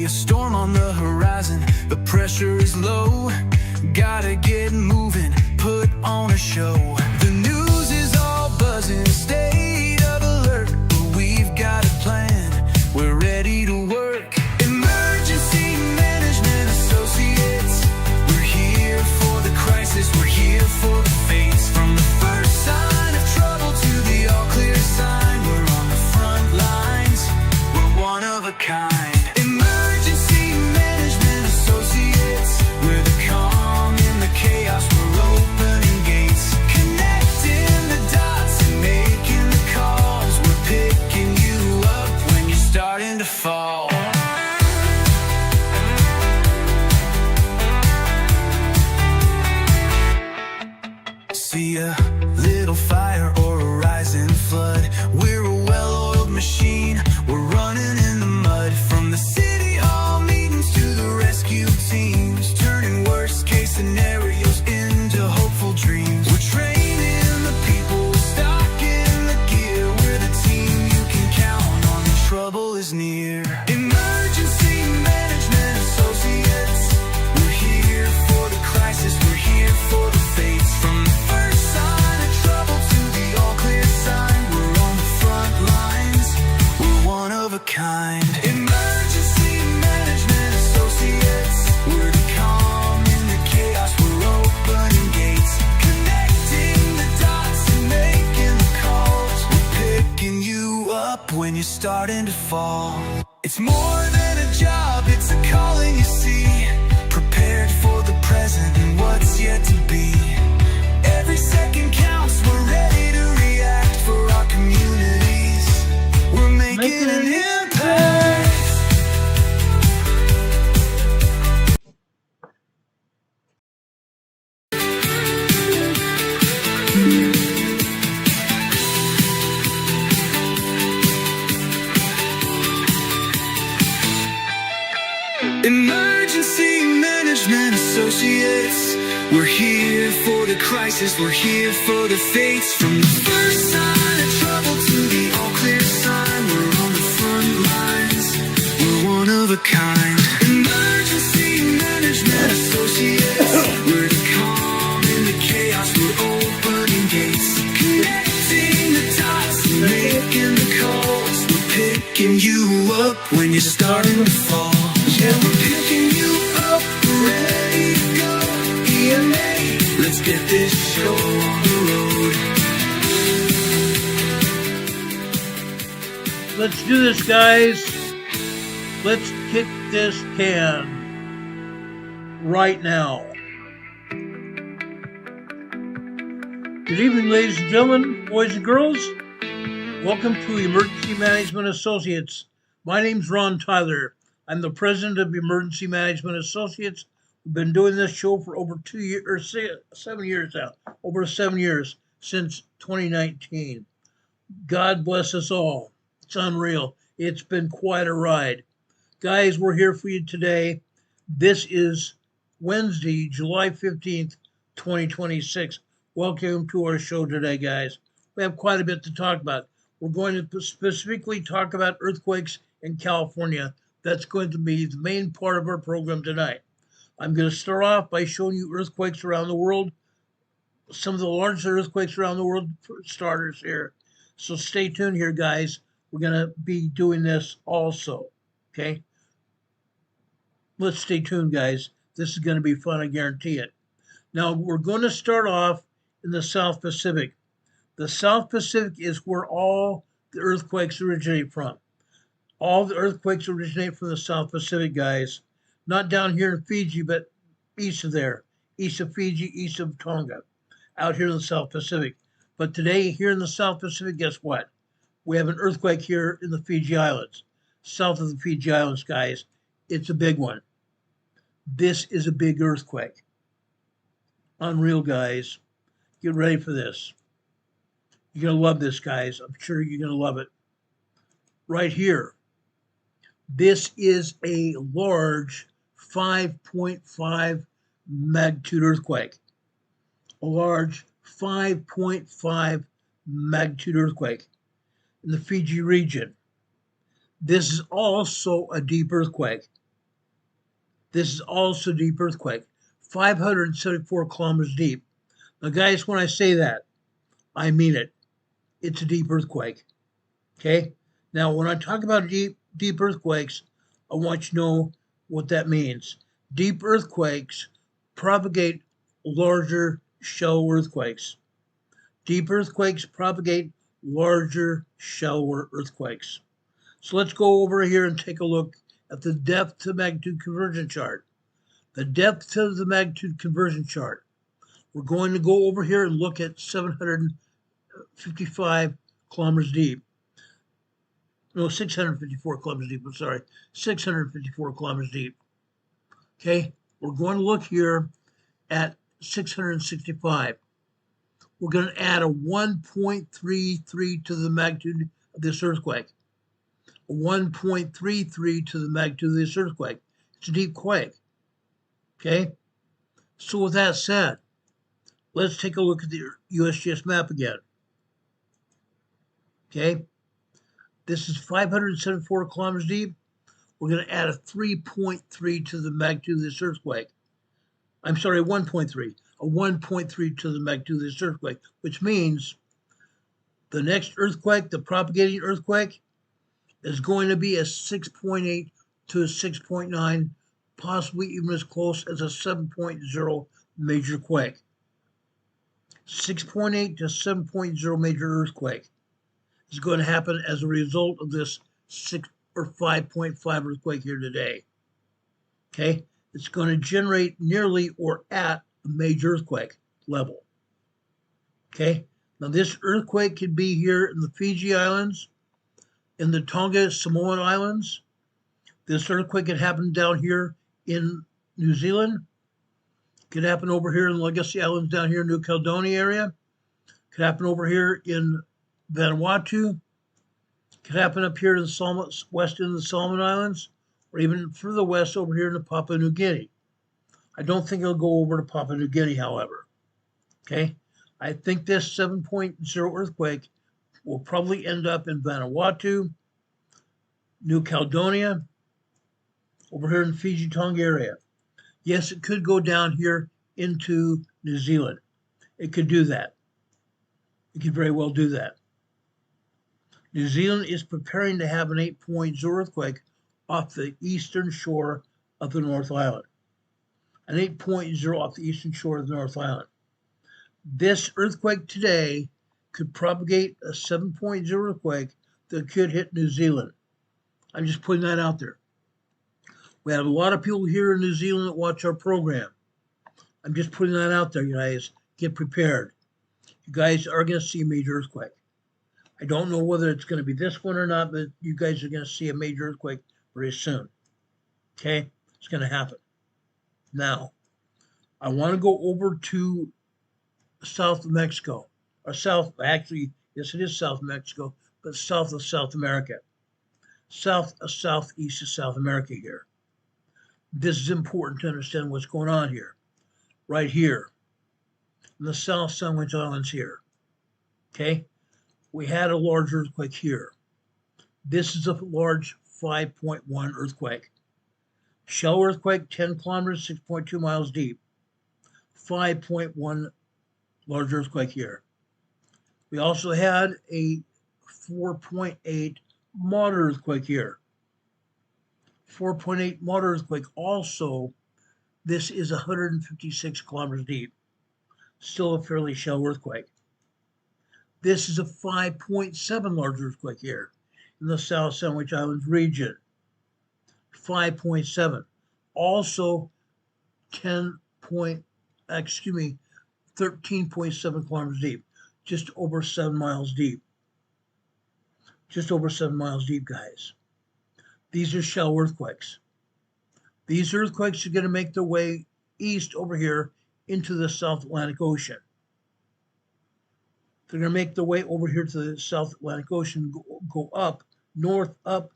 see a storm on the horizon. The pressure is low, gotta get moving, put on a show. The news is all buzzing, state of alert, but we've got a plan, we're ready to work. Emergency Management Associates, we're here for the crisis, we're here for the fates. From the first sign of trouble to the all clear sign, we're on the front lines, we're one of a kind. Emergency Management Associates, we're the calm in the chaos, we're opening gates, connecting the dots and making the calls. We're picking you up when you're starting to fall. See a little fire or a rising flood, we're a well-oiled machine, we're running in the mud. From the city hall meetings to the rescue teams, turning worst case scenarios into hopeful dreams. We're training the people, stocking the gear, we're the team you can count on when trouble is near. Emergency Management Associates, we're here for the crisis, we're here for the fates. From the first sign of trouble to the all clear sign, we're on the front lines, we're one of a kind. Emergency Management Associates, we're the calm in the chaos, we're opening gates, connecting the dots and making the calls. We're picking you up when you're starting to fall. It's more than a job, it's a calling, you see. Prepared for the present and what's yet to be. Every second counts, we're ready to react for our communities. We're making an impact. Emergency Management Associates, we're here for the crisis, we're here for the fates. From the first sign of trouble to the all clear sign, we're on the front lines, we're one of a kind. Emergency Management Associates, we're the calm in the chaos, we're opening gates, connecting the dots and making the calls. We're picking you up when you're starting to fall. Yeah, we're picking you up, we're ready to go. EMA, let's get this show on the road. Let's do this, guys. Let's kick this can right now. Good evening, ladies and gentlemen, boys and girls. Welcome to Emergency Management Associates. My name's Ron Tyler. I'm the president of Emergency Management Associates. We've been doing this show for over 2 years, or 7 years now. Over 7 years, since 2019. God bless us all. It's unreal. It's been quite a ride. Guys, we're here for you today. This is Wednesday, July 15th, 2026. Welcome to our show today, guys. We have quite a bit to talk about. We're going to specifically talk about earthquakes in California. That's going to be the main part of our program tonight. I'm going to start off by showing you earthquakes around the world, some of the largest earthquakes around the world for starters here. So stay tuned here, guys. We're going to be doing this also, okay? Let's stay tuned, guys. This is going to be fun, I guarantee it. Now, we're going to start off in the South Pacific. The South Pacific is where all the earthquakes originate from. All the earthquakes originate from the South Pacific, guys. Not down here in Fiji, but east of there. East of Fiji, east of Tonga. Out here in the South Pacific. But today, here in the South Pacific, guess what? We have an earthquake here in the Fiji Islands. South of the Fiji Islands, guys. It's a big one. This is a big earthquake. Unreal, guys. Get ready for this. You're going to love this, guys. I'm sure you're going to love it. Right here. This is a large 5.5 magnitude earthquake. A large 5.5 magnitude earthquake in the Fiji region. This is also a deep earthquake. This is also a deep earthquake, 574 kilometers deep. Now, guys, when I say that, I mean it. It's a deep earthquake. Okay? Now, when I talk about deep earthquakes, I want you to know what that means. Deep earthquakes propagate larger shell earthquakes. Deep earthquakes propagate larger shell earthquakes. So let's go over here and take a look at the depth to magnitude conversion chart. The depth to the magnitude conversion chart. We're going to go over here and look at 755 kilometers deep. No, 654 kilometers deep. I'm sorry, 654 kilometers deep. Okay, we're going to look here at 665. We're going to add a 1.33 to the magnitude of this earthquake. A 1.33 to the magnitude of this earthquake. It's a deep quake. Okay, so with that said, let's take a look at the USGS map again. Okay, this is 574 kilometers deep. We're going to add a 3.3 to the magnitude of this earthquake. I'm sorry, 1.3. A 1.3 to the magnitude of this earthquake, which means the next earthquake, the propagating earthquake, is going to be a 6.8 to a 6.9, possibly even as close as a 7.0 major quake. 6.8 to 7.0 major earthquake is going to happen as a result of this 6 or 5.5 earthquake here today. Okay, it's going to generate nearly or at a major earthquake level. Okay, now this earthquake could be here in the Fiji Islands, in the Tonga Samoan Islands. This earthquake could happen down here in New Zealand. Could happen over here in the Legacy Islands down here in New Caledonia area. Could happen over here in Vanuatu. Could happen up here in the west in the Solomon Islands, or even further west over here in Papua New Guinea. I don't think it'll go over to Papua New Guinea, however. Okay, I think this 7.0 earthquake will probably end up in Vanuatu, New Caledonia, over here in the Fiji Tonga area. Yes, it could go down here into New Zealand. It could do that. It could very well do that. New Zealand is preparing to have an 8.0 earthquake off the eastern shore of the North Island. An 8.0 off the eastern shore of the North Island. This earthquake today could propagate a 7.0 earthquake that could hit New Zealand. I'm just putting that out there. We have a lot of people here in New Zealand that watch our program. I'm just putting that out there, you guys. Get prepared. You guys are going to see a major earthquake. I don't know whether it's going to be this one or not, but you guys are going to see a major earthquake very soon. Okay? It's going to happen. Now, I want to go over to south of Mexico. Or south, actually, yes, it is south of Mexico, but south of South America. Southeast of South America here. This is important to understand what's going on here. Right here. In the South Sandwich Islands here. Okay? We had a large earthquake here. This is a large 5.1 earthquake. Shell earthquake, 10 kilometers, 6.2 miles deep. 5.1 large earthquake here. We also had a 4.8 moderate earthquake here. 4.8 moderate earthquake. Also, this is 156 kilometers deep. Still a fairly shallow earthquake. This is a 5.7 large earthquake here in the South Sandwich Islands region. 5.7. Also 13.7 kilometers deep. Just over 7 miles deep. Just over 7 miles deep, guys. These are shallow earthquakes. These earthquakes are going to make their way east over here into the South Atlantic Ocean. They're going to make their way over here to the South Atlantic Ocean, go up, north, up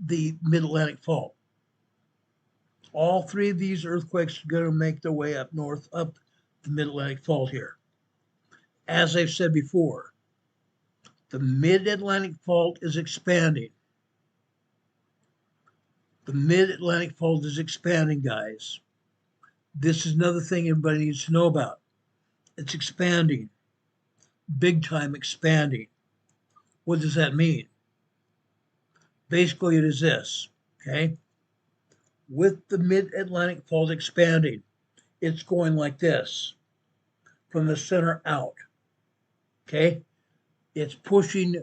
the Mid-Atlantic Fault. All three of these earthquakes are going to make their way up north, up the Mid-Atlantic Fault here. As I've said before, the Mid-Atlantic Fault is expanding. The mid-Atlantic fault is expanding, guys. This is another thing everybody needs to know about. It's expanding, big time expanding. What does that mean? Basically, it is this, okay? With the mid-Atlantic fault expanding, it's going like this, from the center out, okay? It's pushing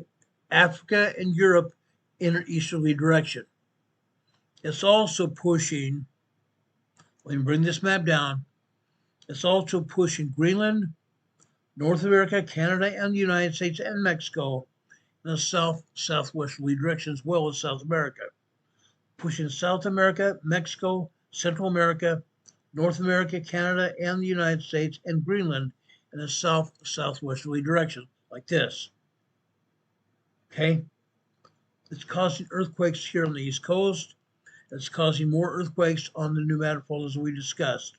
Africa and Europe in an easterly direction. It's also pushing, let me bring this map down, it's also pushing Greenland, North America, Canada, and the United States and Mexico in a southwesterly direction, as well as South America. Pushing South America, Mexico, Central America, North America, Canada, and the United States, and Greenland in a southwesterly direction, like this. Okay? It's causing earthquakes here on the East Coast. It's causing more earthquakes on the New Manifold, as we discussed.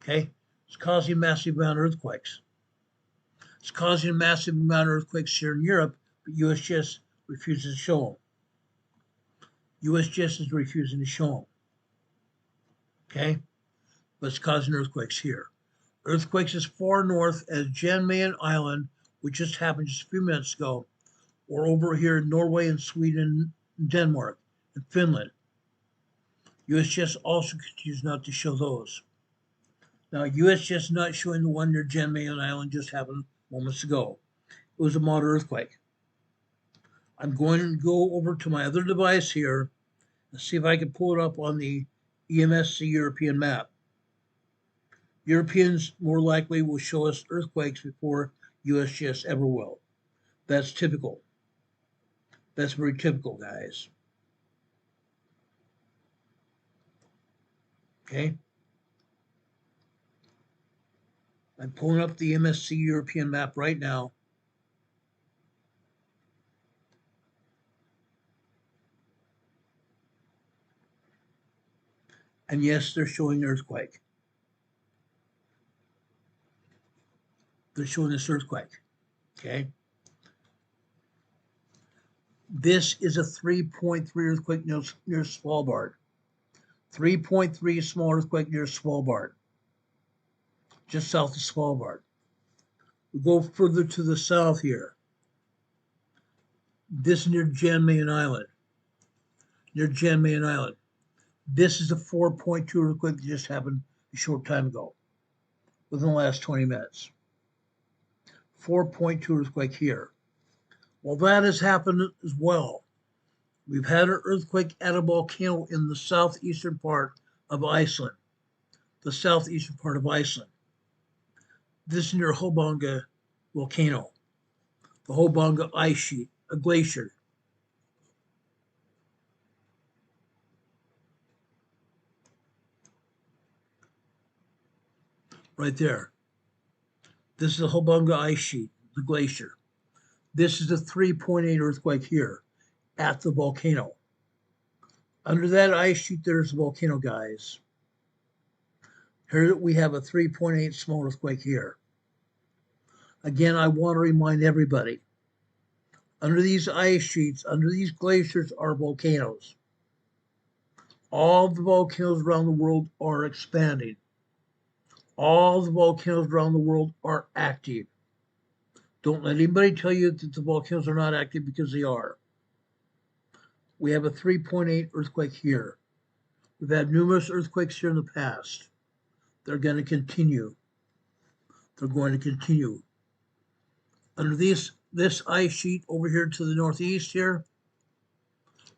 Okay? It's causing massive amount of earthquakes. It's causing a massive amount of earthquakes here in Europe, but USGS refuses to show them. USGS is refusing to show them. Okay? But it's causing earthquakes here. Earthquakes as far north as Jan Mayen Island, which just happened just a few minutes ago, or over here in Norway and Sweden, and Denmark, and Finland. USGS also continues not to show those. Now, USGS not showing the one near Jan Mayen Island just happened moments ago. It was a moderate earthquake. I'm going to go over to my other device here and see if I can pull it up on the EMSC European map. Europeans more likely will show us earthquakes before USGS ever will. That's typical. That's very typical, guys. Okay? I'm pulling up the EMSC European map right now. And yes, they're showing earthquake. They're showing this earthquake. Okay? This is a 3.3 earthquake near Svalbard. 3.3 small earthquake near Svalbard, just south of Svalbard. We go further to the south here. This near Jan Mayen Island. Near Jan Mayen Island. This is a 4.2 earthquake that just happened a short time ago, within the last 20 minutes. 4.2 earthquake here. Well, that has happened as well. We've had an earthquake at a volcano in the southeastern part of Iceland. The southeastern part of Iceland. This is near Hobanga volcano. The Hobanga ice sheet, a glacier. Right there. This is the Hobanga ice sheet, the glacier. This is a 3.8 earthquake here at the volcano. Under that ice sheet, there's a volcano, guys. Here we have a 3.8 small earthquake here. Again, I want to remind everybody, under these ice sheets, under these glaciers are volcanoes. All the volcanoes around the world are expanding. All the volcanoes around the world are active. Don't let anybody tell you that the volcanoes are not active, because they are. We have a 3.8 earthquake here. We've had numerous earthquakes here in the past. They're going to continue. They're going to continue. Under this ice sheet over here to the northeast here,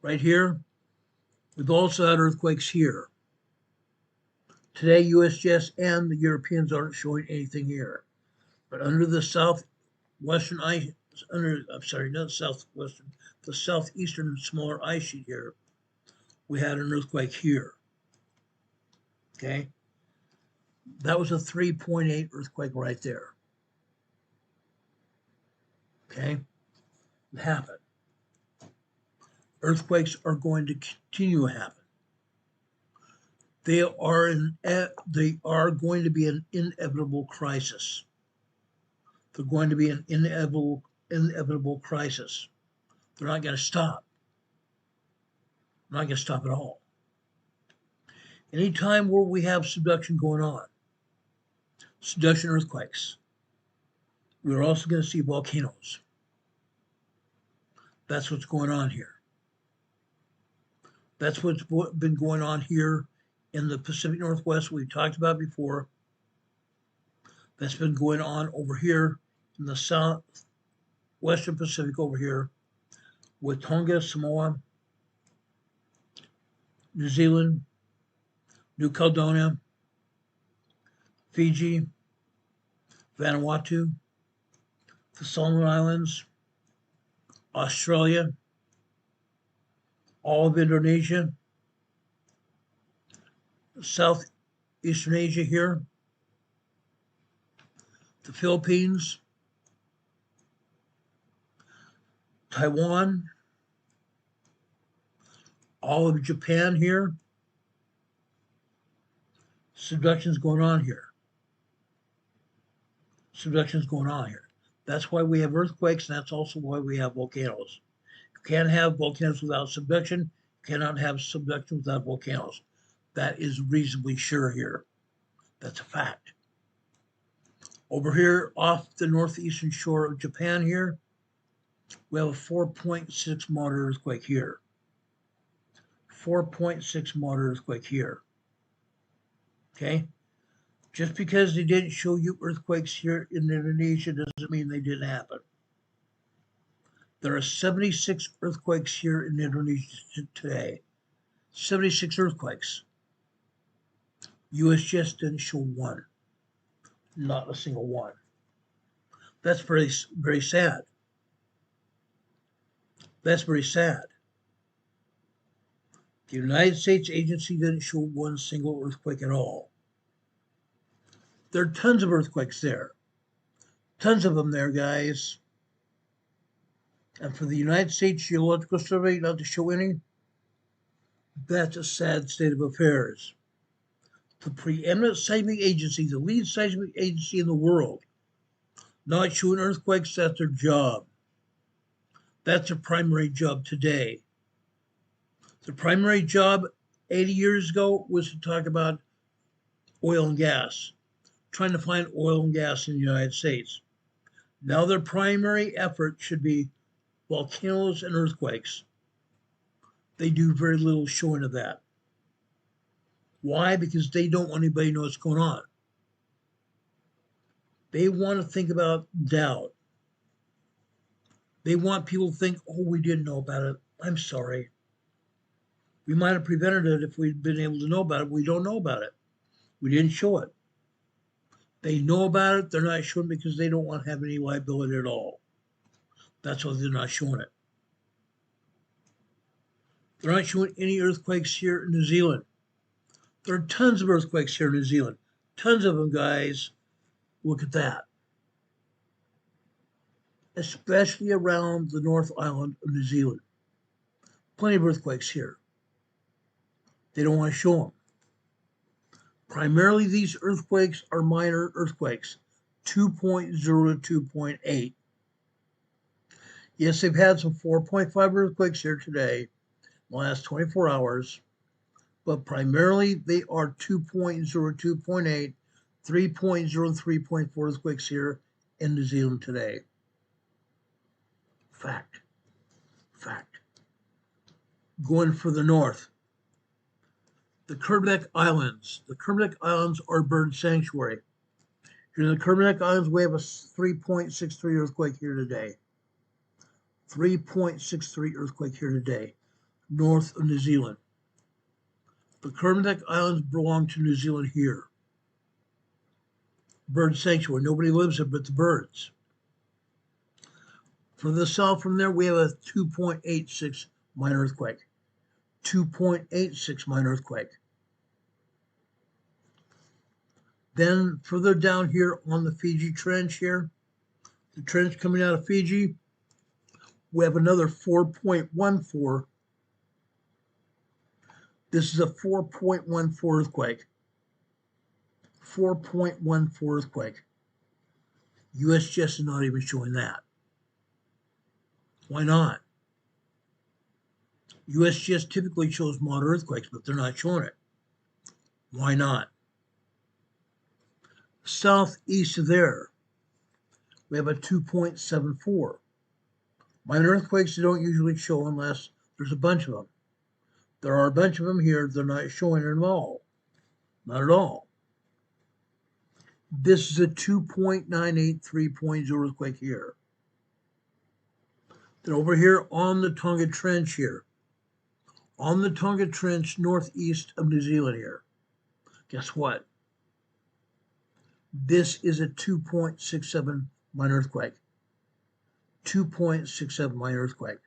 right here, we've also had earthquakes here. Today, USGS and the Europeans aren't showing anything here. But under the southwestern ice, the southeastern smaller ice sheet here, we had an earthquake here. Okay? That was a 3.8 earthquake right there. Okay? It happened. Earthquakes are going to continue to happen. They are going to be an inevitable crisis. They're going to be an inevitable crisis. They're not going to stop. not going to stop at all. Anytime where we have subduction going on, subduction earthquakes, we're also going to see volcanoes. That's what's going on here. That's what's been going on here in the Pacific Northwest we talked about before. That's been going on over here in the southwestern Pacific over here with Tonga, Samoa, New Zealand, New Caledonia, Fiji, Vanuatu, the Solomon Islands, Australia, all of Indonesia, Southeastern Asia here, the Philippines, Taiwan, all of Japan here. Subduction's going on here. Subduction's going on here. That's why we have earthquakes, and that's also why we have volcanoes. You can't have volcanoes without subduction. You cannot have subduction without volcanoes. That is reasonably sure here. That's a fact. Over here off the northeastern shore of Japan here, we have a 4.6 moderate earthquake here. 4.6 moderate earthquake here. Okay? Just because they didn't show you earthquakes here in Indonesia doesn't mean they didn't happen. There are 76 earthquakes here in Indonesia today. 76 earthquakes. USGS didn't show one. Not a single one. That's very, very sad. That's very sad. The United States agency didn't show one single earthquake at all. There are tons of earthquakes there. Tons of them there, guys. And for the United States Geological Survey not to show any, that's a sad state of affairs. The preeminent seismic agency, the lead seismic agency in the world, not showing earthquakes, that's their job. That's their primary job today. The primary job 80 years ago was to talk about oil and gas, trying to find oil and gas in the United States. Now their primary effort should be volcanoes and earthquakes. They do very little showing of that. Why? Because they don't want anybody to know what's going on. They want to think about doubt. They want people to think, oh, we didn't know about it. I'm sorry. We might have prevented it if we'd been able to know about it. We don't know about it. We didn't show it. They know about it. They're not showing it because they don't want to have any liability at all. That's why they're not showing it. They're not showing any earthquakes here in New Zealand. There are tons of earthquakes here in New Zealand. Tons of them, guys. Look at that. Especially around the North Island of New Zealand. Plenty of earthquakes here. They don't want to show them. Primarily, these earthquakes are minor earthquakes, 2.0 to 2.8. Yes, they've had some 4.5 earthquakes here today, in the last 24 hours, but primarily they are 2.0, 2.8, 3.0, and 3.4 earthquakes here in New Zealand today. Fact. Fact. Going further north, the Kermadec Islands. The Kermadec Islands are bird sanctuary. Here in the Kermadec Islands, we have a 3.63 earthquake here today. 3.63 earthquake here today, north of New Zealand. The Kermadec Islands belong to New Zealand here. Bird sanctuary. Nobody lives there but the birds. Further south from there, we have a 2.86 minor earthquake. 2.86 minor earthquake. Then further down here on the Fiji Trench here, the trench coming out of Fiji, we have another 4.14. This is a 4.14 earthquake. 4.14 earthquake. USGS is not even showing that. Why not? USGS typically shows moderate earthquakes, but they're not showing it. Why not? Southeast of there, we have a 2.74. Minor earthquakes don't usually show unless there's a bunch of them. There are a bunch of them here. They're not showing it at all. Not at all. This is a 2.98 3.0 earthquake here. Then over here on the Tonga Trench here, on the Tonga Trench northeast of New Zealand here, guess what? This is a 2.67 minor earthquake. 2.67 minor earthquake.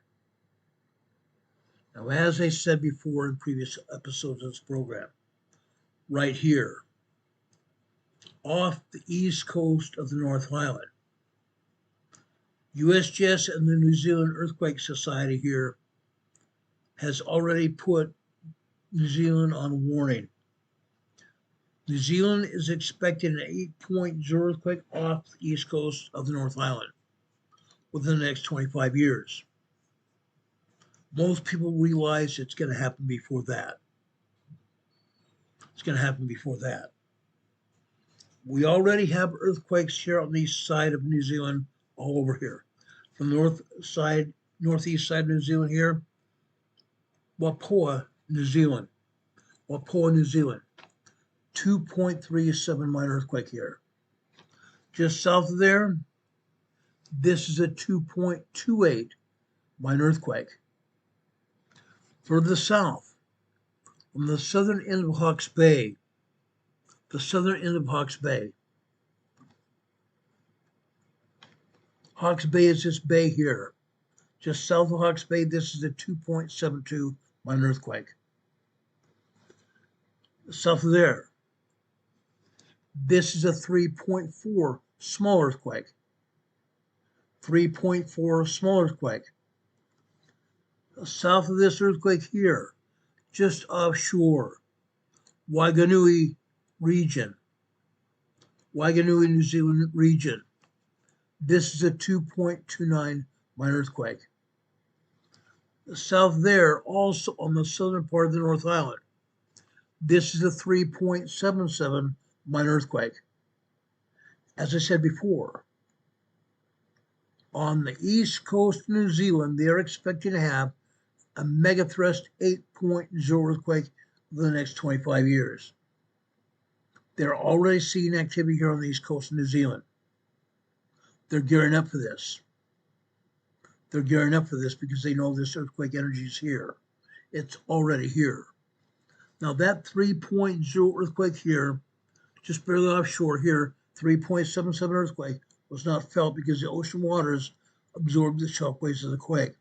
Now, as I said before in previous episodes of this program, right here, off the east coast of the North Island, USGS and the New Zealand Earthquake Society here has already put New Zealand on warning. New Zealand is expecting an 8.0 earthquake off the east coast of the North Island within the next 25 years. Most people realize it's going to happen before that. It's going to happen before that. We already have earthquakes here on the east side of New Zealand, all over here. From the northeast side of New Zealand here, Wapua, New Zealand. Wapua, New Zealand. 2.37 minor earthquake here. Just south of there, this is a 2.28 minor earthquake. Further south, on the southern end of Hawke's Bay, Hawke's Bay is this bay here. Just south of Hawke's Bay, this is a 2.72 minor earthquake. South of there, this is a 3.4 small earthquake. 3.4 small earthquake. South of this earthquake here, just offshore, Waiganui region, Waiganui, New Zealand region. This is a 2.29 minor earthquake. South there, also on the southern part of the North Island, this is a 3.77 minor earthquake. As I said before, on the east coast of New Zealand, they are expecting to have a megathrust 8.0 earthquake for the next 25 years. They're already seeing activity here on the east coast of New Zealand. They're gearing up for this. They're gearing up for this because they know this earthquake energy is here. It's already here. Now that 3.0 earthquake here, just barely offshore here, 3.77 earthquake, was not felt because the ocean waters absorbed the shockwaves of the quake.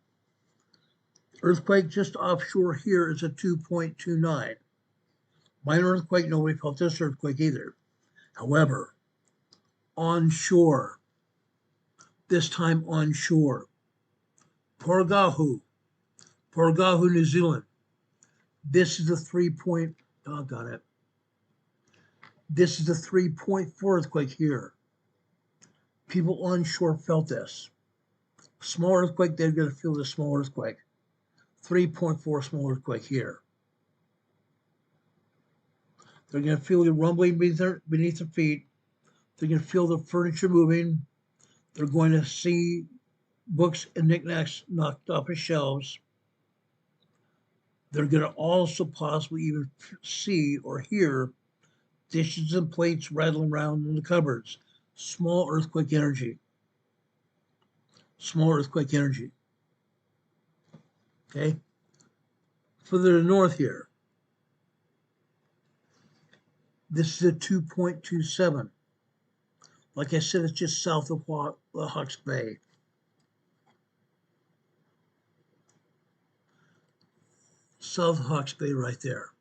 Earthquake just offshore here is a 2.29. Minor earthquake, nobody felt this earthquake either. However, onshore, this time onshore, Porgahu, New Zealand. This is a 3.4 earthquake here. People onshore felt this. Small earthquake, they're going to feel this small earthquake. 3.4 small earthquake here. They're going to feel the rumbling beneath their feet. They're going to feel the furniture moving. They're going to see books and knickknacks knocked off of shelves. They're going to also possibly even see or hear dishes and plates rattling around in the cupboards. Small earthquake energy. Small earthquake energy. Okay? Further north here, this is a 2.27. Like I said, it's just south of Hawke's Bay. South of Hawke's Bay right there.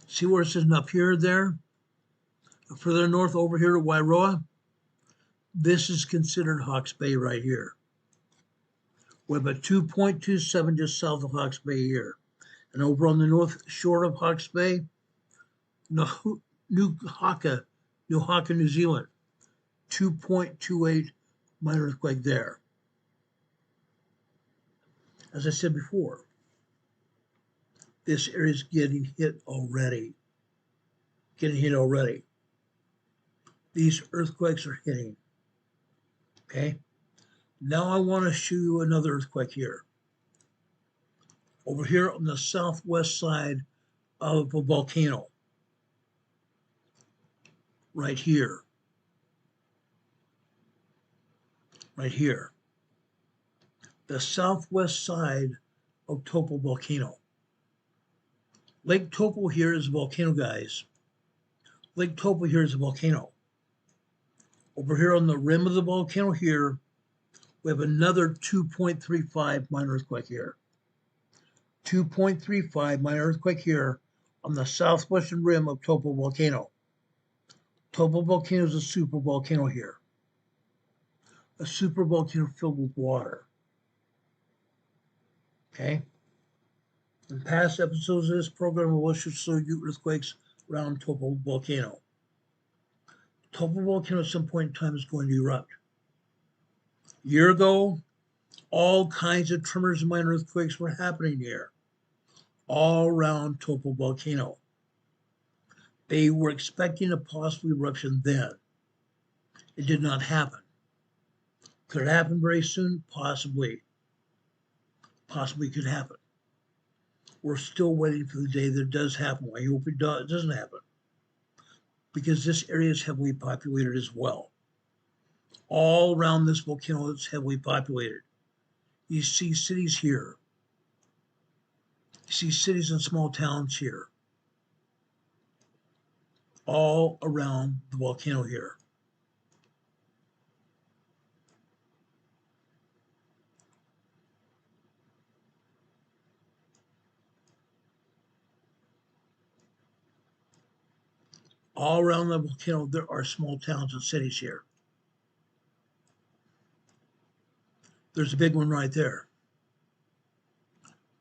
See where it says up here, there? Further north over here to Wairoa, this is considered Hawke's Bay right here. We have a 2.27 just south of Hawke's Bay here. And over on the north shore of Hawke's Bay, New Haka, New Zealand, 2.28 minor earthquake there. As I said before, this area is getting hit already. These earthquakes are hitting. Okay. Now I want to show you another earthquake here. Over here on the southwest side of a volcano. Right here. Right here. The southwest side of Topol volcano. Lake Topol here is a volcano, guys. Lake Topol here is a volcano. Over here on the rim of the volcano here, we have another 2.35 minor earthquake here. 2.35 minor earthquake here on the southwestern rim of Topol volcano. Topol volcano is a super volcano here. A super volcano filled with water. Okay? In past episodes of this program, we'll show you earthquakes around Topol volcano. Topol volcano at some point in time is going to erupt. A year ago, all kinds of tremors and minor earthquakes were happening here, all around Topol volcano. They were expecting a possible eruption then. It did not happen. Could it happen very soon? Possibly. Possibly could happen. We're still waiting for the day that it does happen. I hope it doesn't happen. Because this area is heavily populated as well. All around this volcano is heavily populated. You see cities here. You see cities and small towns here. All around the volcano here. All around the volcano, there are small towns and cities here. There's a big one right there.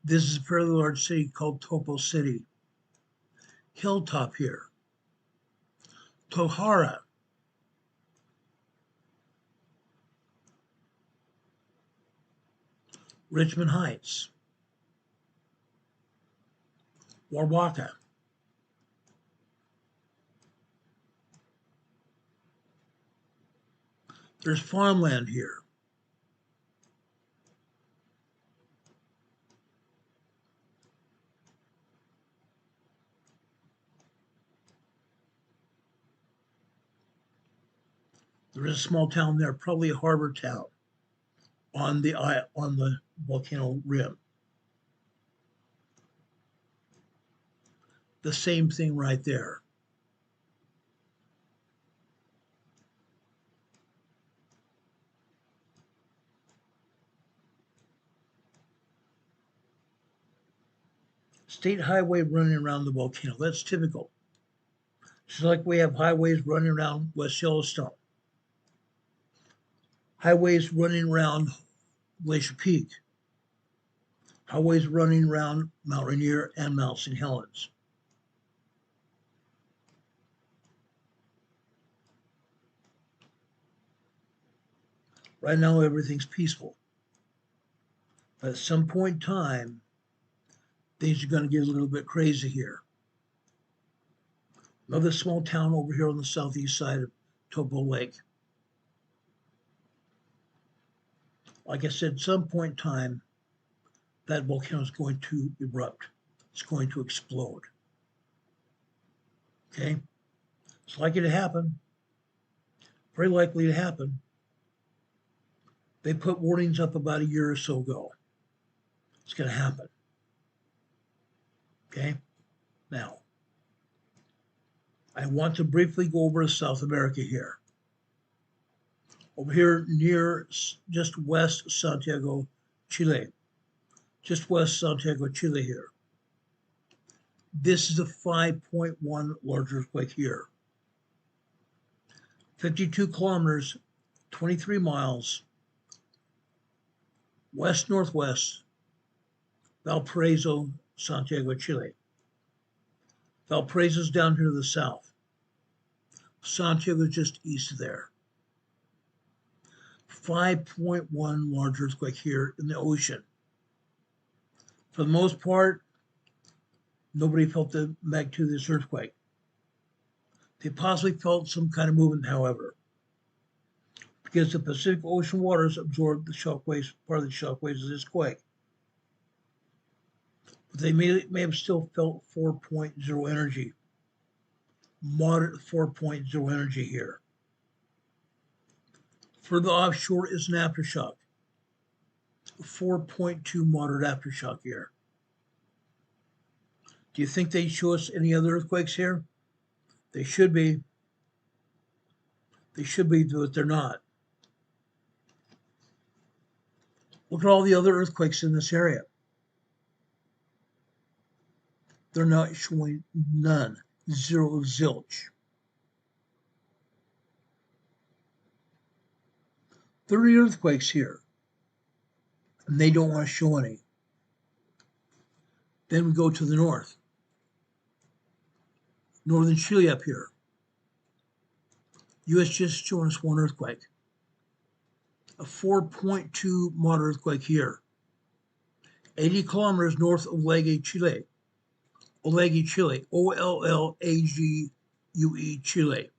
This is a fairly large city called Topol City. Hilltop here. Tohara. Richmond Heights. Wawaka. There's farmland here. There is a small town there, probably a harbor town on the volcano rim. The same thing right there. State highway running around the volcano. That's typical. Just like we have highways running around West Yellowstone. Highways running around Glacier Peak. Highways running around Mount Rainier and Mount St. Helens. Right now, everything's peaceful. But at some point in time, things are going to get a little bit crazy here. Another small town over here on the southeast side of Topol Lake. Like I said, at some point in time, that volcano is going to erupt. It's going to explode. Okay? It's likely to happen. Very likely to happen. They put warnings up about a year or so ago. It's going to happen. Okay? Now, I want to briefly go over to South America here. Over here near just west Santiago, Chile. Just west Santiago, Chile here. This is a 5.1 large earthquake here. 52 kilometers, 23 miles, west-northwest, Valparaiso, Santiago, Chile. Valparaiso's down here to the south. Santiago is just east of there. 5.1 large earthquake here in the ocean. For the most part, nobody felt the magnitude of this earthquake. They possibly felt some kind of movement, however, because the Pacific Ocean waters absorbed the shockwaves, part of the shockwaves of this quake. But they may have still felt 4.0 energy, moderate 4.0 energy here. Further offshore is an aftershock, 4.2 moderate aftershock here. Do you think they show us any other earthquakes here? They should be. They should be, but they're not. Look at all the other earthquakes in this area. They're not showing none, zero, zilch. 30 earthquakes here, and they don't want to show any. Then we go to the north. Northern Chile up here. USGS is showing us one earthquake. A 4.2 moderate earthquake here. 80 kilometers north of Ollague, Chile. Ollague, Chile. O-L-L-A-G-U-E, Chile.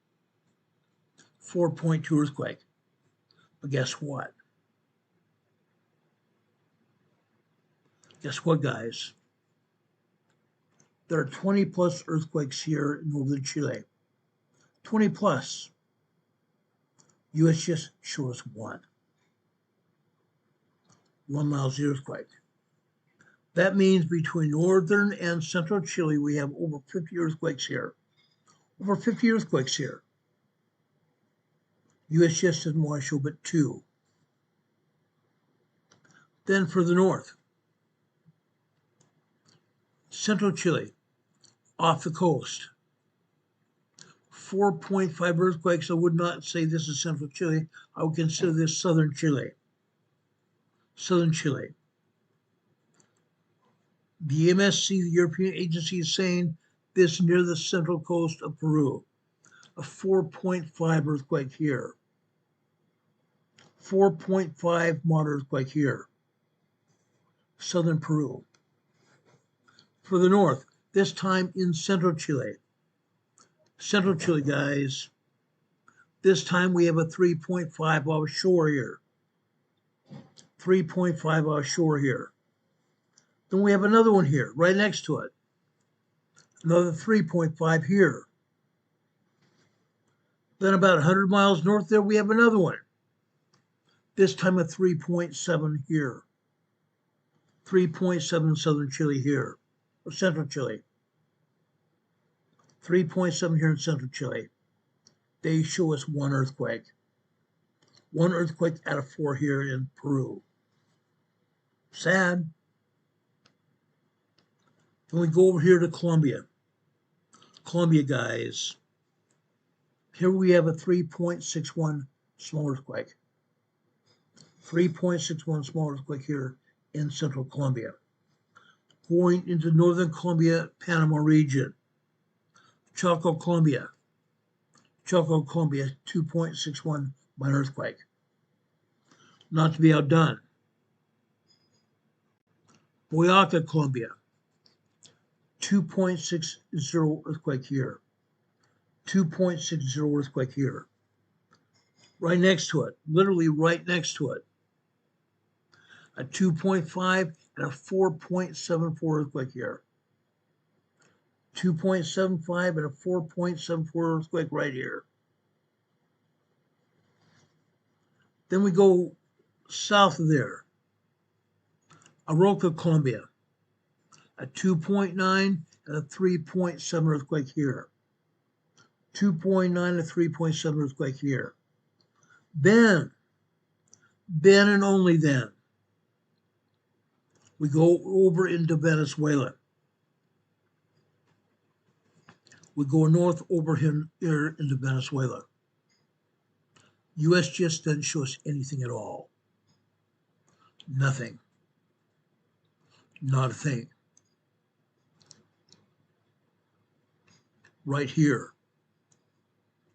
4.2 earthquake. But guess what? Guess what, guys? There are 20 plus earthquakes here in northern Chile. 20 plus. USGS shows one. One lousy earthquake. That means between northern and central Chile, we have over 50 earthquakes here. Over 50 earthquakes here. USGS doesn't want to show but two. Then for the north, central Chile, off the coast. 4.5 earthquakes. I would not say this is central Chile. I would consider this southern Chile. Southern Chile. The EMSC, the European agency, is saying this near the central coast of Peru. A 4.5 earthquake here. 4.5 moderate earthquake here. Southern Peru. For the north, this time in central Chile. Central Chile, guys. This time we have a 3.5 offshore here. 3.5 offshore here. Then we have another one here, right next to it. Another 3.5 here. Then about 100 miles north there, we have another one. This time a 3.7 here. 3.7 southern Chile here, or central Chile. 3.7 here in central Chile. They show us one earthquake. One earthquake out of 4 here in Peru. Sad. Then we go over here to Colombia. Colombia, guys. Here we have a 3.61 small earthquake. 3.61 small earthquake here in central Colombia. Going into northern Colombia, Panama region. Chaco, Colombia. Chaco, Colombia, 2.61 minor earthquake. Not to be outdone. Boyaca, Colombia. 2.60 earthquake here. 2.60 earthquake here. Right next to it, literally right next to it. A 2.5 and a 4.74 earthquake here. 2.75 and a 4.74 earthquake right here. Then we go south of there. Arauca, Colombia. A 2.9 and a 3.7 earthquake here. 2.9 and a 3.7 earthquake here. Then and only then, we go over into Venezuela. We go north over here into Venezuela. USGS doesn't show us anything at all. Nothing. Not a thing. Right here.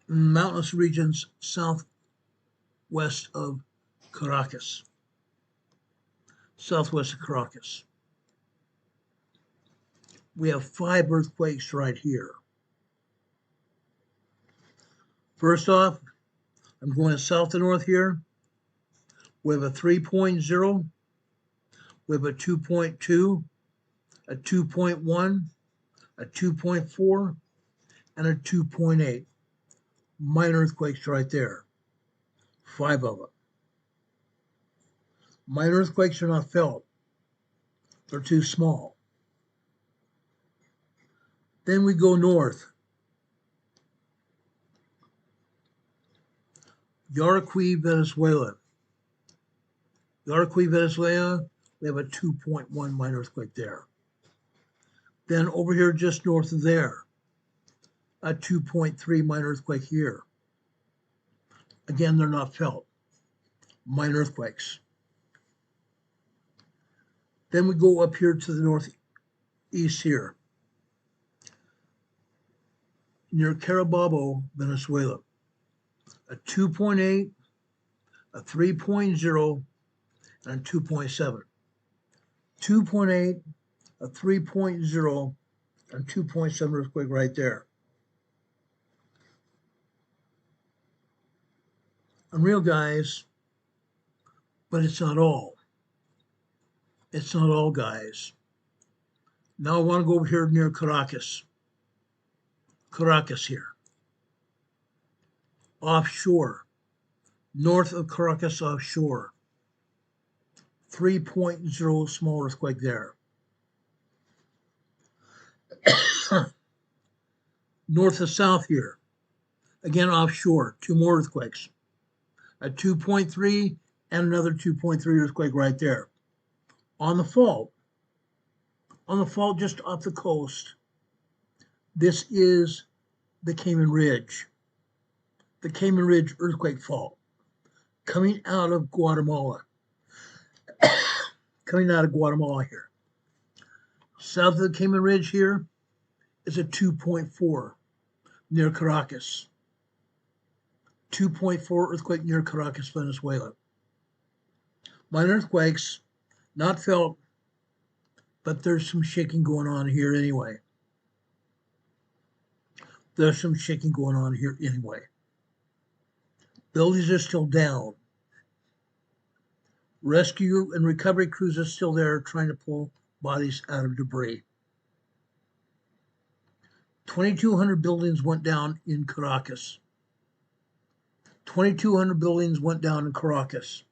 Mountainous regions southwest of Caracas. Southwest of Caracas. we have 5 earthquakes right here. First off, I'm going south to north here. We have a 3.0, we have a 2.2, a 2.1, a 2.4, and a 2.8. Minor earthquakes right there. 5 of them. Minor earthquakes are not felt. They're too small. Then we go north. Yaraqui, Venezuela. Yaraqui, Venezuela, we have a 2.1 minor earthquake there. Then over here just north of there, a 2.3 minor earthquake here. Again, they're not felt. Minor earthquakes. Then we go up here to the northeast here, near Carabobo, Venezuela. A 2.8, a 3.0, and a 2.7. 2.8, a 3.0, and 2.7 earthquake right there. Unreal, guys, but it's not all. It's not all, guys. Now I want to go over here near Caracas. Caracas here. Offshore. North of Caracas offshore. 3.0 small earthquake there. North of south here. Again offshore. 2 more earthquakes. A 2.3 and another 2.3 earthquake right there. On the fault just off the coast, this is the Cayman Ridge. The Cayman Ridge earthquake fault coming out of Guatemala. Coming out of Guatemala here. South of the Cayman Ridge here is a 2.4 near Caracas. 2.4 earthquake near Caracas, Venezuela. Minor earthquakes, not felt, but there's some shaking going on here anyway. There's some shaking going on here anyway. Buildings are still down. Rescue and recovery crews are still there trying to pull bodies out of debris. 2,200 buildings went down in Caracas. 2,200 buildings went down in Caracas.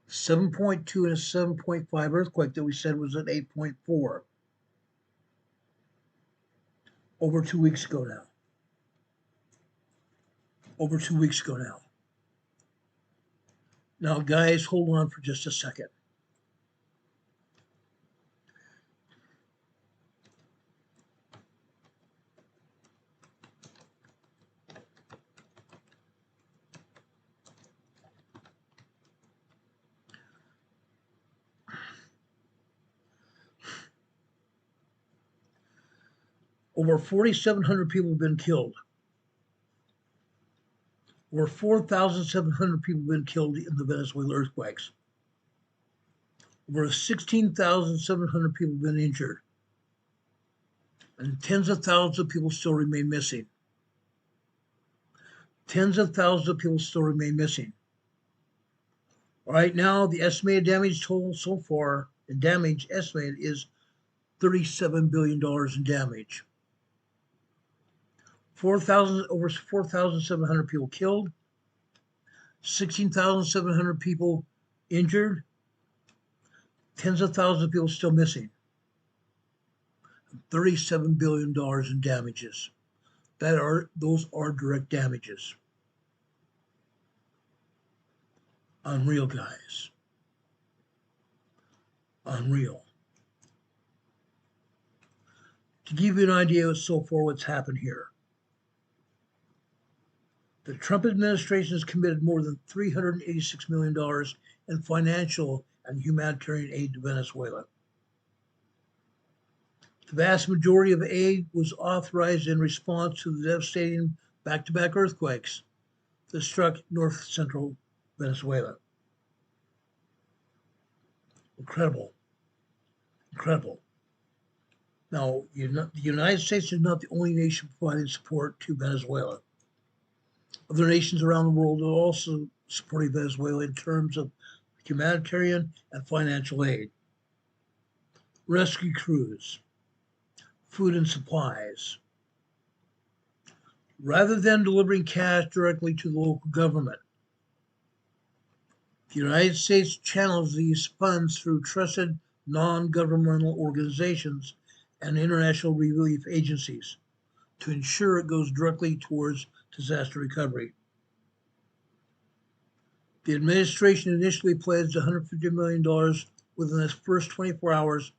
7.2 and a 7.5 earthquake that we said was at 8.4. Over 2 weeks ago now. Over 2 weeks ago now. Now, guys, hold on for just a second. Over 4,700 people have been killed. Over 4,700 people have been killed in the Venezuela earthquakes. Over 16,700 people have been injured. And tens of thousands of people still remain missing. Tens of thousands of people still remain missing. Right now, the estimated damage total so far, the damage estimated is $37 billion in damage. Over 4,700 people killed, 16,700 people injured, tens of thousands of people still missing, $37 billion in damages. Those are direct damages. Unreal, guys. Unreal. To give you an idea so far what's happened here, the Trump administration has committed more than $386 million in financial and humanitarian aid to Venezuela. The vast majority of aid was authorized in response to the devastating back-to-back earthquakes that struck north central Venezuela. Incredible. Incredible. Now, the United States is not the only nation providing support to Venezuela. Other nations around the world are also supporting Venezuela in terms of humanitarian and financial aid, rescue crews, food and supplies. Rather than delivering cash directly to the local government, the United States channels these funds through trusted non-governmental organizations and international relief agencies to ensure it goes directly towards disaster recovery. The administration initially pledged $150 million within the first 24 hours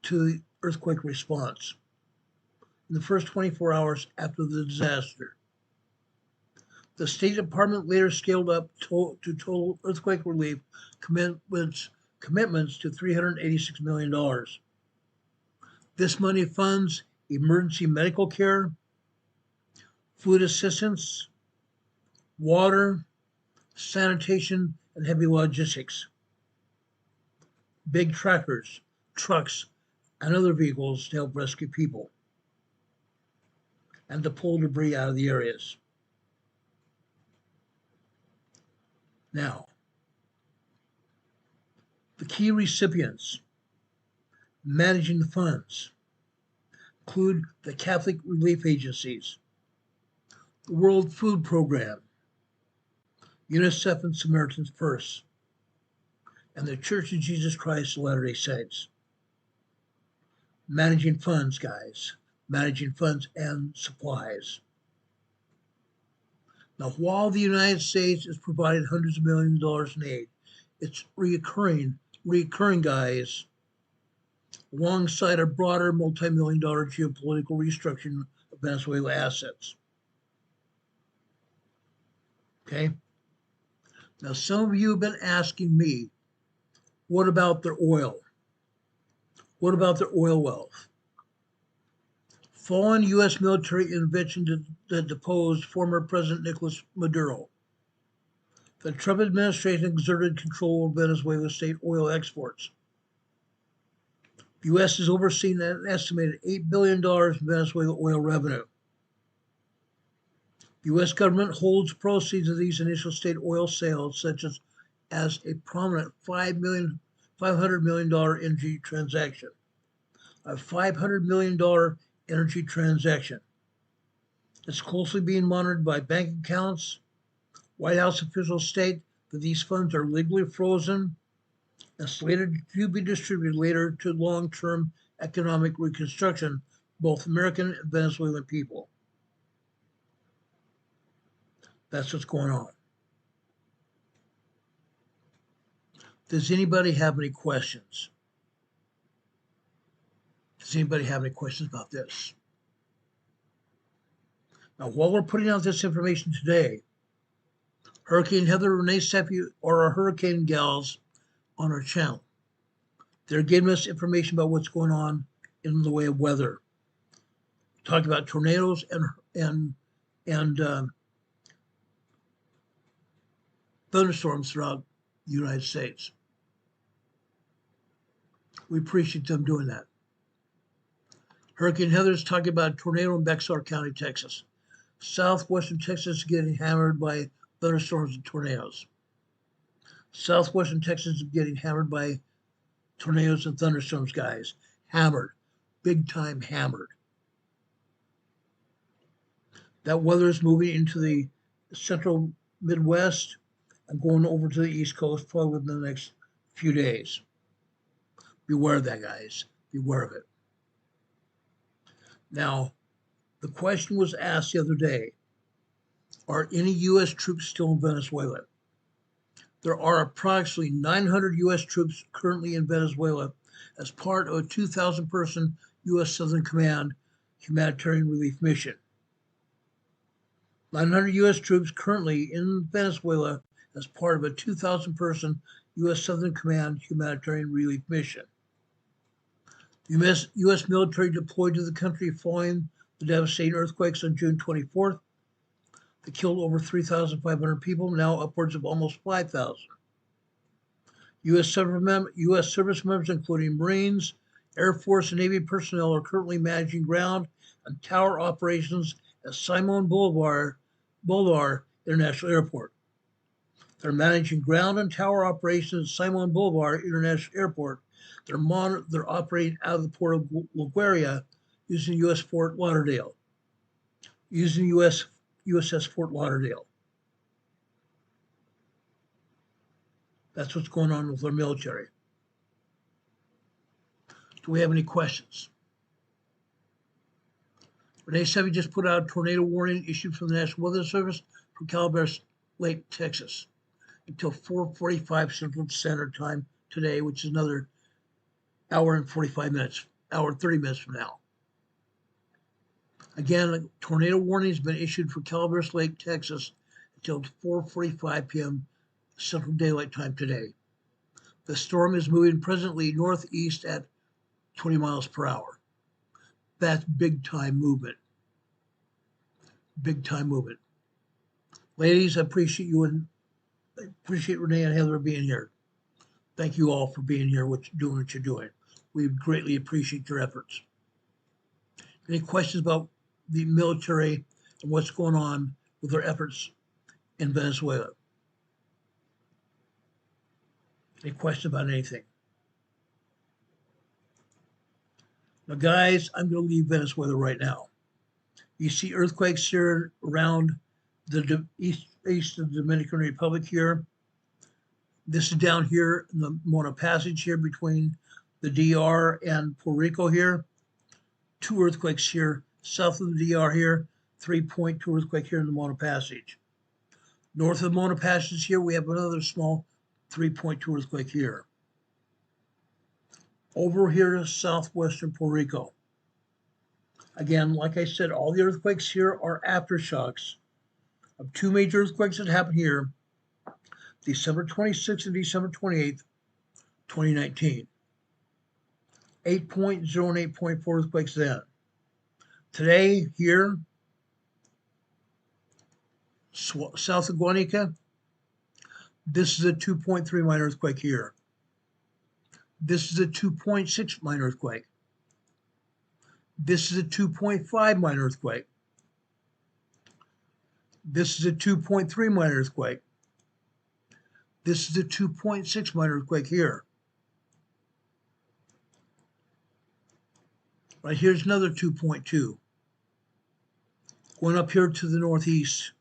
to the earthquake response. In the first 24 hours after the disaster, the State Department later scaled up to total earthquake relief commitments to $386 million. This money funds emergency medical care, food assistance, water, sanitation, and heavy logistics. Big tractors, trucks, and other vehicles to help rescue people and to pull debris out of the areas. Now, the key recipients managing the funds include the Catholic relief agencies, the World Food Program, UNICEF and Samaritan's Purse, and the Church of Jesus Christ of Latter-day Saints. Managing funds, guys. Managing funds and supplies. Now, while the United States is providing hundreds of millions of dollars in aid, it's recurring, guys, alongside a broader multi-million-dollar geopolitical restructuring of Venezuela assets. Okay? Now, some of you have been asking me, what about their oil? What about their oil wealth? Following U.S. military intervention that deposed former President Nicolas Maduro, the Trump administration exerted control of Venezuela's state oil exports. The U.S. has overseen an estimated $8 billion in Venezuela oil revenue. The U.S. government holds proceeds of these initial state oil sales, such as a prominent $500 million energy transaction. A $500 million energy transaction. It's closely being monitored by bank accounts. White House officials state that these funds are legally frozen and slated to be distributed later to long-term economic reconstruction, both American and Venezuelan people. That's what's going on. Does anybody have any questions? Does anybody have any questions about this? Now, while we're putting out this information today, Hurricane Heather, Renee Seppi, or our hurricane gals on our channel, they're giving us information about what's going on in the way of weather. Talking about tornadoes and thunderstorms throughout the United States. We appreciate them doing that. Hurricane Heather is talking about a tornado in Bexar County, Texas. Southwestern Texas is getting hammered by thunderstorms and tornadoes. Southwestern Texas is getting hammered by tornadoes and thunderstorms, guys. Hammered. Big time hammered. That weather is moving into the central Midwest and going over to the East Coast probably within the next few days. Beware of that, guys. Beware of it. Now, the question was asked the other day, are any U.S. troops still in Venezuela? There are approximately 900 U.S. troops currently in Venezuela as part of a 2,000-person U.S. Southern Command humanitarian relief mission. 900 U.S. troops currently in Venezuela as part of a 2,000-person U.S. Southern Command humanitarian relief mission. The U.S. military deployed to the country following the devastating earthquakes on June 24th. They killed over 3,500 people, now upwards of almost 5,000. U.S. service members, including Marines, Air Force, and Navy personnel, are currently managing ground and tower operations at Simon Bolivar International Airport. They're managing ground and tower operations at Simon Bolivar International Airport. They're operating out of the port of LaGuardia using USS Fort Lauderdale. That's what's going on with our military. Do we have any questions? Renee Sevy just put out a tornado warning issued from the National Weather Service for Calaveras Lake, Texas, until 4:45 Central Standard Time today, which is another hour and 30 minutes from now. Again, a tornado warning has been issued for Calaveras Lake, Texas, until 4:45 p.m. Central Daylight Time today. The storm is moving presently northeast at 20 miles per hour. That's big time movement. Big time movement. Ladies, I appreciate you and I appreciate Renee and Heather being here. Thank you all for being here, doing what you're doing. We greatly appreciate your efforts. Any questions about the military and what's going on with their efforts in Venezuela? Any questions about anything? Now, guys, I'm going to leave Venezuela right now. You see earthquakes here around the east of the Dominican Republic here. This is down here in the Mona Passage here between the DR and Puerto Rico here. 2 earthquakes here south of the DR here. 3.2 earthquake here in the Mona Passage. North of the Mona Passage here, we have another small 3.2 earthquake here. Over here to southwestern Puerto Rico. Again, like I said, all the earthquakes here are aftershocks of 2 major earthquakes that happened here, December 26th and December 28th, 2019. 8.0 and 8.4 earthquakes then. Today, here, south of Guanica, this is a 2.3 minor earthquake here. This is a 2.6 minor earthquake. This is a 2.5 minor earthquake. This is a 2.3 minor earthquake. This is a 2.6 minor earthquake here. Right here's another 2.2. Going up here to the northeast.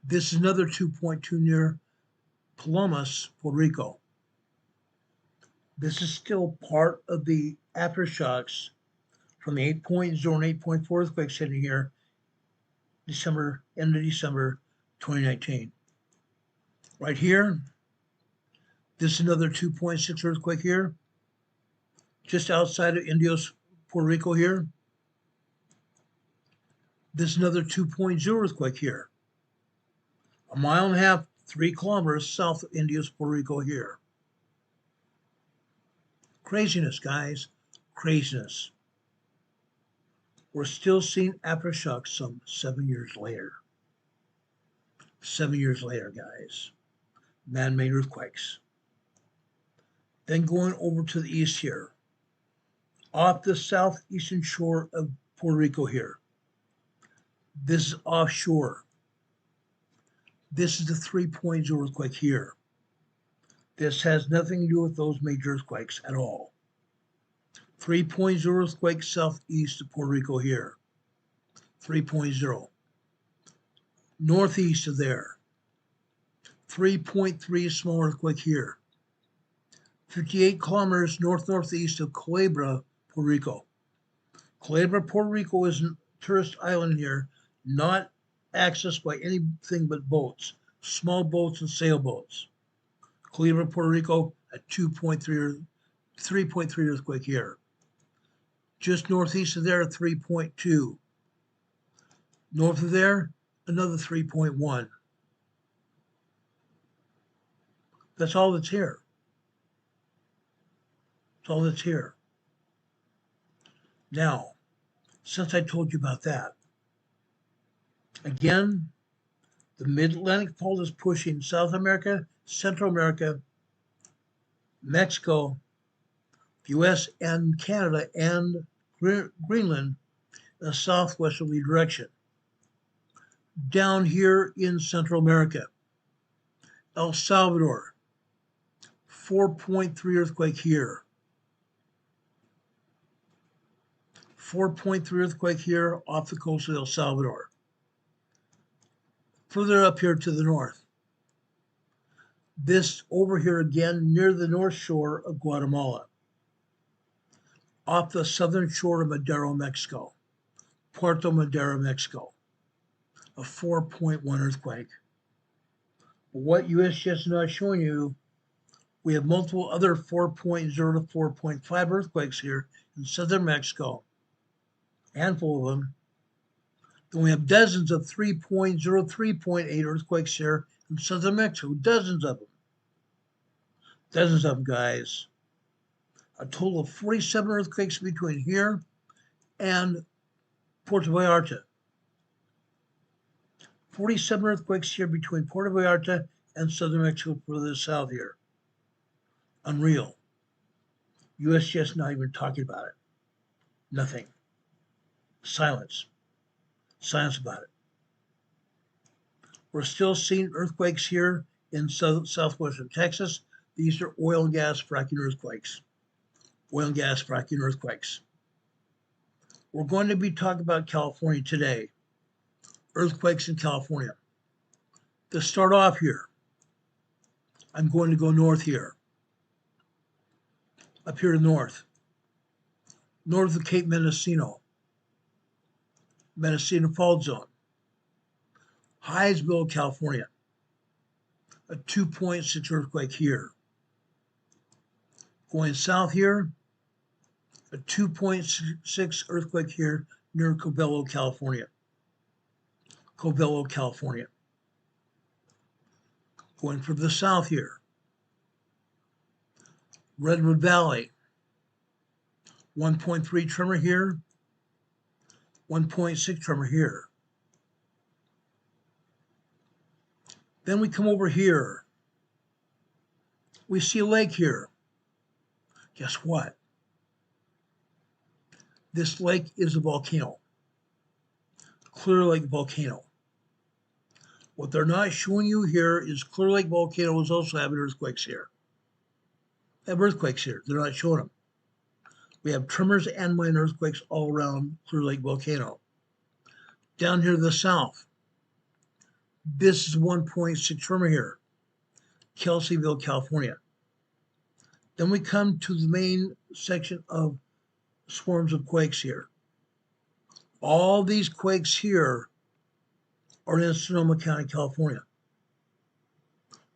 This is another 2.2 near Palomas, Puerto Rico. This is still part of the aftershocks from the 8.0 and 8.4 earthquakes hitting here end of December 2019. Right here, this is another 2.6 earthquake here, just outside of Indios, Puerto Rico here. This is another 2.0 earthquake here, 1.5 miles, 3 kilometers south of Indios, Puerto Rico here. Craziness, guys, craziness. We're still seeing aftershocks some 7 years later. 7 years later, guys. Man-made earthquakes. Then going over to the east here, off the southeastern shore of Puerto Rico here. This is offshore. This is the 3.0 earthquake here. This has nothing to do with those major earthquakes at all. 3.0 earthquake southeast of Puerto Rico here. 3.0. Northeast of there. 3.3 small earthquake here. 58 kilometers northeast of Culebra, Puerto Rico. Culebra, Puerto Rico is a tourist island here, not accessed by anything but boats, small boats and sailboats. Culebra, Puerto Rico, a 3.3 earthquake here. Just northeast of there, 3.2. North of there, another 3.1. That's all that's here. That's all that's here. Now, since I told you about that, again, The Mid-Atlantic fault is pushing South America, Central America, Mexico, the US and Canada, and Greenland in a southwesterly direction. Down here in Central America, El Salvador, 4.3 earthquake here. 4.3 earthquake here off the coast of El Salvador. Further up here to the north. This over here again near the north shore of Guatemala. Off the southern shore of Madero, Mexico. Puerto Madero, Mexico. A 4.1 earthquake. But what USGS is not showing you, we have multiple other 4.0 to 4.5 earthquakes here in southern Mexico. A handful of them. Then we have dozens of 3.0, 3.8 earthquakes here in southern Mexico. Dozens of them. Dozens of them, guys. A total of 47 earthquakes between here and Puerto Vallarta. 47 earthquakes here between Puerto Vallarta and southern Mexico further south here. Unreal. USGS not even talking about it. Nothing. Silence. Silence about it. We're still seeing earthquakes here in southwestern Texas. These are oil and gas fracking earthquakes. Oil and gas fracking earthquakes. We're going to be talking about California today. Earthquakes in California. To start off here, I'm going to go north here. Up here to north. North of Cape Mendocino. Mendocino Fault Zone. Hyattsville, California. A 2.6 earthquake here. Going south here, a 2.6 earthquake here near Cobello, California. Cobello, California. Going further south here, Redwood Valley, 1.3 tremor here, 1.6 tremor here. Then we come over here. We see a lake here. Guess what? This lake is a volcano. Clear Lake volcano. What they're not showing you here is Clear Lake volcano is also having earthquakes here. They have earthquakes here. They're not showing them. We have tremors and minor earthquakes all around Clear Lake volcano. Down here to the south, this is 1.6 tremor here, Kelseyville, California. Then we come to the main section of swarms of quakes here. All these quakes here are in Sonoma County, California.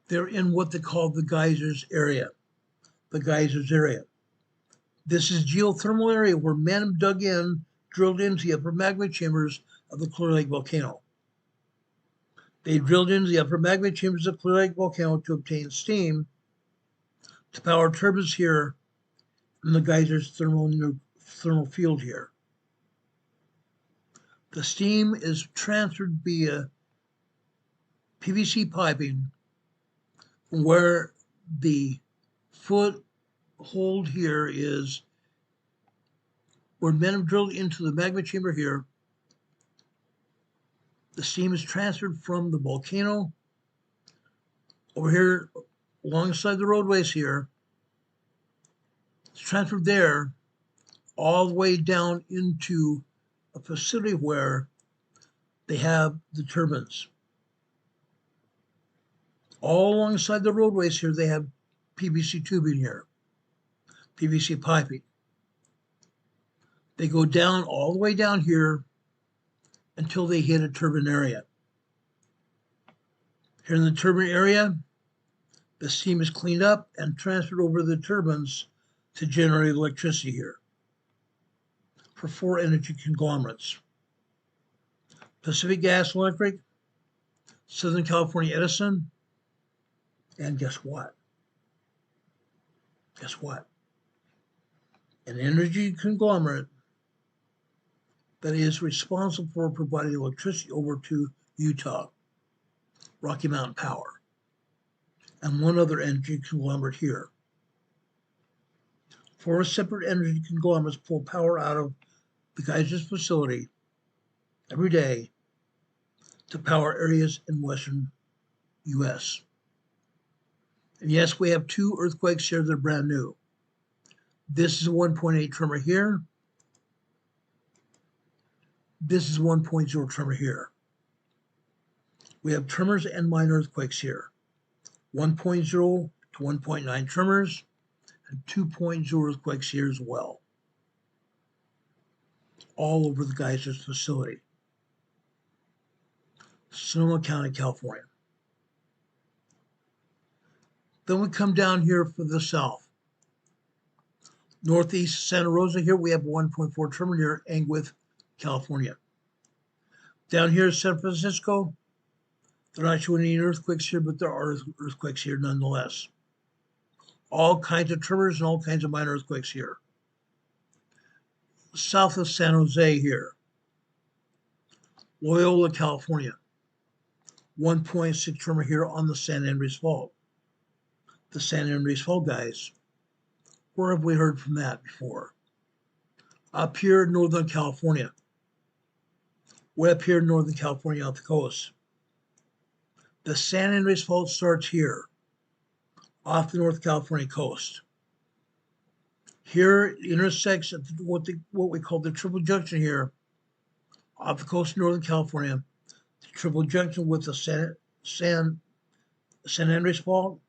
They're in what they call the geysers area. The geysers area. This is geothermal area where men drilled into the upper magma chambers of the Clear Lake volcano. They drilled into the upper magma chambers of Clear Lake volcano to obtain steam to power turbines here in the geysers thermal field here. The steam is transferred via PVC piping from where the foothold here is, where men have drilled into the magma chamber here. The steam is transferred from the volcano over here alongside the roadways here. It's transferred there all the way down into a facility where they have the turbines. All alongside the roadways here, they have PVC tubing here, PVC piping. They go down all the way down here until they hit a turbine area. Here in the turbine area, the steam is cleaned up and transferred over the turbines to generate electricity here for 4 energy conglomerates: Pacific Gas and Electric, Southern California Edison, and guess what? Guess what? An energy conglomerate that is responsible for providing electricity over to Utah. Rocky Mountain Power, and one other energy conglomerate here. 4 separate energy conglomerates pull power out of the geysers facility every day to power areas in western U.S. And yes, we have 2 earthquakes here that are brand new. This is a 1.8 tremor here. This is 1.0 tremor here. We have tremors and minor earthquakes here. 1.0 to 1.9 tremors and 2.0 earthquakes here as well. All over the geysers facility. Sonoma County, California. Then we come down here for the south. Northeast Santa Rosa here, we have 1.4 tremor near Angwith, California. Down here in San Francisco, there are not showing any earthquakes here, but there are earthquakes here nonetheless. All kinds of tremors and all kinds of minor earthquakes here. South of San Jose here, Loyola, California. 1.6 tremor here on the San Andreas Fault. The San Andreas Fault, guys. Where have we heard from that before? Up here in Northern California. Way up here in Northern California off the coast. The San Andreas Fault starts here, off the North California coast. Here it intersects at what we call the triple junction here, off the coast of Northern California. The triple junction with the San Andreas Fault,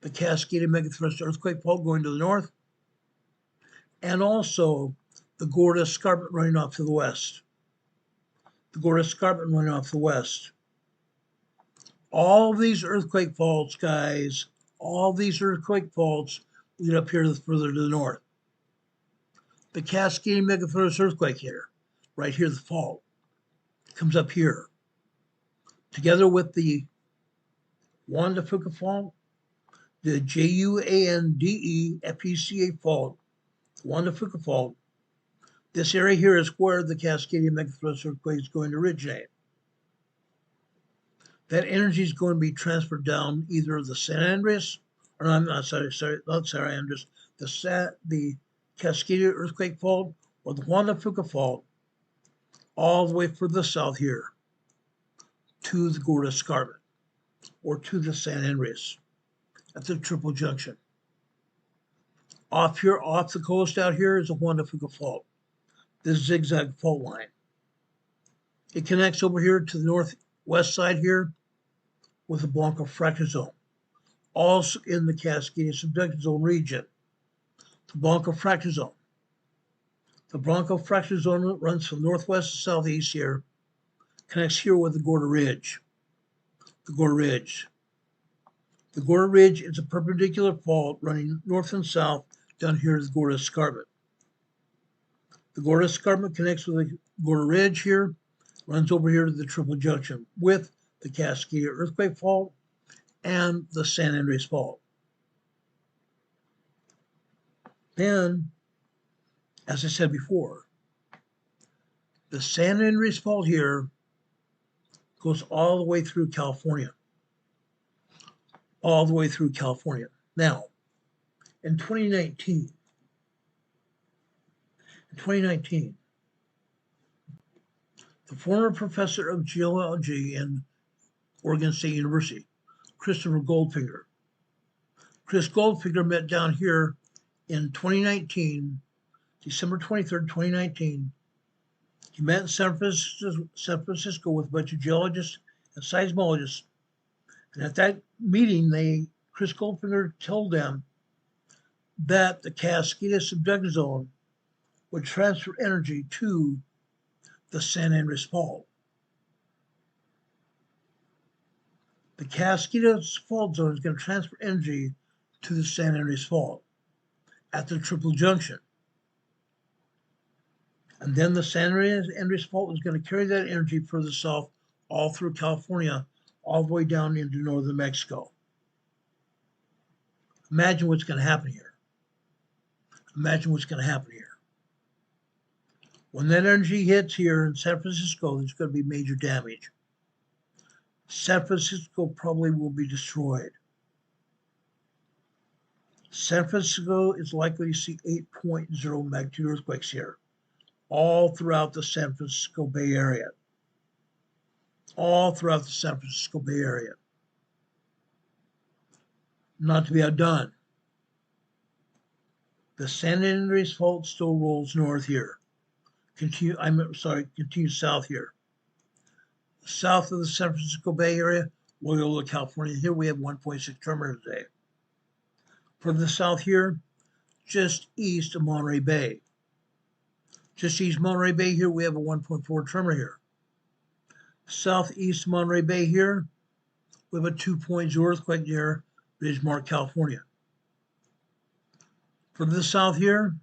the Cascaded Megathrust Earthquake Fault going to the north, and also the Gorda Escarpment running off to the west. The Gorda Escarpment running off to the west. All of these earthquake faults, guys, all these earthquake faults lead up here further to the north. The Cascading Megathrust Earthquake here, right here, the fault, comes up here. Together with the Juan de Fuca Fault, the JUANDEFECA Fault, Juan de Fuca Fault, this area here is where the Cascading Megathrust Earthquake is going to originate. That energy is going to be transferred down either the San Andreas, or I'm not sorry, not San Andreas, the Cascaded Earthquake Fault, or the Juan de Fuca Fault, all the way further south here to the Gorda Escarpment, or to the San Andreas at the triple junction. Off here, off the coast out here is the Juan de Fuca Fault, this zigzag fault line. It connects over here to the northwest side here with the Blanco Fracture Zone, also in the Cascading Subduction Zone region. The Blanco Fracture Zone. The Blanco Fracture Zone runs from northwest to southeast here, connects here with the Gorda Ridge. The Gorda Ridge. The Gorda Ridge is a perpendicular fault running north and south down here to the Gorda Escarpment. The Gorda Escarpment connects with the Gorda Ridge here, runs over here to the triple junction with the Cascaded Earthquake Fault and the San Andreas Fault. Then, as I said before, the San Andreas Fault here goes all the way through California. All the way through California. Now, in 2019, the former professor of geology in Oregon State University, Christopher Goldfinger. Chris Goldfinger met down here in 2019, December 23rd, 2019. He met in San Francisco with a bunch of geologists and seismologists. And at that meeting, Chris Goldfinger told them that the Cascaded Subduction Zone would transfer energy to the San Andreas Fault. The Cascaded Fault Zone is going to transfer energy to the San Andreas Fault at the triple junction. And then the San Andreas Fault is going to carry that energy further south all through California, all the way down into northern Mexico. Imagine what's going to happen here. Imagine what's going to happen here. When that energy hits here in San Francisco, there's going to be major damage. San Francisco probably will be destroyed. San Francisco is likely to see 8.0 magnitude earthquakes here, all throughout the San Francisco Bay Area. All throughout the San Francisco Bay Area. Not to be outdone, the San Andreas Fault still rolls north here. Continue south here. South of the San Francisco Bay Area, Loyola, California. Here we have 1.6 tremor today. Further south here, just east of Monterey Bay. Just east of Monterey Bay here, we have a 1.4 tremor here. Southeast of Monterey Bay here, we have a 2.0 earthquake near Bismarck, California. Further south here,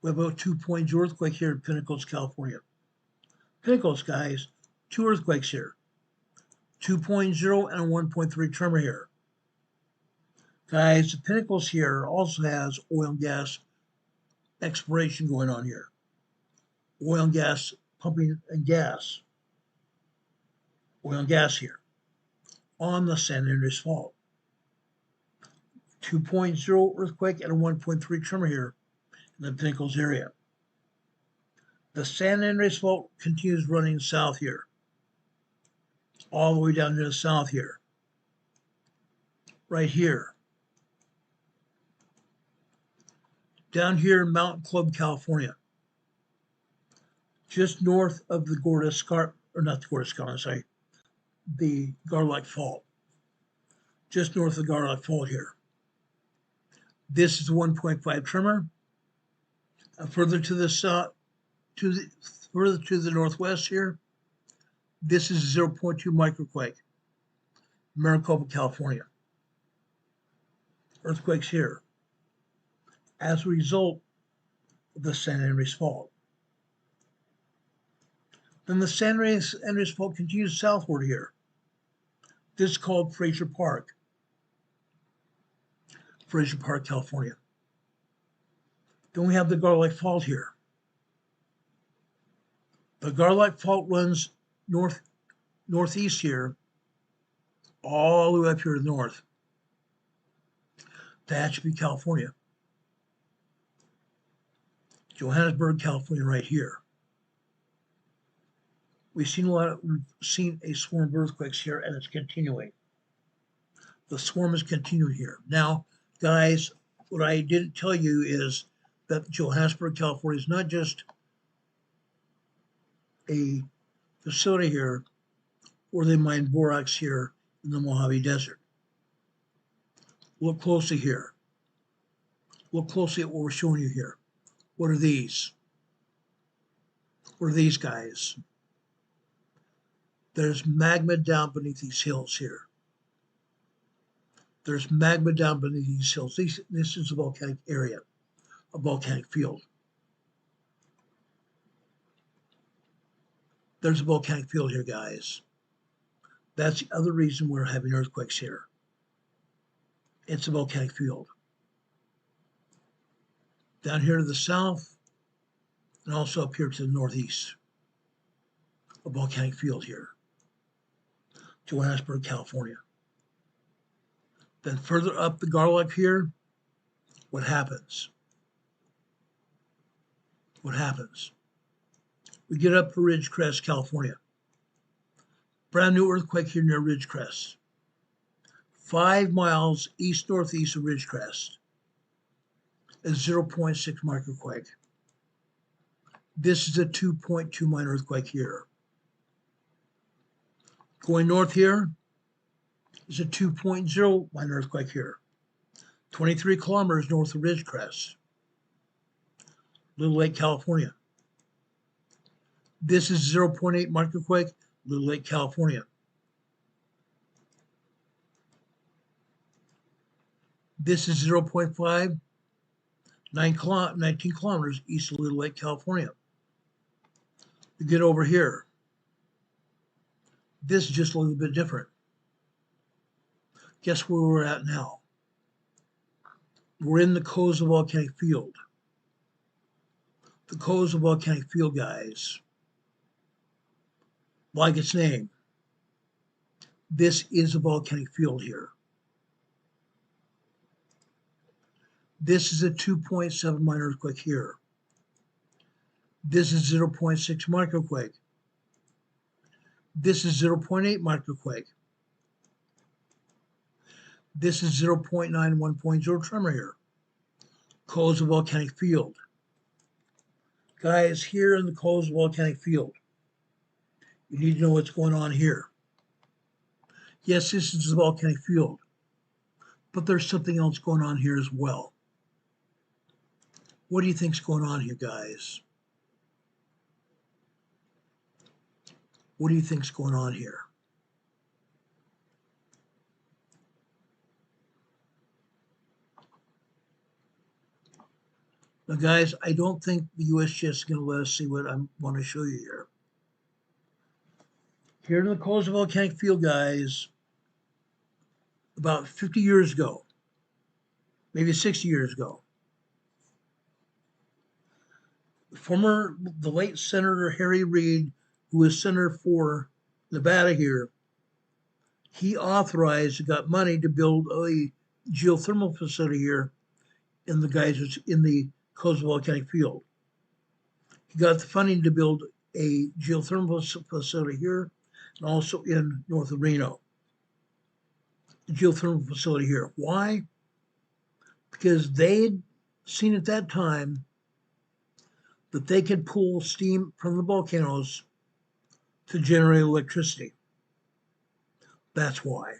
we have a 2.0 earthquake here in Pinnacles, California. Pinnacles, guys, 2 earthquakes here. 2.0 and a 1.3 tremor here. Guys, the Pinnacles here also has oil and gas exploration going on here. Oil and gas pumping and gas. Oil and gas here on the San Andreas Fault. 2.0 earthquake and a 1.3 tremor here in the Pinnacles area. The San Andreas Fault continues running south here, all the way down to the south here, right here. Down here in Mountain Club, California, just north of the the Garlock Fault, just north of the Garlock Fault here. This is 1.5 tremor. Further to the south, further to the northwest here, this is 0.2 microquake, Maricopa, California. Earthquakes here as a result of the San Andreas Fault. Then the San Andreas Fault continues southward here. This is called Fraser Park, California. Then we have the Garlock Fault here. The Garlock Fault runs northeast here, all the way up here to the north. That should be California. Johannesburg, California, right here. We've seen a swarm of earthquakes here, and it's continuing. The swarm is continuing here. Now, guys, what I didn't tell you is that Johannesburg, California is not just a facility here where they mine borax here in the Mojave Desert. Look closely here. Look closely at what we're showing you here. What are these? What are these guys? There's magma down beneath these hills here. There's magma down beneath these hills. This is a volcanic area, a volcanic field. There's a volcanic field here, guys. That's the other reason we're having earthquakes here. It's a volcanic field. Down here to the south, and also up here to the northeast, a volcanic field here. Johannesburg, California. Then further up the Garlock here, what happens? What happens? We get up to Ridgecrest, California. Brand new earthquake here near Ridgecrest. 5 miles east-northeast of Ridgecrest. A 0.6 microquake. This is a 2.2 minor earthquake here. Going north here is a 2.0 minor earthquake here. 23 kilometers north of Ridgecrest. Little Lake, California. This is 0.8 microquake, Little Lake, California. This is 0.5, 19 kilometers east of Little Lake, California. You get over here. This is just a little bit different. Guess where we're at now? We're in the Koza volcanic field. The Koza volcanic field, guys, like its name, This is a volcanic field here. This is a 2.7 minor earthquake here. This is 0.6 microquake. This is 0.8 microquake. This is 0.9 1.0 tremor here. Close a volcanic field. Guys, here in the closed volcanic field, you need to know what's going on here. Yes, this is a volcanic field, but there's something else going on here as well. What do you think's going on here, guys? What do you think's going on here? Now, guys, I don't think the USGS is going to let us see what I want to show you here. Here in the closed volcanic field, guys, about 50 years ago, maybe 60 years ago, the late Senator Harry Reid, who was senator for Nevada here, he got money to build a geothermal facility here in the geysers in the closed volcanic field. He got the funding to build a geothermal facility here and also in north of Reno. A geothermal facility here. Why? Because they'd seen at that time that they could pull steam from the volcanoes to generate electricity. That's why.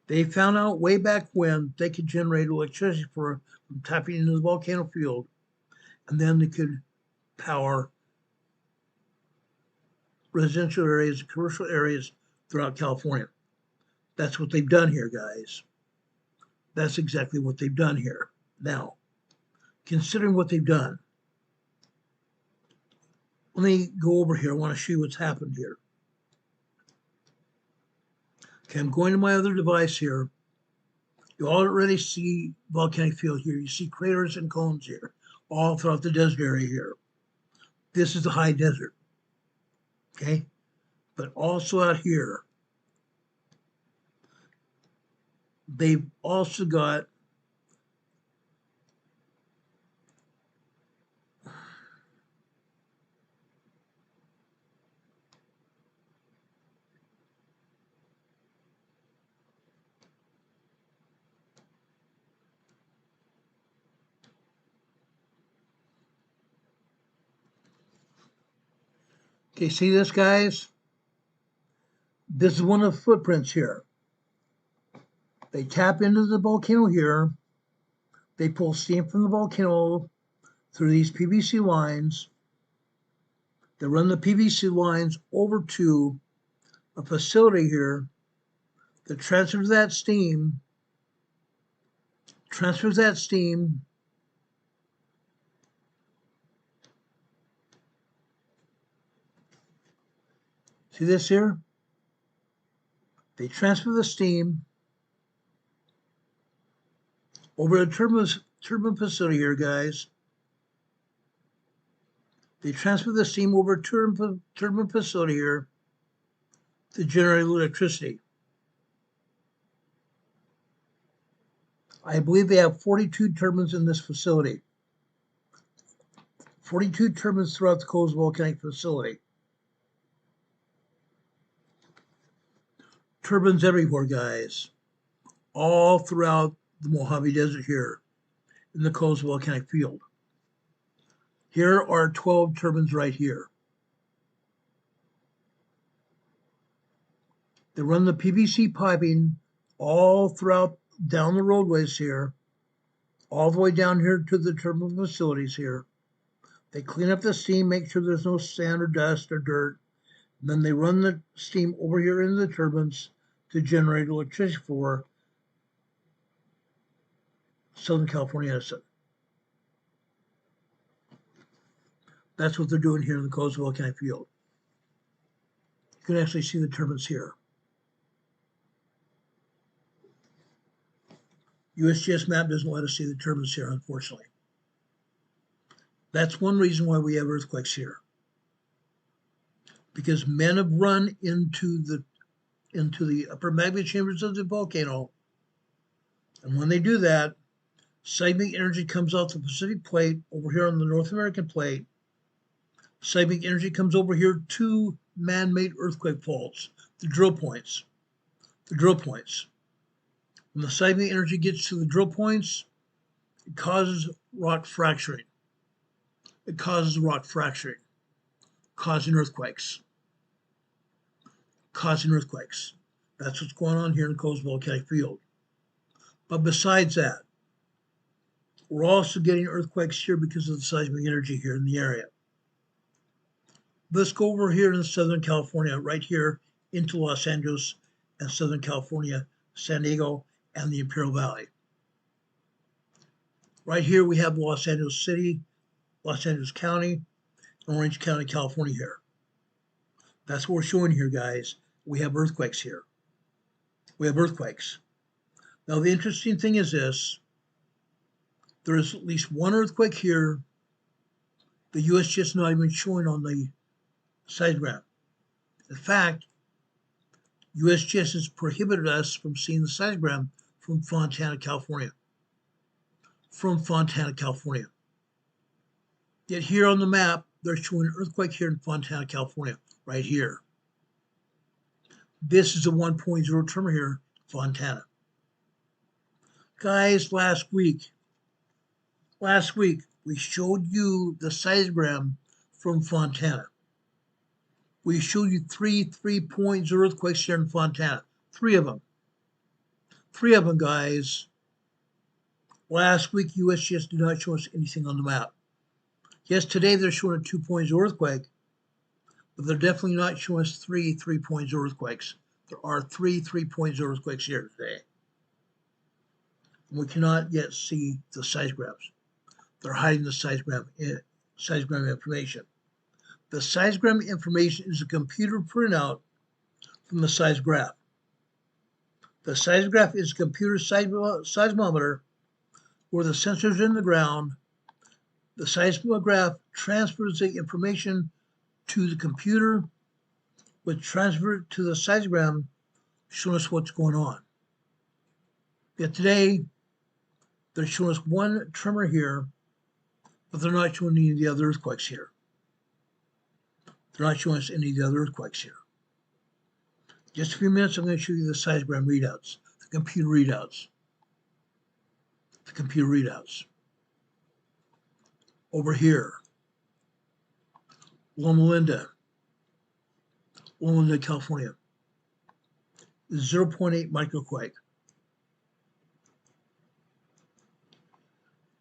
They found out way back when they could generate electricity from tapping into the volcano field, and then they could power residential areas, commercial areas throughout California. That's what they've done here, guys. That's exactly what they've done here. Now, considering what they've done, let me go over here. I want to show you what's happened here. Okay, I'm going to my other device here. You already see volcanic field here. You see craters and cones here, all throughout the desert area here. This is the high desert, okay? But also out here, they've also got okay, see this, guys? This is one of the footprints here. They tap into the volcano here. They pull steam from the volcano through these PVC lines. They run the PVC lines over to a facility here that transfers that steam. See this here? They transfer the steam over a turbine facility here, guys. They transfer the steam over a turbine facility here to generate electricity. I believe they have 42 turbines in this facility. 42 turbines throughout the closed volcanic facility. Turbines everywhere, guys. All throughout the Mojave Desert here in the closed volcanic field. Here are 12 turbines right here. They run the PVC piping all throughout down the roadways here, all the way down here to the turbine facilities here. They clean up the steam, make sure there's no sand or dust or dirt. And then they run the steam over here into the turbines to generate electricity for Southern California Edison. That's what they're doing here in the closed volcanic field. You can actually see the turbines here. USGS map doesn't let us see the turbines here, unfortunately. That's one reason why we have earthquakes here. Because men have run into the into the upper magma chambers of the volcano. And when they do that, seismic energy comes off the Pacific plate over here on the North American plate. Seismic energy comes over here to man-made earthquake faults, the drill points. The drill points. When the seismic energy gets to the drill points, it causes rock fracturing. It causes rock fracturing, causing earthquakes. Causing earthquakes. That's what's going on here in the Coast Volcanic Field. But besides that, we're also getting earthquakes here because of the seismic energy here in the area. Let's go over here in Southern California, right here into Los Angeles and Southern California, San Diego, and the Imperial Valley. Right here we have Los Angeles City, Los Angeles County, and Orange County, California here. That's what we're showing here, guys. We have earthquakes here. We have earthquakes. Now, the interesting thing is this. There is at least one earthquake here. The USGS is not even showing on the seismogram. In fact, USGS has prohibited us from seeing the seismogram from Fontana, California. From Fontana, California. Yet here on the map, they're showing an earthquake here in Fontana, California, right here. This is a 1.0 tremor here, Fontana. Guys, last week, we showed you the seismogram from Fontana. We showed you three 3.0 earthquakes here in Fontana. Three of them. Three of them, guys. Last week, USGS did not show us anything on the map. Yes, today they're showing a 2.0 earthquake, but they're definitely not showing us three 3.0 earthquakes. There are three 3.0 earthquakes here today. And we cannot yet see the seismograms. They're hiding the seismogram information. The seismogram information is a computer printout from the seismograph. The seismograph is a computer seismometer where the sensors are in the ground. The seismograph transfers the information to the computer, which transfers it to the seismogram, showing us what's going on. Yet today, they're showing us one tremor here, but they're not showing any of the other earthquakes here. They're not showing us any of the other earthquakes here. Just a few minutes, I'm going to show you the seismogram readouts, the computer readouts. The computer readouts. Over here, Loma Linda, California, 0.8 microquake.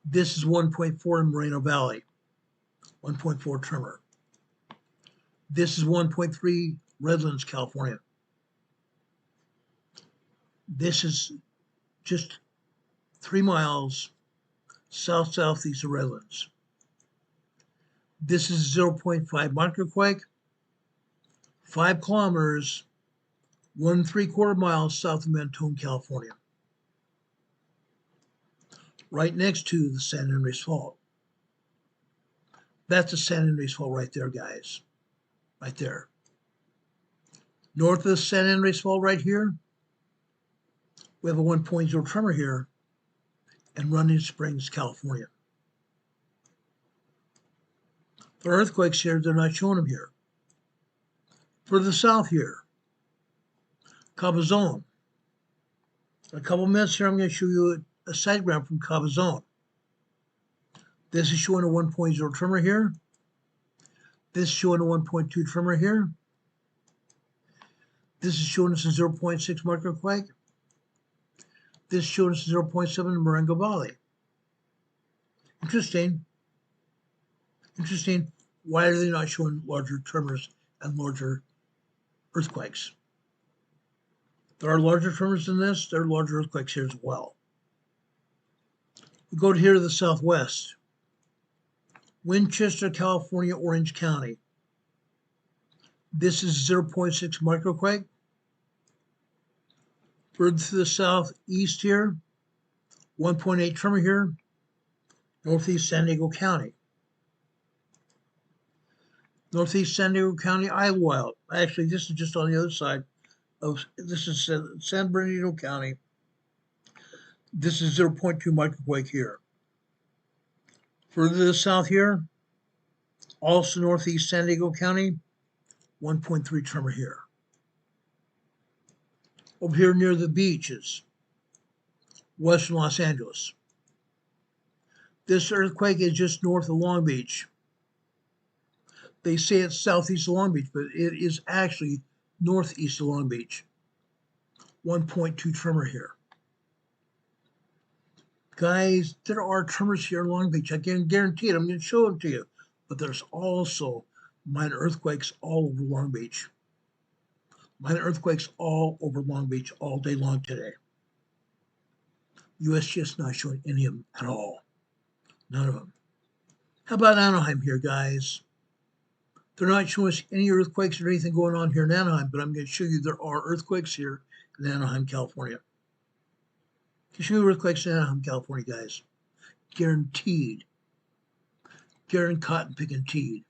This is 1.4 in Moreno Valley, 1.4 tremor. This is 1.3 Redlands, California. This is just 3 miles southeast of Redlands. This is 0.5 microquake, 5 kilometers, 1 3/4 miles south of Mentone, California. Right next to the San Andreas Fault. That's the San Andreas Fault right there, guys. Right there. North of the San Andreas Fault right here, we have a 1.0 tremor here in Running Springs, California. The earthquakes here, they're not showing them here. Further south here, Cabazon. In a couple minutes here, I'm going to show you a seismogram from Cabazon. This is showing a 1.0 tremor here. This is showing a 1.2 tremor here. This is showing us a 0.6 microquake. This is showing us a 0.7 in Moreno Valley. Interesting. Interesting. Why are they not showing larger tremors and larger earthquakes? There are larger tremors than this. There are larger earthquakes here as well. We go here to the southwest. Winchester, California, Orange County. This is 0.6 microquake. Further to the southeast here, 1.8 tremor here, northeast San Diego County. Northeast San Diego County, Idlewild. Actually, this is just on the other side this is San Bernardino County. This is 0.2 microquake here. Further to the south here, also northeast San Diego County, 1.3 tremor here. Over here near the beaches, western Los Angeles. This earthquake is just north of Long Beach. They say it's southeast of Long Beach, but it is actually northeast of Long Beach. 1.2 tremor here. Guys, there are tremors here in Long Beach. I can guarantee it. I'm going to show it to you. But there's also minor earthquakes all over Long Beach. Minor earthquakes all over Long Beach all day long today. USGS not showing any of them at all. None of them. How about Anaheim here, guys? They're not showing us any earthquakes or anything going on here in Anaheim, but I'm going to show you there are earthquakes here in Anaheim, California. I can show you earthquakes in Anaheim, California, guys. Guaranteed. Guaranteed cotton picking teed.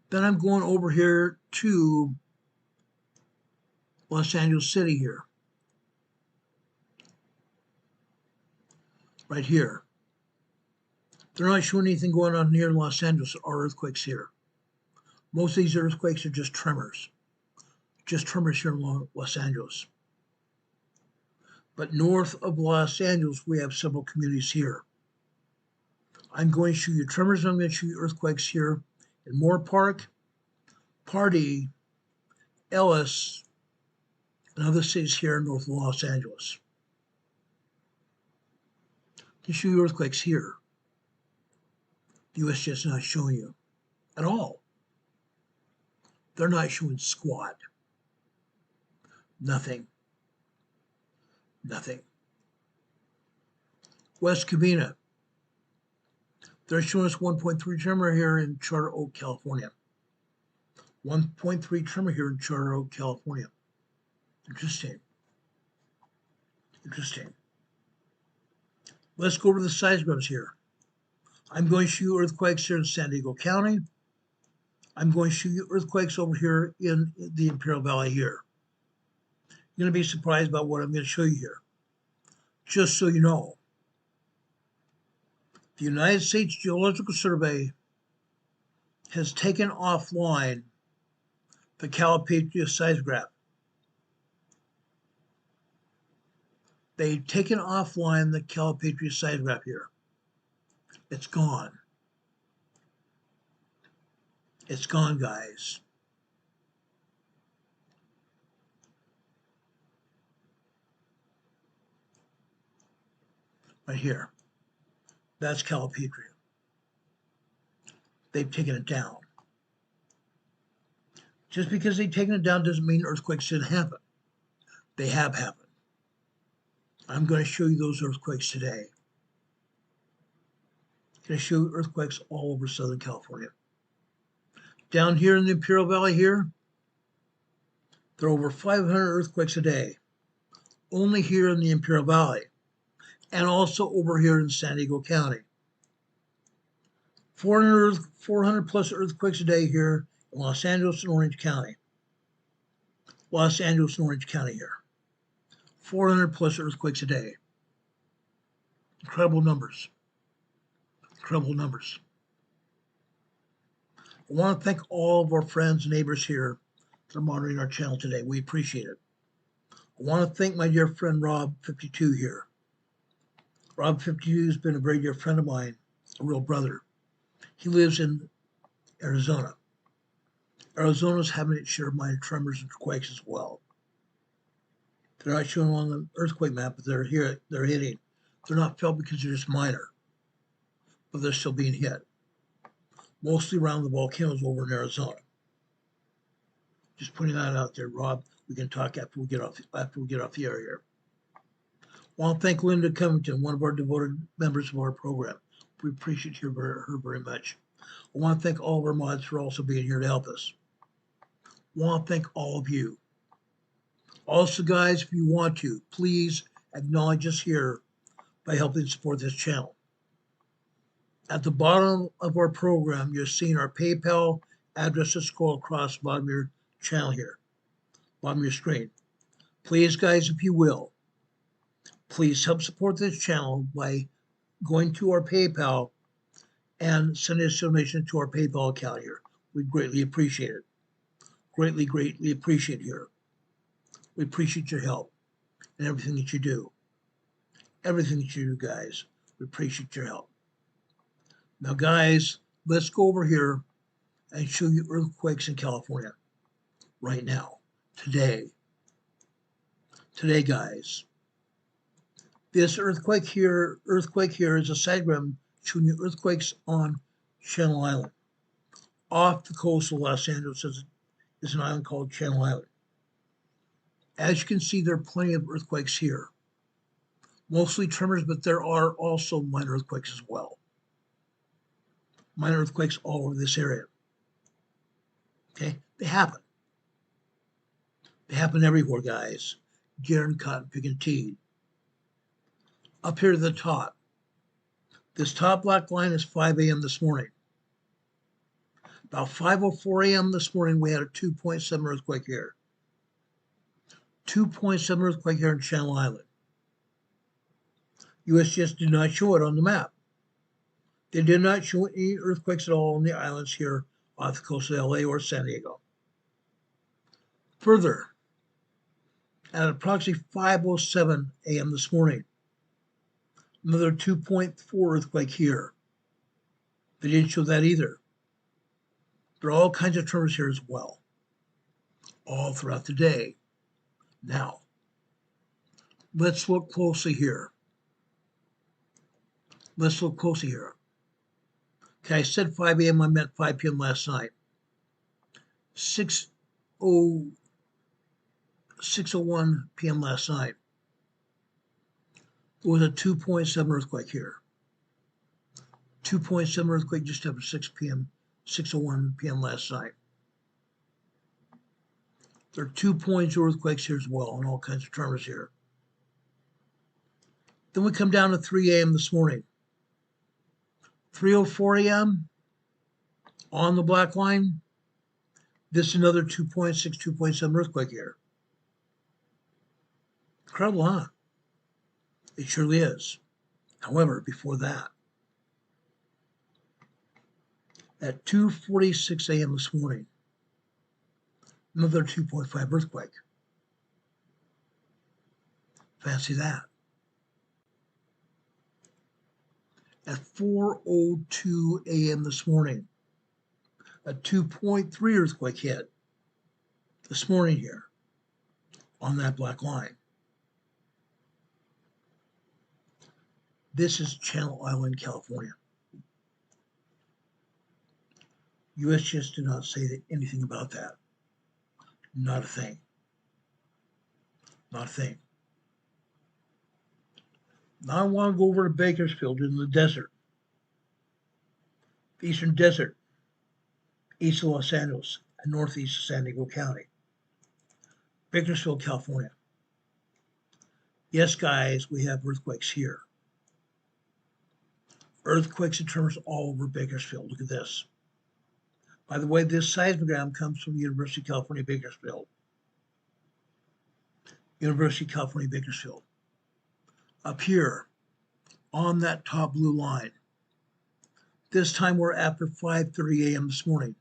Then I'm going over here to Los Angeles City here. Right here. They're not showing anything going on here in Los Angeles. There are earthquakes here. Most of these earthquakes are just tremors. Just tremors here in Los Angeles. But north of Los Angeles, we have several communities here. I'm going to show you tremors. I'm going to show you earthquakes here in Moore Park, Pardee, Ellis, and other cities here north of Los Angeles. I can show you earthquakes here. The USGS is not showing you at all. They're not showing squat. Nothing. Nothing. West Covina. They're showing us 1.3 tremor here in Charter Oak, California. 1.3 tremor here in Charter Oak, California. Interesting. Interesting. Let's go over the seismographs here. I'm going to show you earthquakes here in San Diego County. I'm going to show you earthquakes over here in the Imperial Valley here. You're going to be surprised about what I'm going to show you here. Just so you know, the United States Geological Survey has taken offline the Calipatria seismograph. They've taken offline the Calipatria seismograph here. It's gone. It's gone, guys. Right here. That's Calipatria. They've taken it down. Just because they've taken it down doesn't mean earthquakes didn't happen. They have happened. I'm going to show you those earthquakes today. I'm going to show you earthquakes all over Southern California. Down here in the Imperial Valley here, there are over 500 earthquakes a day. Only here in the Imperial Valley. And also over here in San Diego County. 400 plus earthquakes a day here in Los Angeles and Orange County. Los Angeles and Orange County here. 400 plus earthquakes a day. Incredible numbers. Incredible numbers. I want to thank all of our friends and neighbors here that are monitoring our channel today. We appreciate it. I want to thank my dear friend Rob52 here. Rob52 has been a very dear friend of mine, a real brother. He lives in Arizona. Arizona's having its share of minor tremors and quakes as well. They're not showing on the earthquake map, but they're here. They're hitting. They're not felt because they're just minor, but they're still being hit. Mostly around the volcanoes over in Arizona. Just putting that out there, Rob. We can talk after we get off the air here. I want to thank Linda Covington, one of our devoted members of our program. We appreciate her very much. I want to thank all of our mods for also being here to help us. I want to thank all of you. Also, guys, if you want to, please acknowledge us here by helping support this channel. At the bottom of our program, you're seeing our PayPal address to scroll across the bottom of your channel here. bottom of your screen. Please, guys, if you will, please help support this channel by going to our PayPal and sending us a donation to our PayPal account here. We greatly appreciate it. Greatly, greatly appreciate it here. We appreciate your help and everything that you do. Everything that you do, guys. We appreciate your help. Now, guys, let's go over here and show you earthquakes in California right now, today. Today, guys. This earthquake here is a diagram showing you earthquakes on Channel Island. Off the coast of Los Angeles is an island called Channel Island. As you can see, there are plenty of earthquakes here. Mostly tremors, but there are also minor earthquakes as well. Minor earthquakes all over this area. Okay, they happen. They happen everywhere, guys. Guerin, Cotton, Pig, and Teed. Up here to the top. This top black line is 5 a.m. this morning. About 5:04 a.m. this morning, we had a 2.7 earthquake here. 2.7 earthquake here in Channel Island. USGS did not show it on the map. They did not show any earthquakes at all on the islands here off the coast of LA or San Diego. Further, at approximately 5:07 a.m. this morning, another 2.4 earthquake here. They didn't show that either. There are all kinds of tremors here as well, all throughout the day. Now, let's look closely here. Let's look closely here. Okay, I said 5 a.m. I meant 5 p.m. last night. 6:01 p.m. last night. There was a 2.7 earthquake here. 2.7 earthquake just after 6 p.m., 6:01 p.m. last night. There are 2.0 earthquakes here as well, and all kinds of tremors here. Then we come down to 3 a.m. this morning. 3:04 a.m. on the black line. This is another 2.6, 2.7 earthquake here. Incredible, huh? It surely is. However, before that, at 2:46 a.m. this morning, another 2.5 earthquake. Fancy that. At 4:02 a.m. this morning, a 2.3 earthquake hit this morning here on that black line. This is Channel Island, California. USGS did not say anything about that. Not a thing. Not a thing. Now I want to go over to Bakersfield in the desert. The eastern desert, east of Los Angeles and northeast of San Diego County. Bakersfield, California. Yes, guys, we have earthquakes here. Earthquakes and tremors all over Bakersfield. Look at this. By the way, this seismogram comes from the University of California, Bakersfield. University of California, Bakersfield. Up here, on that top blue line. This time we're after 5:30 a.m. this morning.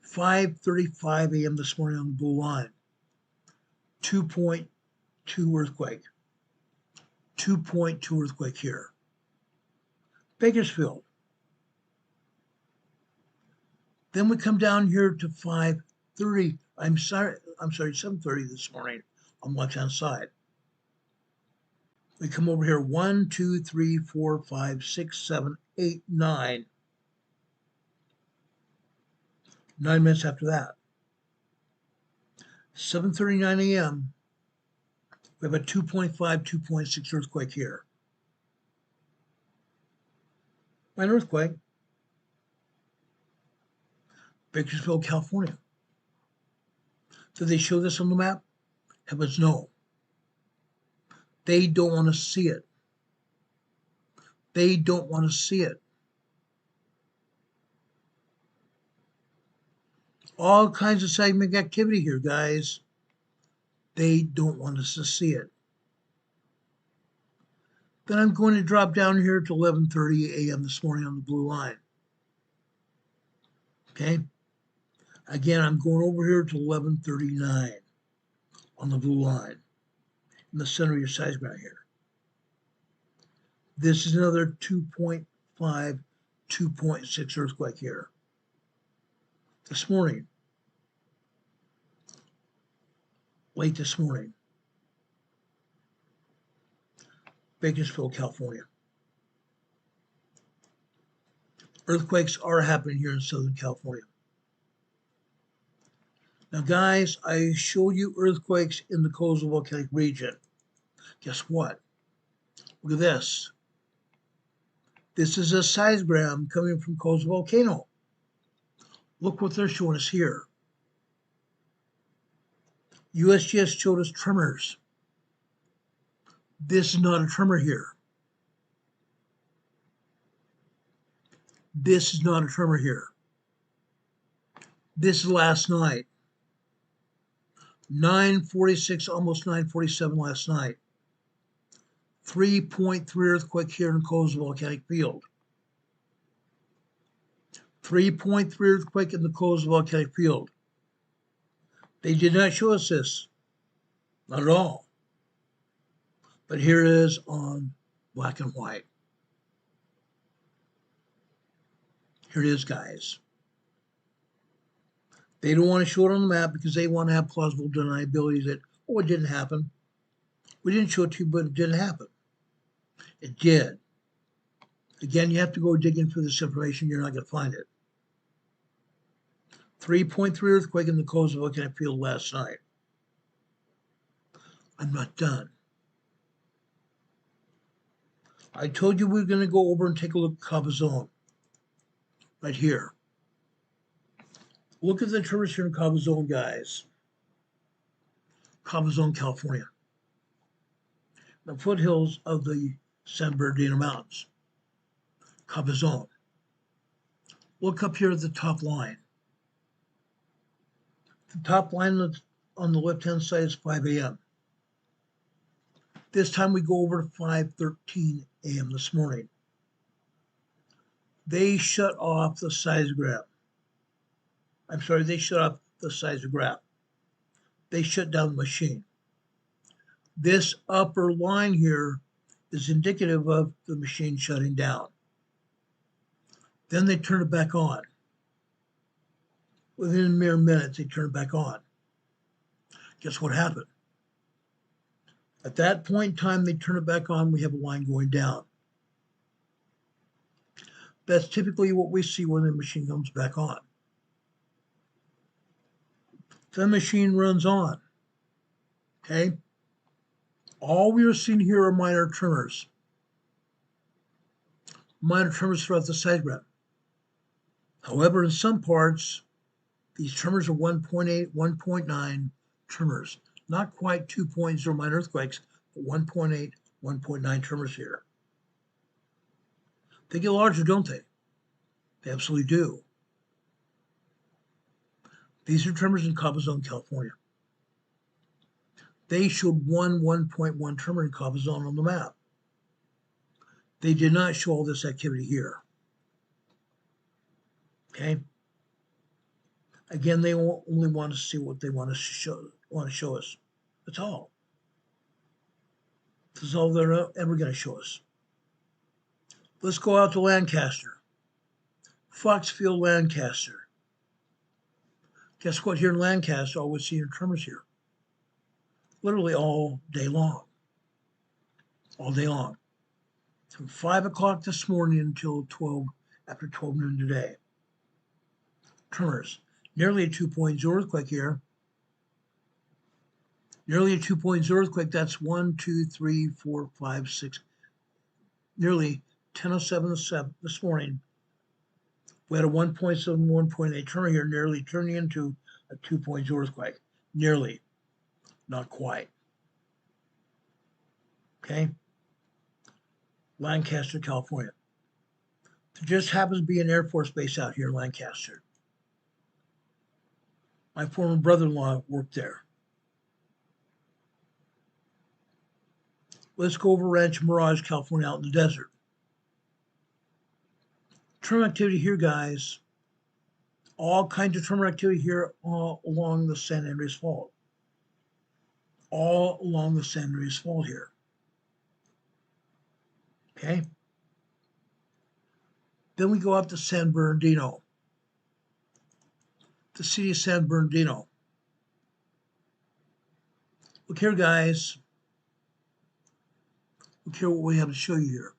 5:35 a.m. this morning on the blue line. 2.2 earthquake. 2.2 earthquake here. Bakersfield. Then we come down here to 5:30. I'm sorry, 7:30 this morning on the left-hand side. We come over here 1, 2, 3, 4, 5, 6, 7, 8, 9. 9 minutes after that. 7:39 a.m. We have a 2.5, 2.6 earthquake here. An earthquake. Bakersfield, California. Did they show this on the map? Heavens no. They don't want to see it. They don't want to see it. All kinds of seismic activity here, guys. They don't want us to see it. Then I'm going to drop down here to 11:30 a.m. this morning on the blue line. Okay. Again, I'm going over here to 11:39 on the blue line in the center of your seismograph here. This is another 2.5, 2.6 earthquake here. This morning, late this morning, Bakersfield, California. Earthquakes are happening here in Southern California. Now, guys, I showed you earthquakes in the coastal volcanic region. Guess what? Look at this. This is a seismogram coming from coastal volcano. Look what they're showing us here. USGS showed us tremors. This is not a tremor here. This is not a tremor here. This is last night. 9:46, almost 9:47 last night. 3.3 earthquake here in coastal volcanic field. 3.3 earthquake in the coastal volcanic field. They did not show us this. Not at all. But here it is on black and white. Here it is, guys. They don't want to show it on the map because they want to have plausible deniability that, oh, it didn't happen. We didn't show it to you, but it didn't happen. It did. Again, you have to go digging for this information. You're not going to find it. 3.3 earthquake in the coastal volcanic field last night. I'm not done. I told you we were going to go over and take a look at Cabazon. Right here. Look at the tremors here in Cabazon, guys. Cabazon, California. The foothills of the San Bernardino Mountains. Cabazon. Look up here at the top line. The top line on the left-hand side is 5 a.m. This time we go over to 5:13 a.m. this morning. They shut off the seismograph. I'm sorry, they shut off the seismograph. They shut down the machine. This upper line here is indicative of the machine shutting down. Then they turn it back on. Within mere minutes, they turn it back on. Guess what happened? At that point in time, they turn it back on, we have a line going down. That's typically what we see when the machine comes back on. The machine runs on, okay? All we are seeing here are minor tremors. Minor tremors throughout the seismograph. However, in some parts, these tremors are 1.8, 1.9 tremors. Not quite 2.0 minor earthquakes, but 1.8, 1.9 tremors here. They get larger, don't they? They absolutely do. These are tremors in Cabazon, California. They showed 1.1 tremor in Cabazon on the map. They did not show all this activity here. Okay? Again, they only want to see what they want to show us. That's all. This is all they're ever going to show us. Let's go out to Lancaster. Foxfield, Lancaster. Guess what? Here in Lancaster, all we see are tremors here. Literally all day long. All day long. From 5 o'clock this morning until after 12 noon today. Tremors. Nearly a 2.0 earthquake here. Nearly a 2.0 earthquake. That's 1, 2, 3, 4, 5, 6. Nearly 10:07 this morning. We had a 1.7, 1.8 tremor here, nearly turning into a 2.0 earthquake. Nearly. Not quite. Okay? Lancaster, California. There just happens to be an Air Force base out here in Lancaster. My former brother-in-law worked there. Let's go over Rancho Mirage, California, out in the desert. Term activity here, guys. All kinds of term activity here all along the San Andreas Fault. All along the San Andreas Fault here. Okay? Then we go up to San Bernardino. The city of San Bernardino. Look here, guys. Look here what we have to show you here.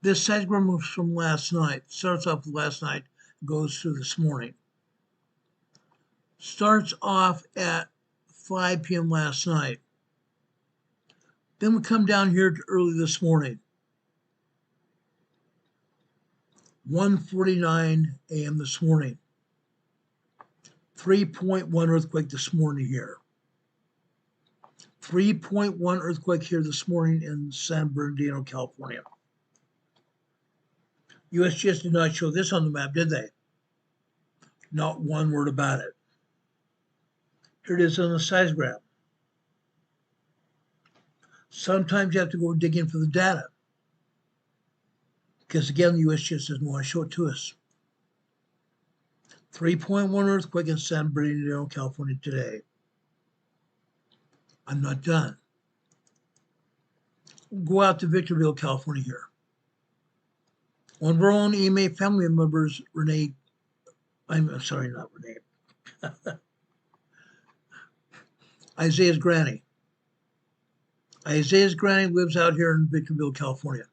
This seismogram was from last night. Starts off with last night, goes through this morning. Starts off at 5 p.m. last night. Then we come down here to early this morning. 1:49 a.m. this morning. 3.1 earthquake this morning here. 3.1 earthquake here this morning in San Bernardino, California. USGS did not show this on the map, did they? Not one word about it. Here it is on the seismogram. Sometimes you have to go dig in for the data. Because again, the USGS doesn't want to show it to us. 3.1 earthquake in San Bernardino, California today. I'm not done. Go out to Victorville, California here. One of our own EMA family members, Renee, I'm sorry, not Renee. Isaiah's granny. Isaiah's granny lives out here in Victorville, California.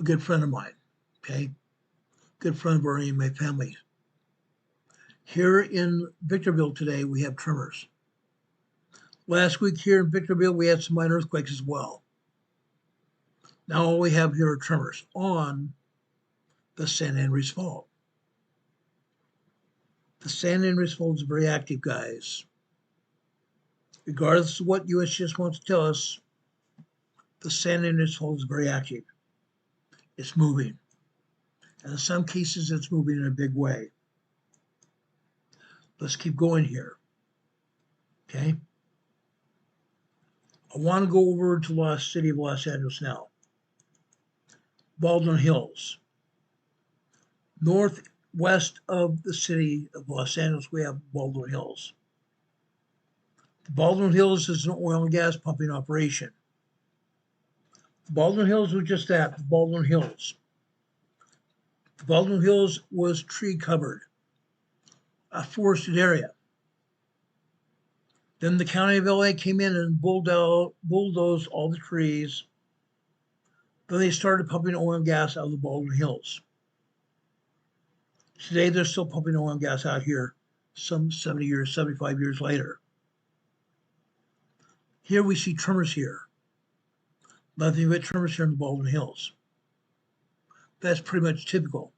A good friend of mine, okay? Good friend of our EMA family. Here in Victorville today, we have tremors. Last week here in Victorville, we had some minor earthquakes as well. Now all we have here are tremors on the San Andreas Fault. The San Andreas Fault is very active, guys. Regardless of what USGS wants to tell us, the San Andreas Fault is very active. It's moving. And in some cases, it's moving in a big way. Let's keep going here. Okay? I want to go over to the city of Los Angeles now. Baldwin Hills. Northwest of the city of Los Angeles, we have Baldwin Hills. The Baldwin Hills is an oil and gas pumping operation. The Baldwin Hills was just that, the Baldwin Hills. The Baldwin Hills was tree covered, a forested area. Then the county of LA came in and bulldozed all the trees. Then they started pumping oil and gas out of the Baldwin Hills. Today, they're still pumping oil and gas out here some 70 years, 75 years later. Here we see tremors here. Nothing but tremors here in the Baldwin Hills. That's pretty much typical.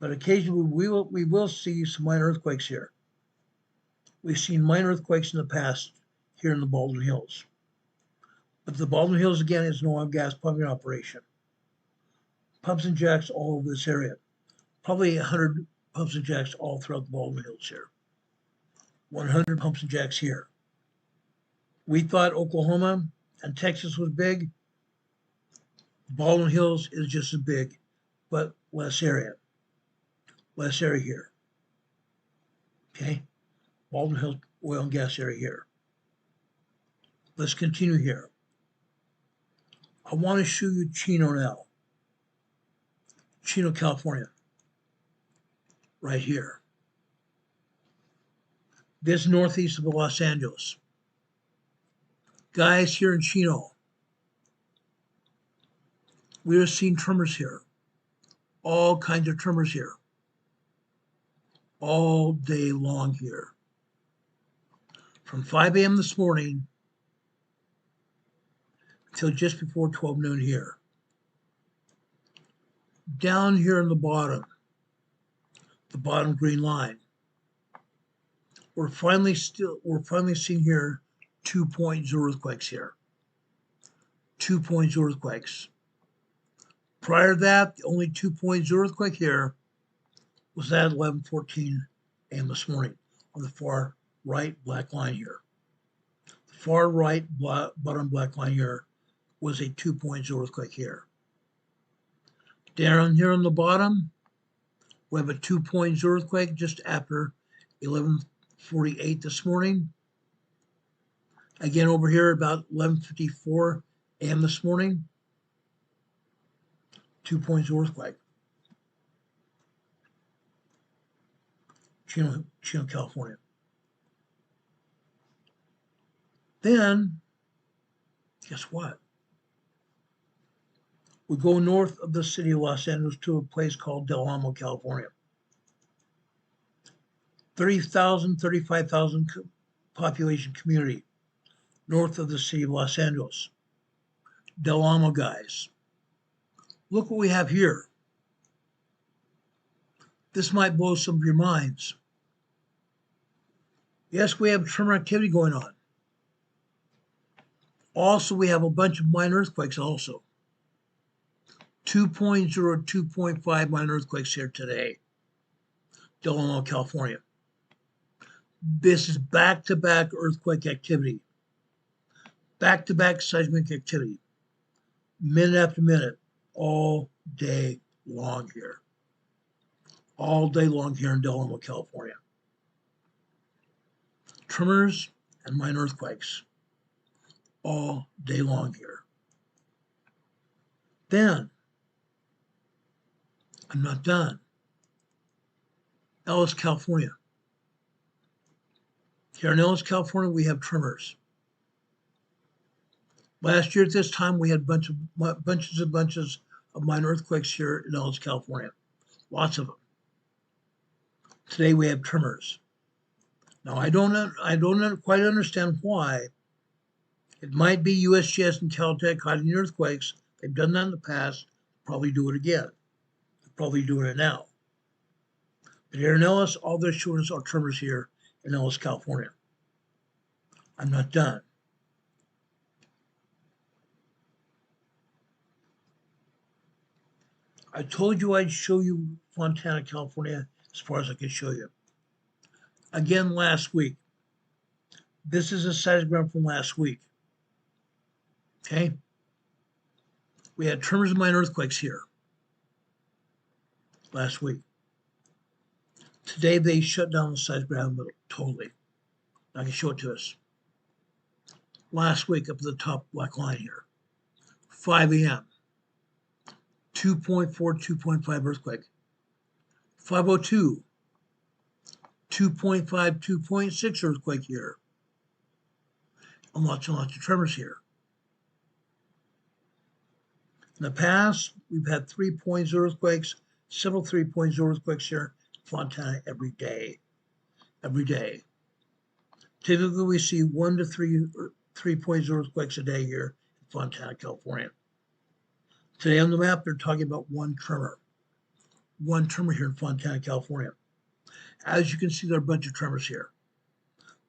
But occasionally we will see some minor earthquakes here. We've seen minor earthquakes in the past here in the Baldwin Hills. But the Baldwin Hills, again, is an oil and gas pumping operation. Pumps and jacks all over this area. Probably 100 pumps and jacks all throughout the Baldwin Hills here. 100 pumps and jacks here. We thought Oklahoma and Texas was big. Baldwin Hills is just as big, but less area. Less area here. Okay? Baldwin Hills oil and gas area here. Let's continue here. I want to show you Chino now. Chino, California. Right here. This is northeast of Los Angeles. Guys, here in Chino, we are seeing tremors here. All kinds of tremors here. All day long here. From 5 a.m. this morning until just before 12 noon here. Down here in the bottom green line, we're finally seeing here 2.0 earthquakes here. 2.0 earthquakes. Prior to that, the only 2.0 earthquake here was that 11:14 a.m. this morning on the far right black line here. The far right bottom black line here was a 2.0 earthquake here. Down here on the bottom, we have a 2.0 earthquake just after 11:48 this morning. Again, over here about 11:54 a.m. this morning, 2.0 earthquake. Chino, California. Then, guess what? We go north of the city of Los Angeles to a place called Del Amo, California. 30,000, 35,000 population community north of the city of Los Angeles. Del Amo guys. Look what we have here. This might blow some of your minds. Yes, we have tremor activity going on. Also, we have a bunch of minor earthquakes also. 2.0, 2.5 minor earthquakes here today. Del Amo, California. This is back-to-back earthquake activity. Back-to-back seismic activity. Minute after minute, all day long here. All day long here in Del Amo, California. Tremors and minor earthquakes. All day long here. Then, I'm not done. Ellis, California. Here in Ellis, California, we have tremors. Last year at this time, we had bunches of minor earthquakes here in Ellis, California. Lots of them. Today we have tremors. Now I don't quite understand why. It might be USGS and Caltech hiding earthquakes. They've done that in the past. Probably do it again. They're probably doing it now. But here in Ellis, all they're showing us are tremors here in Ellis, California. I'm not done. I told you I'd show you Fontana, California, as far as I could show you. Again, last week. This is a seismogram from last week. Okay? We had tremors and minor earthquakes here last week. Today, they shut down the seismogram totally. I can show it to us. Last week, up at the top black line here, 5 a.m., 2.4, 2.5 earthquake. 5:02, 2.5, 2.6 earthquake here. And lots of tremors here. In the past, we've had 3.0 earthquakes, several 3.0 earthquakes here in Fontana every day. Every day. Typically, we see 1 to 3.0 earthquakes a day here in Fontana, California. Today on the map, they're talking about one tremor. One tremor here in Fontana, California. As you can see, there are a bunch of tremors here.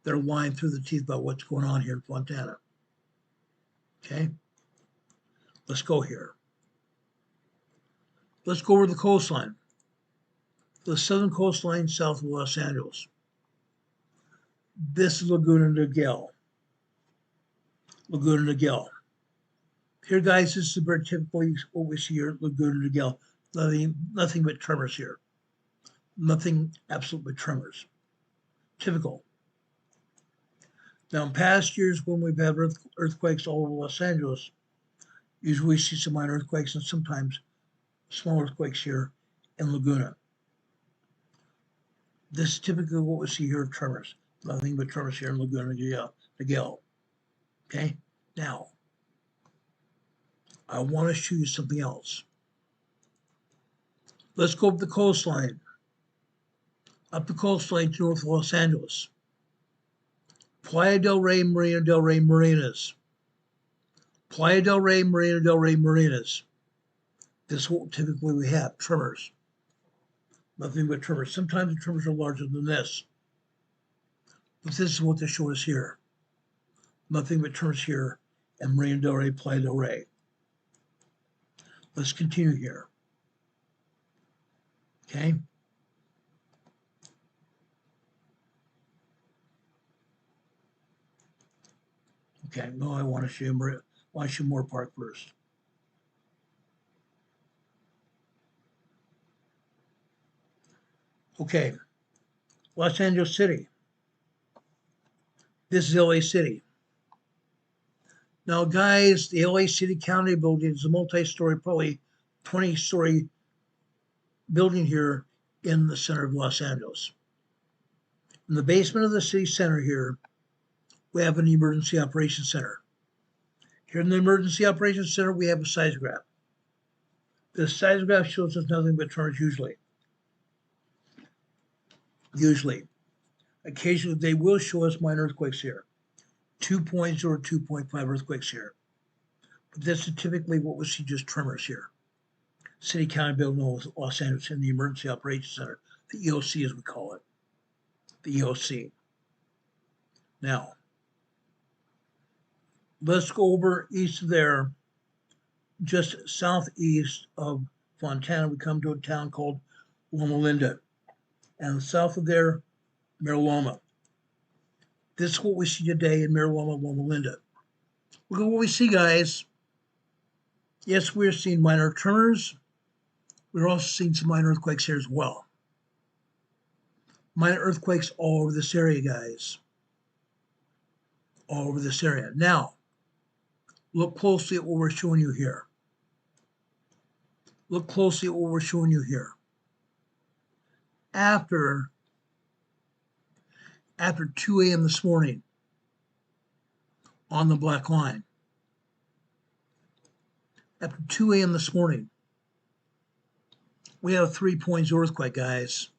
They're lying through the teeth about what's going on here in Fontana. Okay? Let's go here. Let's go over the coastline. The southern coastline south of Los Angeles. This is Laguna Niguel. Laguna Niguel. Here, guys, this is very typically what we see here at Laguna Niguel. Nothing but tremors here. Nothing absolutely tremors. Typical. Now, in past years, when we've had earthquakes all over Los Angeles, usually we see some minor earthquakes and sometimes small earthquakes here in Laguna. This is typically what we see here of tremors. Nothing but tremors here in Laguna Niguel. Okay? Now, I want to show you something else. Let's go up the coastline. Up the coastline to north of Los Angeles. Playa del Rey, Marina del Rey marinas. Playa del Rey, Marina del Rey marinas. This is what typically we have, tremors. Nothing but tremors. Sometimes the tremors are larger than this. But this is what they show us here. Nothing but tremors here in Marina del Rey, Playa del Rey. Let's continue here. Okay? Okay, no, I want to show you Moore Park first. Okay, Los Angeles City. This is LA City. Now, guys, the LA City County building is a multi-story, probably 20-story building here in the center of Los Angeles. In the basement of the city center here, we have an emergency operations center. Here in the emergency operations center, we have a seismograph. The seismograph shows us nothing but tremors usually. Occasionally, they will show us minor earthquakes here. 2.0 or 2.5 earthquakes here. But this is typically what we see, just tremors here. City County building, Los Angeles, in the Emergency Operations Center, the EOC as we call it. The EOC. Now, let's go over east of there, just southeast of Fontana. We come to a town called Loma Linda. And south of there, Mira Loma. This is what we see today in Mira Loma, Loma Linda. Look at what we see, guys. Yes, we're seeing minor tremors. We're also seeing some minor earthquakes here as well. Minor earthquakes all over this area, guys. All over this area. Now, look closely at what we're showing you here. Look closely at what we're showing you here. After 2 a.m. this morning on the black line. After 2 a.m. this morning, we have a 3.0 earthquake, guys.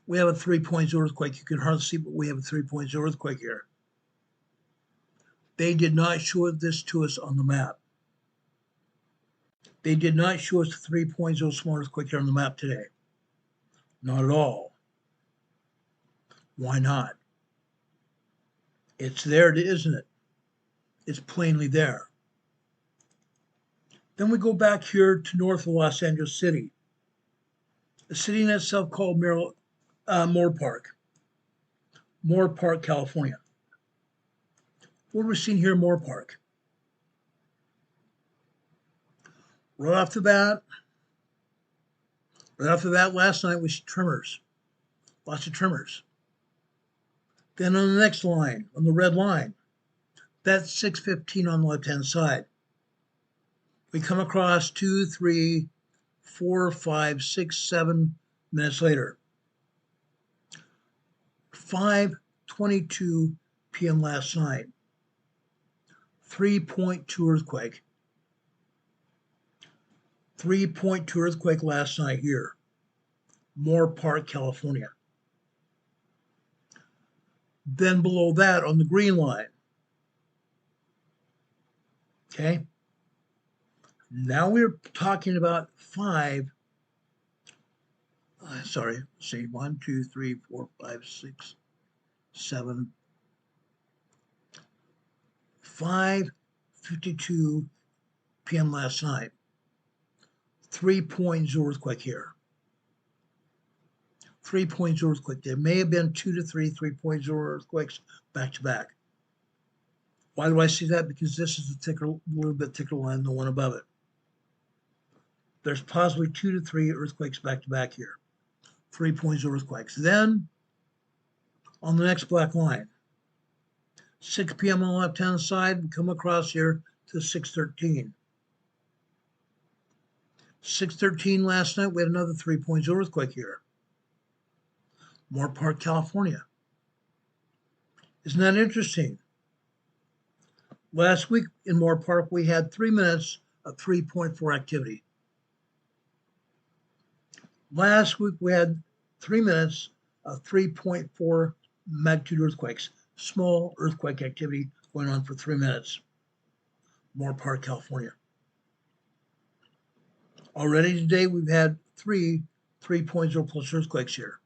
We have a 3.0 earthquake. You can hardly see, but we have a 3.0 earthquake here. They did not show this to us on the map. They did not show us the 3.0 small earthquake here on the map today. Not at all. Why not? It's there, isn't it? It's plainly there. Then we go back here to north of Los Angeles City. A city in itself called Moore Park. Moore Park, California. What we're seeing here in Moore Park. Right off the bat, last night we see tremors. Lots of tremors. Then on the next line, on the red line, that's 6:15 on the left-hand side. We come across 2, 3, 4, 5, 6, 7 minutes later. 5:22 p.m. last night. 3.2 earthquake. 3.2 earthquake last night here. Moore Park, California. Then below that on the green line. Okay. Now we're talking about 1, 2, 3, 4, 5, 6, 7. 5:52 p.m. last night. 3.0 earthquake here. 3.0 earthquake. There may have been 2 to 3 3.0 earthquakes back to back. Why do I see that? Because this is a little bit thicker line than the one above it. There's possibly 2 to 3 earthquakes back to back here. 3.0 earthquakes. Then on the next black line, 6 p.m. on the left-hand side, we come across here to 6:13. 6:13 last night, we had another 3.0 earthquake here. Moore Park, California. Isn't that interesting? Last week in Moore Park, we had 3 minutes of 3.4 activity. Last week, we had 3 minutes of 3.4 magnitude earthquakes. Small earthquake activity going on for 3 minutes. Moore Park, California. Already today, we've had 3.0 plus earthquakes here.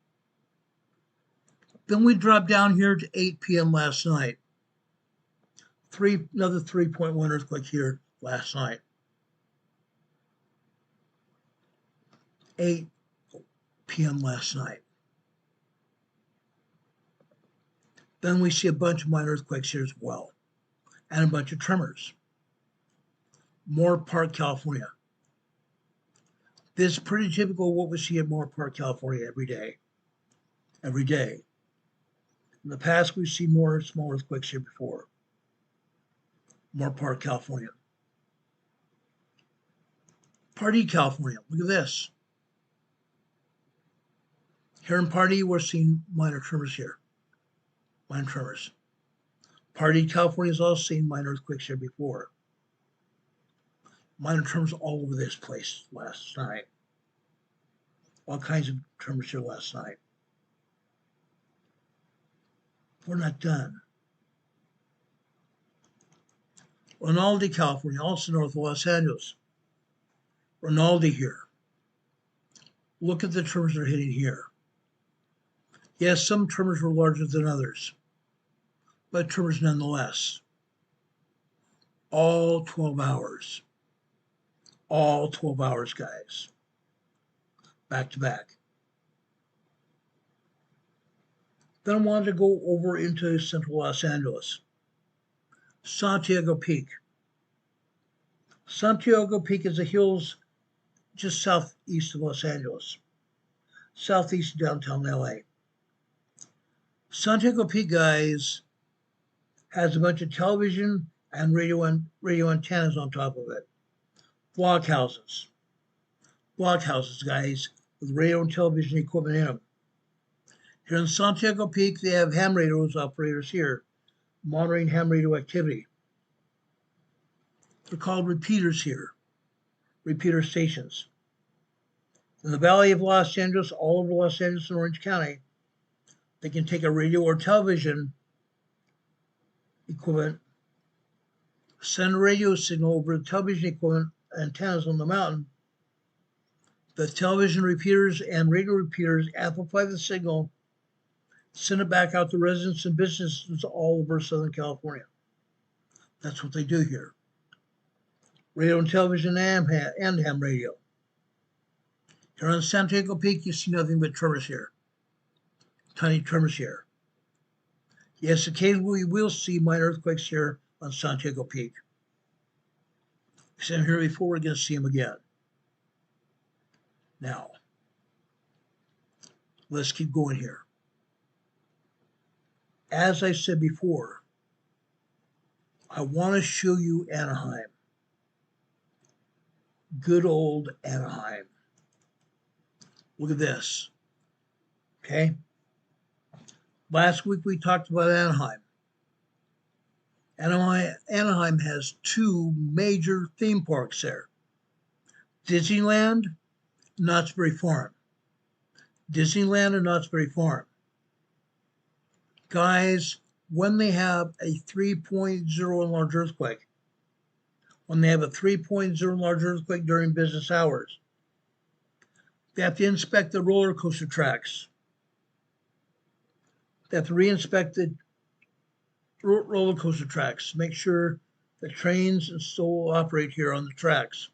Then we dropped down here to 8 p.m. last night. Another 3.1 earthquake here last night. 8 p.m. last night. Then we see a bunch of minor earthquakes here as well, and a bunch of tremors. Moore Park, California. This is pretty typical of what we see in Moore Park, California every day. Every day. In the past, we've seen more small earthquakes here before. Moore Park, California. Pardee, California. Look at this. Here in Pardee, we're seeing minor tremors here. Minor tremors. Pardee, California has also seen minor earthquakes here before. Minor tremors all over this place last night. All kinds of tremors here last night. We're not done. Rinaldi, California, also north of Los Angeles. Rinaldi here. Look at the tremors that are hitting here. Yes, some tremors were larger than others, but tremors nonetheless. All 12 hours. All 12 hours, guys. Back to back. Then I wanted to go over into central Los Angeles. Santiago Peak. Santiago Peak is the hills just southeast of Los Angeles, southeast of downtown LA. Santiago Peak, guys, has a bunch of television and radio antennas on top of it. Blockhouses, guys, with radio and television equipment in them. Here in Santiago Peak, they have ham radios operators here, monitoring ham radio activity. They're called repeaters here, repeater stations. In the Valley of Los Angeles, all over Los Angeles and Orange County, they can take a radio or television equipment, send a radio signal over the television equipment antennas on the mountain. The television repeaters and radio repeaters amplify the signal, send it back out to residents and businesses all over Southern California. That's what they do here. Radio and television and ham radio. Here on Santiago Peak, you see nothing but tremors here. Tiny tremors here. Yes, occasionally we will see minor earthquakes here on Santiago Peak. We've seen them here before, we're going to see them again. Now, let's keep going here. As I said before, I want to show you Anaheim. Good old Anaheim. Look at this. Okay? Last week we talked about Anaheim. Anaheim has two major theme parks there. Disneyland, Knott's Berry Farm. Disneyland and Knott's Berry Farm. Guys, when they have a 3.0 enlarged earthquake, when they have a 3.0 enlarged earthquake during business hours, they have to inspect the roller coaster tracks. They have to re-inspect the roller coaster tracks, make sure the trains and so will operate here on the tracks.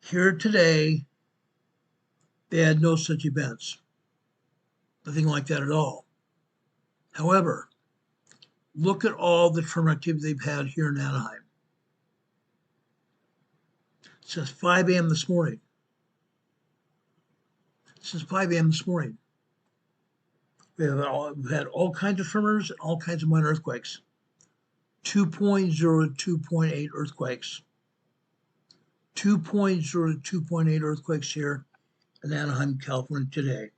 Here today, they had no such events. Nothing like that at all. However, look at all the tremor activity they've had here in Anaheim. Since 5 a.m. this morning. Since 5 a.m. this morning. We've had all kinds of tremors and all kinds of minor earthquakes. 2.0 to 2.8 earthquakes. 2.0 to 2.8 earthquakes here in Anaheim, California today.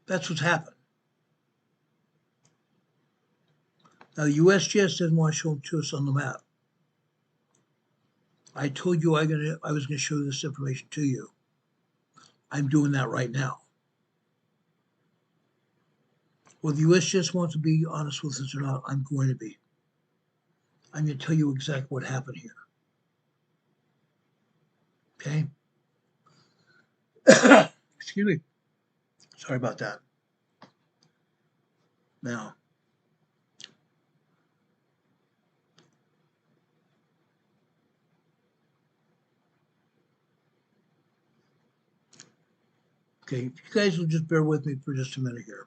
That's what's happened. Now, the USGS doesn't want to show it to us on the map. I told you I was going to show this information to you. I'm doing that right now. Whether the USGS wants to be honest with us or not, I'm going to be. I'm going to tell you exactly what happened here. Okay? Excuse me. Sorry about that. Now, okay, if you guys will just bear with me for just a minute here.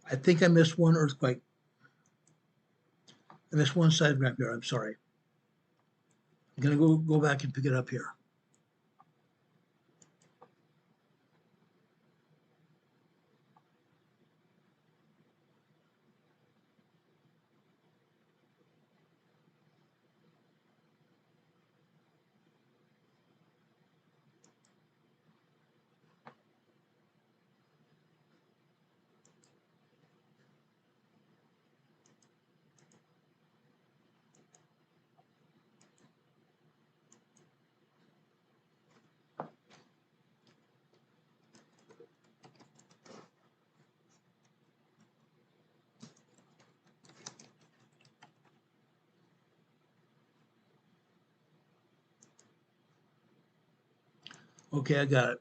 I think I missed one earthquake. I missed one seismic here. I'm sorry. I'm going to go back and pick it up here. Okay, I got it.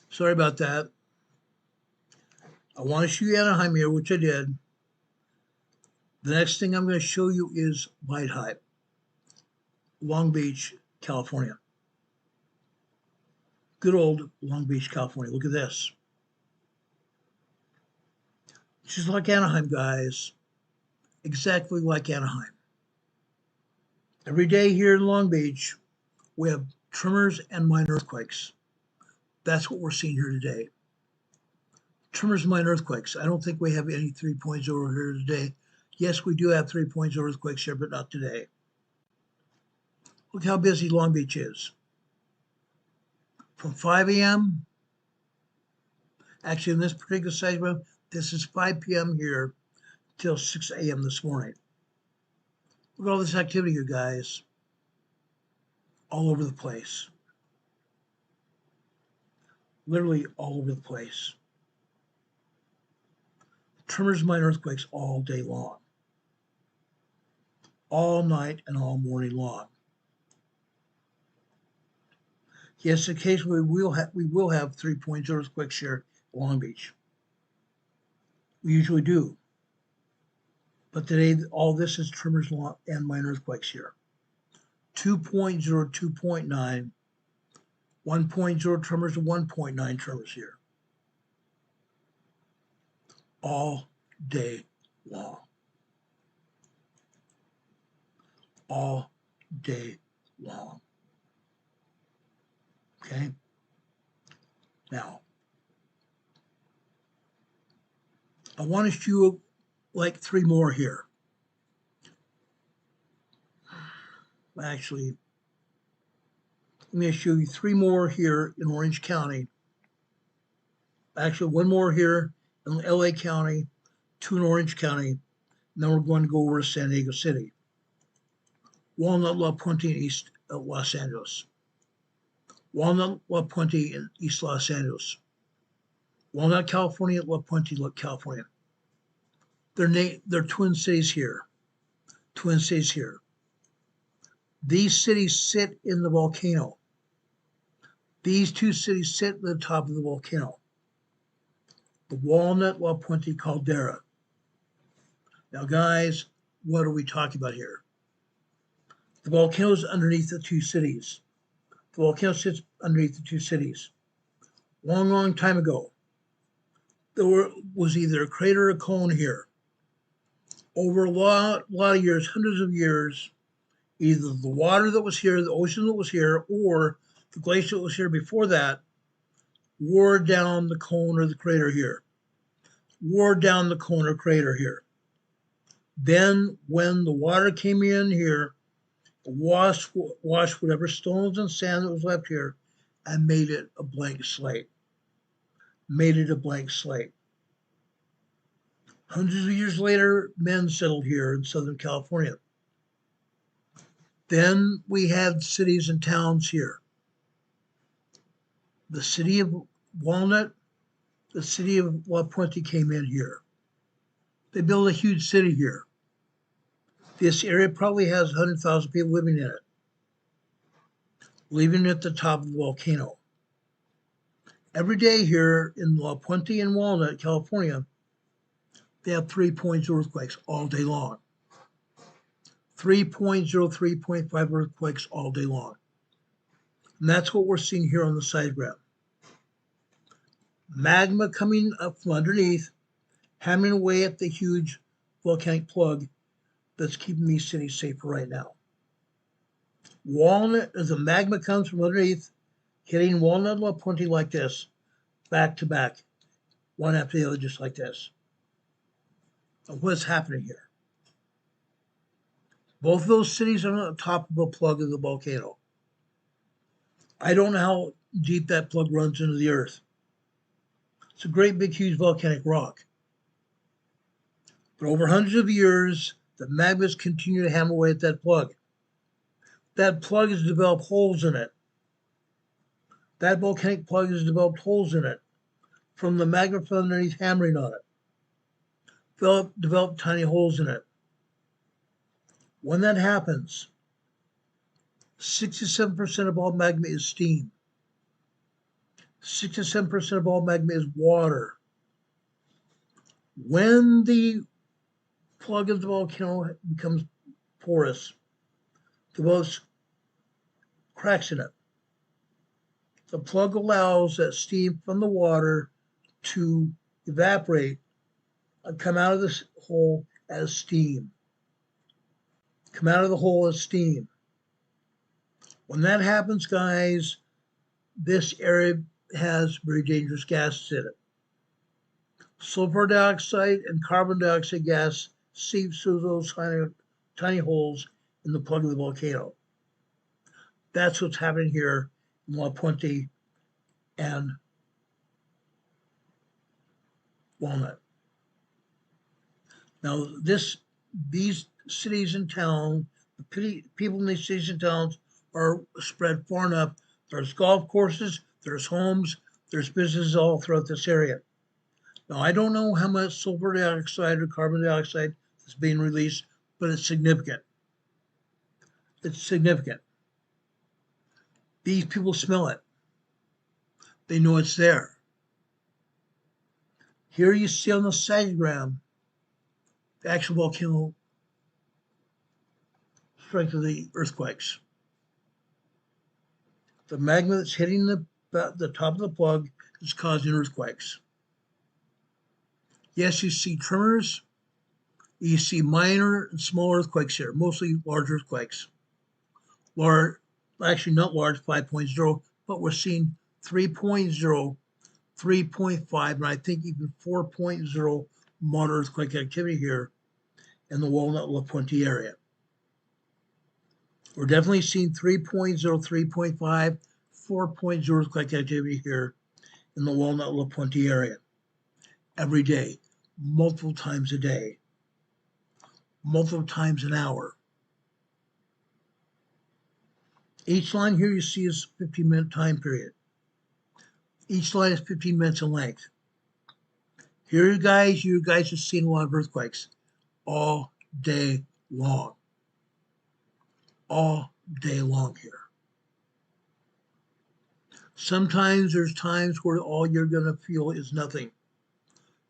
Sorry about that. I want to show you Anaheim here, which I did. The next thing I'm going to show you is White Hype, Long Beach, California. Good old Long Beach, California. Look at this. Just like Anaheim, guys. Exactly like Anaheim. Every day here in Long Beach, we have tremors and minor earthquakes. That's what we're seeing here today. Tremors and minor earthquakes. I don't think we have any 3.0 here today. Yes, we do have 3.0 earthquakes here, but not today. Look how busy Long Beach is. From 5 a.m., actually in this particular segment, this is 5 p.m. here till 6 a.m. this morning. Look at all this activity here, guys. All over the place. Literally all over the place. Tremors, minor earthquakes all day long. All night and all morning long. Yes, occasionally we will have 3.0 earthquakes here in Long Beach. We usually do. But today, all this is tremors and minor earthquakes here. 2.0, 2.9, 1.0 tremors, and 1.9 tremors here. All day long. All day long. Okay? Now, I want to show you like 3 more here. Actually, I'm going to show you 3 more here in Orange County. Actually, 1 more here in LA County, 2 in Orange County, and then we're going to go over to San Diego City. Walnut, La Puente, and East Los Angeles. Walnut, La Puente, in East Los Angeles. Walnut, California, La Puente, California. They're twin cities here. Twin cities here. These cities sit in the volcano. These 2 cities sit at the top of the volcano. The Walnut, La Puente caldera. Now, guys, what are we talking about here? The volcano is underneath the 2 cities. The volcano sits underneath the 2 cities. Long, long time ago, there was either a crater or a cone here. Over a lot of years, hundreds of years, either the water that was here, the ocean that was here, or the glacier that was here before that, wore down the cone or the crater here. Wore down the cone or crater here. Then when the water came in here, washed whatever stones and sand that was left here and made it a blank slate. Made it a blank slate. Hundreds of years later, men settled here in Southern California. Then we had cities and towns here. The city of Walnut, the city of La Puente came in here. They built a huge city here. This area probably has 100,000 people living in it, living at the top of the volcano. Every day here in La Puente and Walnut, California, they have 3.0 earthquakes all day long. 3.0, 3.5 earthquakes all day long. And that's what we're seeing here on the side graph. Magma coming up from underneath hammering away at the huge volcanic plug that's keeping these cities safe right now. Walnut, as the magma comes from underneath, hitting Walnut La Puente like this, back to back, one after the other, just like this. And what's happening here? Both of those cities are on the top of a plug of the volcano. I don't know how deep that plug runs into the earth. It's a great big huge volcanic rock. But over hundreds of years, the magmas continue to hammer away at that plug. That plug has developed holes in it. That volcanic plug has developed holes in it from the magma from underneath hammering on it. Developed tiny holes in it. When that happens, 67% of all magma is steam. 67% of all magma is water. When the plug of the volcano becomes porous, develops cracks in it. The plug allows that steam from the water to evaporate and come out of this hole as steam. Come out of the hole as steam. When that happens, guys, this area has very dangerous gases in it. Sulfur dioxide and carbon dioxide gas seeps through those tiny holes in the plug of the volcano. That's what's happening here in La Puente and Walnut. Now, these cities and towns, the people in these cities and towns are spread far enough. There's golf courses, there's homes, there's businesses all throughout this area. Now, I don't know how much sulfur dioxide or carbon dioxide is being released, but it's significant. It's significant. These people smell it. They know it's there. Here you see on the seismogram the actual volcano strength of the earthquakes. The magma that's hitting the top of the plug is causing earthquakes. Yes, you see tremors. You see minor and small earthquakes here, mostly large earthquakes. Actually not large, 5.0, but we're seeing 3.0, 3.5, and I think even 4.0 moderate earthquake activity here in the Walnut La Puente area. We're definitely seeing 3.0, 3.5, 4.0 earthquake activity here in the Walnut La Puente area every day, multiple times a day, multiple times an hour. Each line here you see is a 15-minute time period. Each line is 15 minutes in length. Here, you guys have seen a lot of earthquakes all day long. All day long here. Sometimes there's times where all you're going to feel is nothing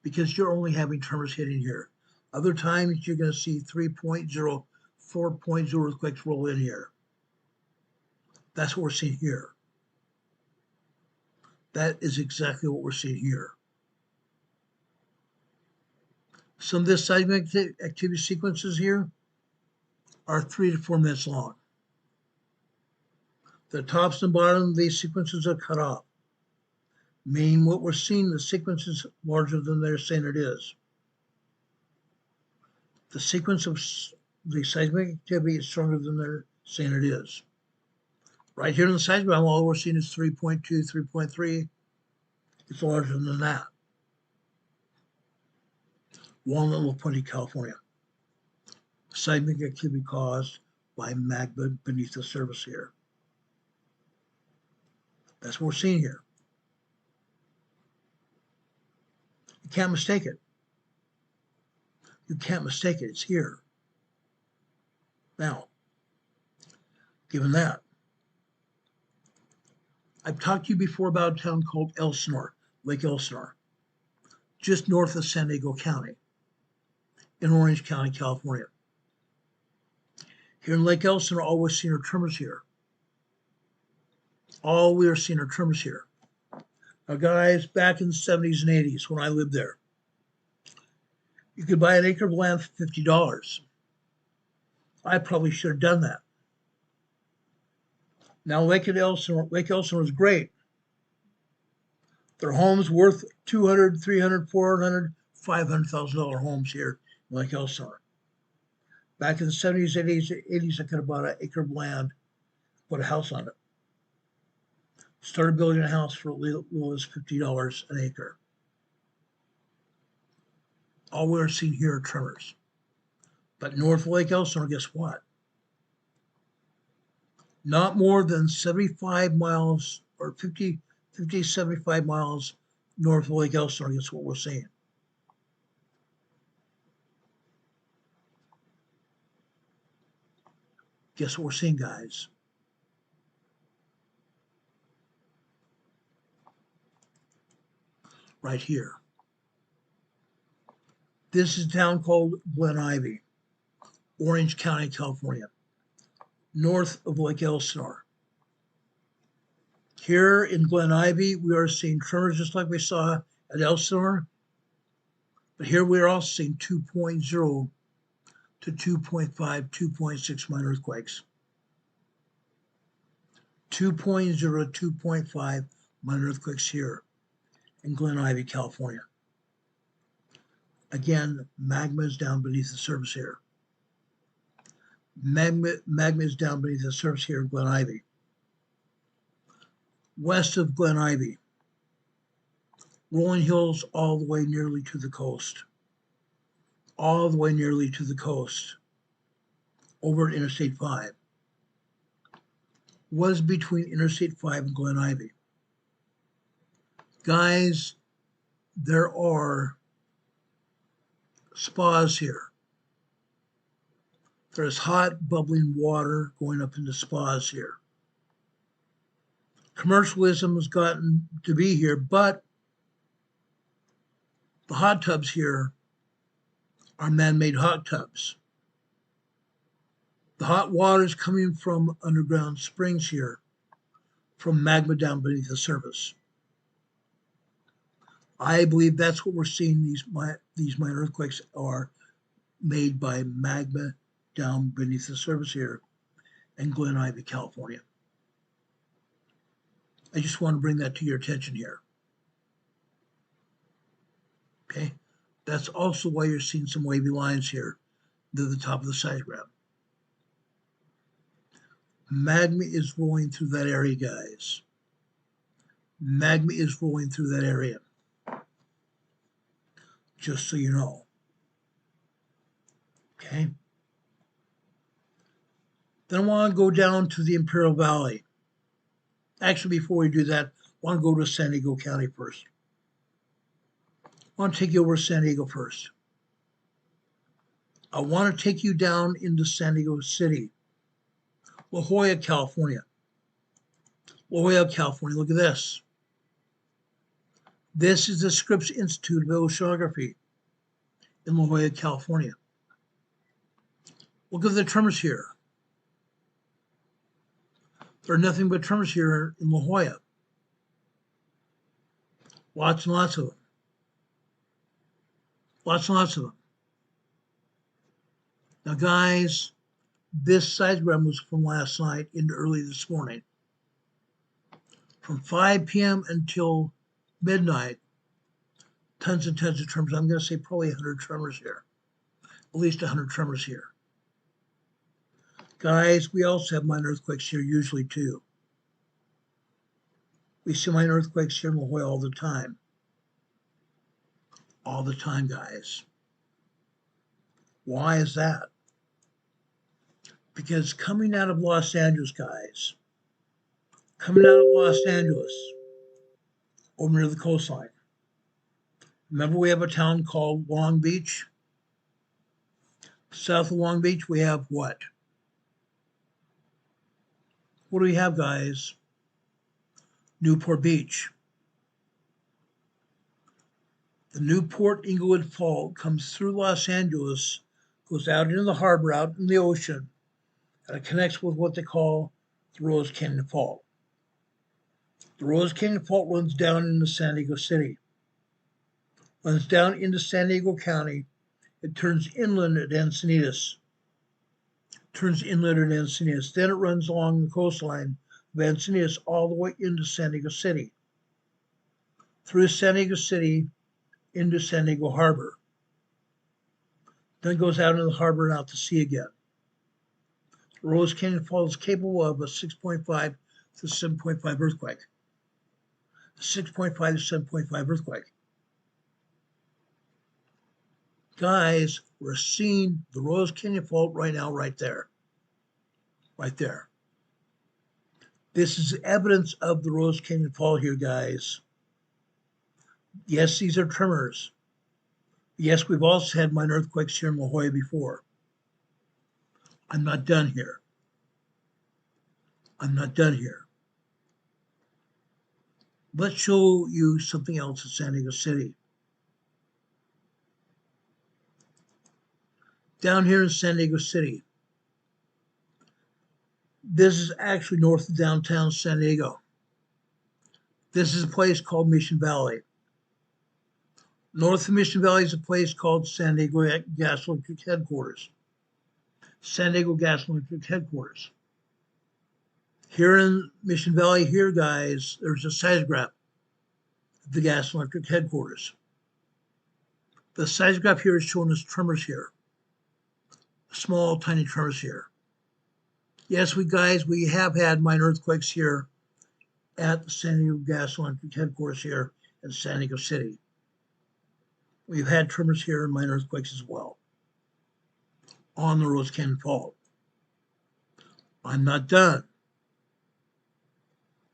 because you're only having tremors hitting here. Other times you're going to see 3.0, 4.0 earthquakes roll in here. That's what we're seeing here. That is exactly what we're seeing here. Some of the seismic activity sequences here are 3 to 4 minutes long. The tops and bottom of these sequences are cut off, meaning what we're seeing, the sequence is larger than they're saying it is. The sequence of the seismic activity is stronger than they're saying it is. Right here in the seismic, all we're seeing is 3.2, 3.3. It's larger than that. Walnut La Puente, California. Seismic activity caused by magma beneath the surface here. That's what we're seeing here. You can't mistake it. You can't mistake it. It's here. Now, given that, I've talked to you before about a town called Elsinore, Lake Elsinore, just north of San Diego County, in Orange County, California. Here in Lake Elsinore, all we're seeing are tremors here. All we are seeing are tremors here. Now, guys, back in the 70s and 80s when I lived there, You could buy an acre of land for $50. I probably should have done that. Now Lake Elsinore is great. Their homes worth $200,000, $300,000, $400,000, $500,000 homes here in Lake Elsinore. Back in the 70s, 80s, I could have bought an acre of land, put a house on it. Started building a house for as little as $50 an acre. All we're seeing here are tremors. But north of Lake Elsinore, guess what? Not more than 75 miles or 50, 75 miles north of Lake Elsinore, guess what we're seeing? Guess what we're seeing, guys? Right here. This is a town called Glen Ivy, Orange County, California, north of Lake Elsinore. Here in Glen Ivy, we are seeing tremors just like we saw at Elsinore, but here we are also seeing 2.0 to 2.5, 2.6 minor earthquakes. 2.0 to 2.5 minor earthquakes here in Glen Ivy, California. Again, magma is down beneath the surface here. Magma is down beneath the surface here in Glen Ivy. West of Glen Ivy, rolling hills all the way nearly to the coast. All the way nearly to the coast. Over at Interstate 5. What is between Interstate 5 and Glen Ivy? Guys, there are spas here. There's hot, bubbling water going up into spas here. Commercialism has gotten to be here, but the hot tubs here are man-made hot tubs. The hot water is coming from underground springs here, from magma down beneath the surface. I believe that's what we're seeing. These minor earthquakes are made by magma down beneath the surface here in Glen Ivy, California. I just want to bring that to your attention here. Okay, that's also why you're seeing some wavy lines here near the top of the seismogram. Magma is rolling through that area, guys. Magma is rolling through that area. Just so you know. Okay. Then I want to go down to the Imperial Valley. Actually, before we do that, I want to go to San Diego County first. I want to take you over to San Diego first. I want to take you down into San Diego City, La Jolla, California. La Jolla, California, look at this. This is the Scripps Institute of Oceanography in La Jolla, California. Look at the tremors here. There are nothing but tremors here in La Jolla. Lots and lots of them. Lots and lots of them. Now, guys, this seismogram was from last night into early this morning. From 5 p.m. until midnight, tons and tons of tremors. I'm going to say probably 100 tremors here. At least 100 tremors here. Guys, we also have minor earthquakes here usually too. We see minor earthquakes here in La Jolla all the time. All the time, guys. Why is that? Because coming out of Los Angeles, guys, coming out of Los Angeles, over near the coastline. Remember, we have a town called Long Beach. South of Long Beach, we have what? What do we have, guys? Newport Beach. The Newport Inglewood Fault comes through Los Angeles, goes out into the harbor, out in the ocean, and it connects with what they call the Rose Canyon Fault. The Rose Canyon Fault runs down into San Diego City, runs down into San Diego County, It turns inland at Encinitas. Then it runs along the coastline of Encinitas all the way into San Diego City. Through San Diego City into San Diego Harbor. Then it goes out into the harbor and out to sea again. Rose Canyon Falls is capable of a 6.5 to 7.5 earthquake. 6.5 to 7.5 earthquake. Guys, we're seeing the Rose Canyon Fault right now, right there. Right there. This is evidence of the Rose Canyon Fault here, guys. Yes, these are tremors. Yes, we've also had minor earthquakes here in La Jolla before. I'm not done here. Let's show you something else in San Diego City. Down here in San Diego City, this is actually north of downtown San Diego. This is a place called Mission Valley. North of Mission Valley is a place called San Diego Gas Electric Headquarters. San Diego Gas Electric Headquarters. Here in Mission Valley here, guys, there's a seismograph of the Gas Electric Headquarters. The seismograph here is showing us tremors here. Small, tiny tremors here. Yes, we have had minor earthquakes here at the San Diego Gas Electric Headquarters here in San Diego City. We've had tremors here and minor earthquakes as well on the Rose Canyon Fault. I'm not done.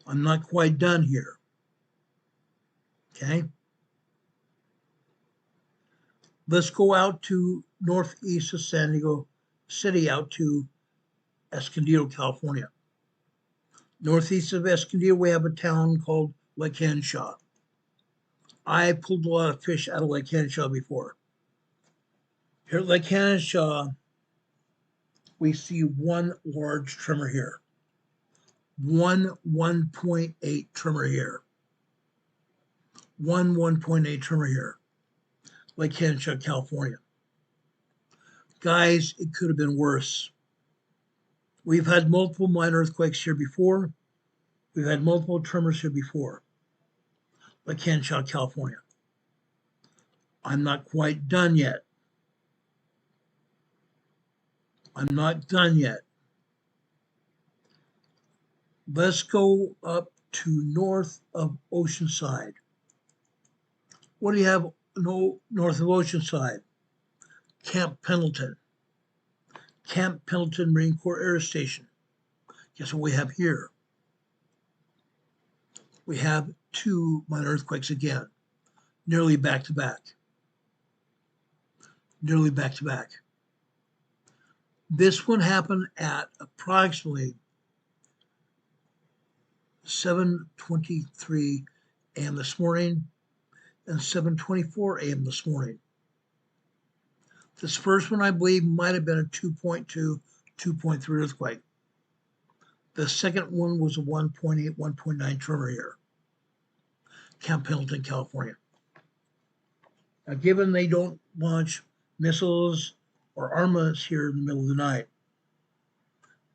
I'm not quite done here. Okay? Let's go out to northeast of San Diego City, out to Escondido, California. Northeast of Escondido, we have a town called Lake Henshaw. I pulled a lot of fish out of Lake Henshaw before. Here at Lake Henshaw, we see one large tremor here. 1.8 tremor here. 1.8 tremor here. Lake Henshaw, California. Guys, it could have been worse. We've had multiple minor earthquakes here before. We've had multiple tremors here before. Lake Henshaw, California. I'm not quite done yet. I'm not done yet. Let's go up to north of Oceanside. What do you have north of Oceanside? Camp Pendleton. Camp Pendleton Marine Corps Air Station. Guess what we have here? We have two minor earthquakes again, nearly back to back. Nearly back to back. This one happened at approximately 7:23 a.m. this morning and 7:24 a.m. this morning. This first one, I believe, might have been a 2.2, 2.3 earthquake. The second one was a 1.8, 1.9 tremor here. Camp Pendleton, California. Now, given they don't launch missiles or armaments here in the middle of the night,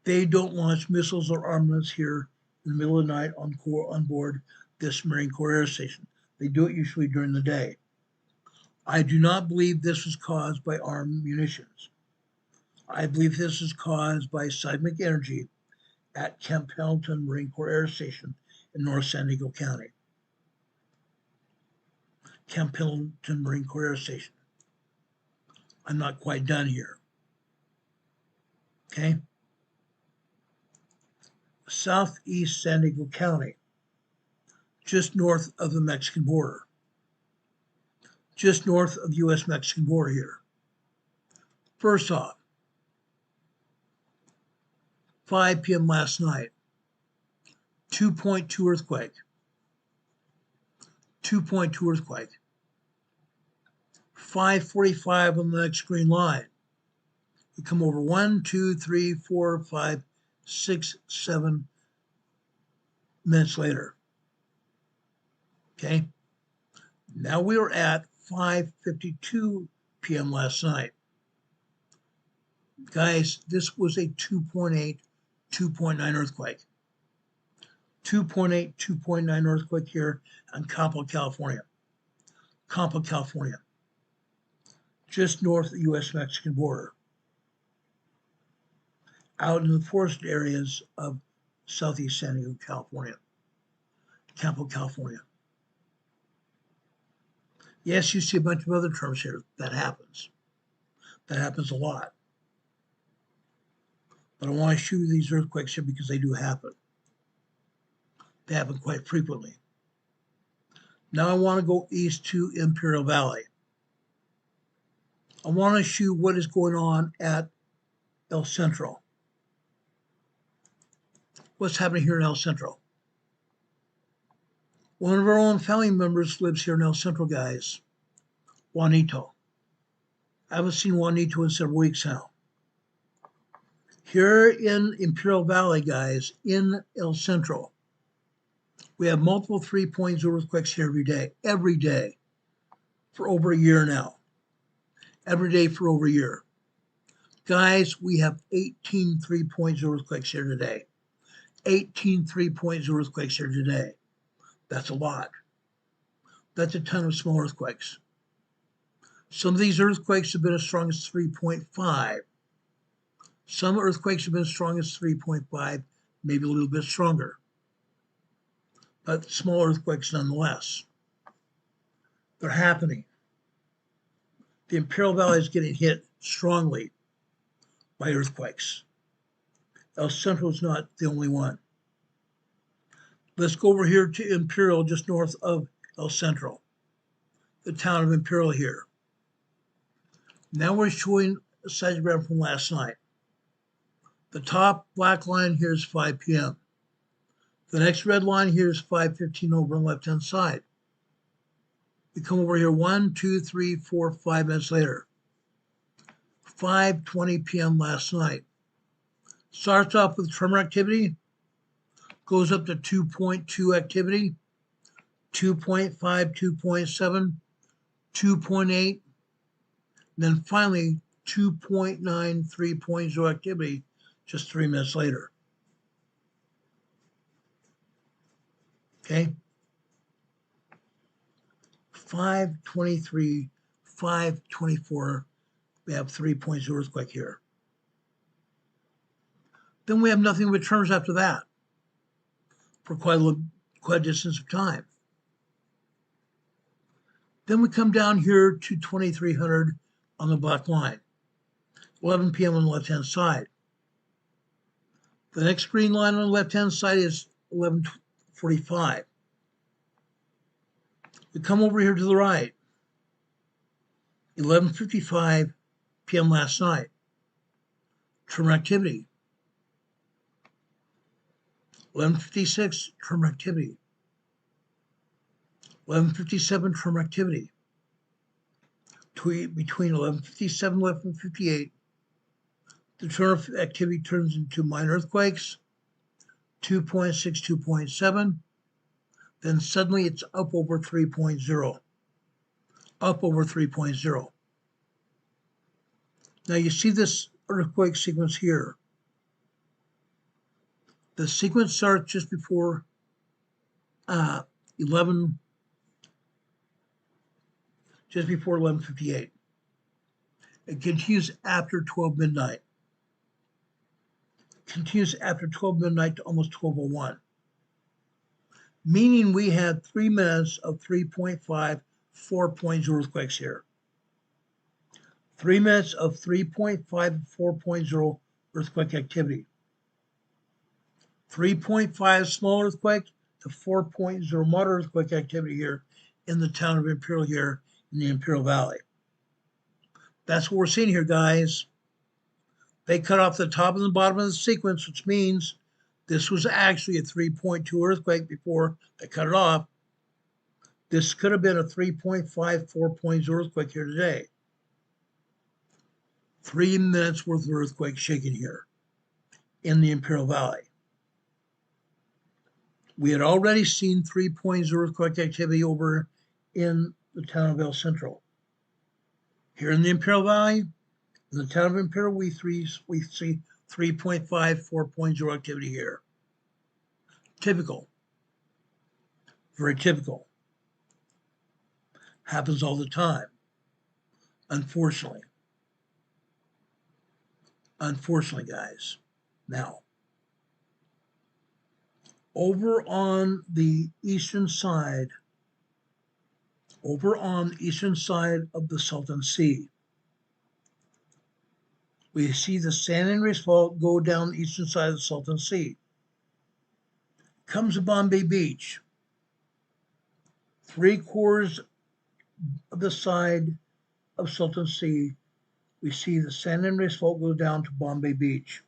they don't launch missiles or armaments here in the middle of the night on board this Marine Corps Air Station. They do it usually during the day. I do not believe this was caused by armed munitions. I believe this is caused by seismic energy at Camp Pendleton Marine Corps Air Station in North San Diego County. Camp Pendleton Marine Corps Air Station. I'm not quite done here. Okay? Southeast San Diego County, just north of the Mexican border. Just north of the U.S.-Mexican border here. First off, 5 p.m. last night, 2.2 earthquake. 2.2 earthquake. 5:45 on the next green line. We come over 1, 2, 3, 4, 5, 6, 7 minutes later. Okay? Now we are at 5:52 p.m. last night. Guys, this was a 2.8, 2.9 earthquake. 2.8, 2.9 earthquake here in Coppell, California. Coppell, California. Just north of the U.S.-Mexican border. Out in the forested areas of southeast San Diego, California. Coppell, California. Yes, you see a bunch of other terms here. That happens. That happens a lot. But I want to show you these earthquakes here because they do happen. They happen quite frequently. Now I want to go east to Imperial Valley. I want to show you what is going on at El Centro. What's happening here in El Centro? One of our own family members lives here in El Centro, guys. Juanito. I haven't seen Juanito in several weeks now. Here in Imperial Valley, guys, in El Centro, we have multiple 3.0 earthquakes here every day, for over a year now. Every day for over a year. Guys, we have 18 3.0 earthquakes here today. 18 3.0 earthquakes here today. That's a lot. That's a ton of small earthquakes. Some of these earthquakes have been as strong as 3.5. Some earthquakes have been as strong as 3.5, maybe a little bit stronger. But small earthquakes nonetheless. They're happening. The Imperial Valley is getting hit strongly by earthquakes. El Centro is not the only one. Let's go over here to Imperial, just north of El Centro, the town of Imperial here. Now we're showing a seismogram from last night. The top black line here is 5 p.m. The next red line here is 5:15 over on the left-hand side. We come over here 1, 2, 3, 4, 5 minutes later. 5:20 p.m. last night. Starts off with tremor activity, goes up to 2.2 activity, 2.5, 2.7, 2.8, then finally 2.9, 3.0 activity just 3 minutes later. Okay? 5:23, 5:24, we have 3.0 earthquake here. Then we have nothing but tremors after that for quite a distance of time. Then we come down here to 2300 on the black line, 11 p.m. on the left-hand side. The next green line on the left-hand side is 11:45. We come over here to the right, 11:55 p.m. last night. Tremor activity. 11:56 tremor activity. 11:57 tremor activity. Between 11:57 and 11:58, the tremor activity turns into minor earthquakes, 2.6, 2.7. Then suddenly it's up over 3.0. Up over 3.0. Now you see this earthquake sequence here. The sequence starts just before 11:58. It continues after 12 midnight. Continues after 12 midnight to almost 12:01. Meaning we had 3 minutes of 3.5, 4.0 earthquakes here. 3 minutes of 3.5, 4.0 earthquake activity. 3.5 small earthquake to 4.0 moderate earthquake activity here in the town of Imperial here in the Imperial Valley. That's what we're seeing here, guys. They cut off the top and the bottom of the sequence, which means this was actually a 3.2 earthquake before they cut it off. This could have been a 3.5, 4.0 earthquake here today. 3 minutes worth of earthquake shaking here in the Imperial Valley. We had already seen 3.0 earthquake activity over in the town of El Centro. Here in the Imperial Valley, in the town of Imperial, we see 3.5, 4.0 activity here. Typical. Very typical. Happens all the time. Unfortunately. Unfortunately, guys. Now, over on the eastern side of the Salton Sea, we see the San Andreas Fault go down the eastern side of the Salton Sea. Comes to Bombay Beach. 3/4 of the side of Salton Sea, we see the San Andreas Fault go down to Bombay Beach.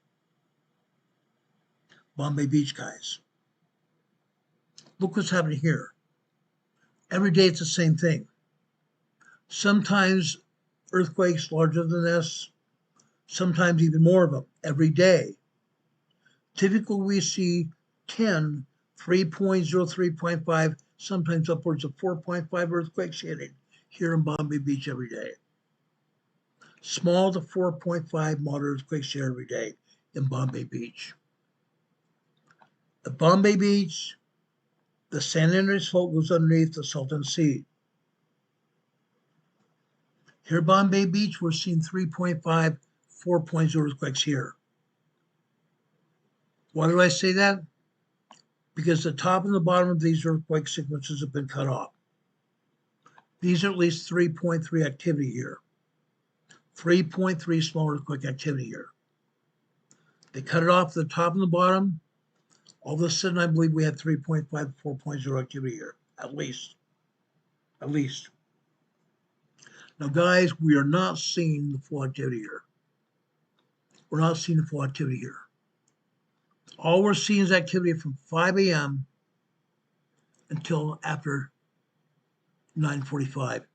Bombay Beach, guys. Look what's happening here. Every day it's the same thing. Sometimes earthquakes larger than this, sometimes even more of them every day. Typically, we see 10, 3.0, 3.5, sometimes upwards of 4.5 earthquakes hitting here in Bombay Beach every day. Small to 4.5 moderate earthquakes here every day in Bombay Beach. At Bombay Beach, the San Andreas Fault goes underneath the Salton Sea. Here at Bombay Beach, we're seeing 3.5, 4.0 earthquakes here. Why do I say that? Because the top and the bottom of these earthquake sequences have been cut off. These are at least 3.3 activity here. 3.3 small earthquake activity here. They cut it off the top and the bottom. All of a sudden, I believe we had 3.5, 4.0 activity here, at least. At least. Now, guys, we are not seeing the full activity here. We're not seeing the full activity here. All we're seeing is activity from 5 a.m. until after 9:45.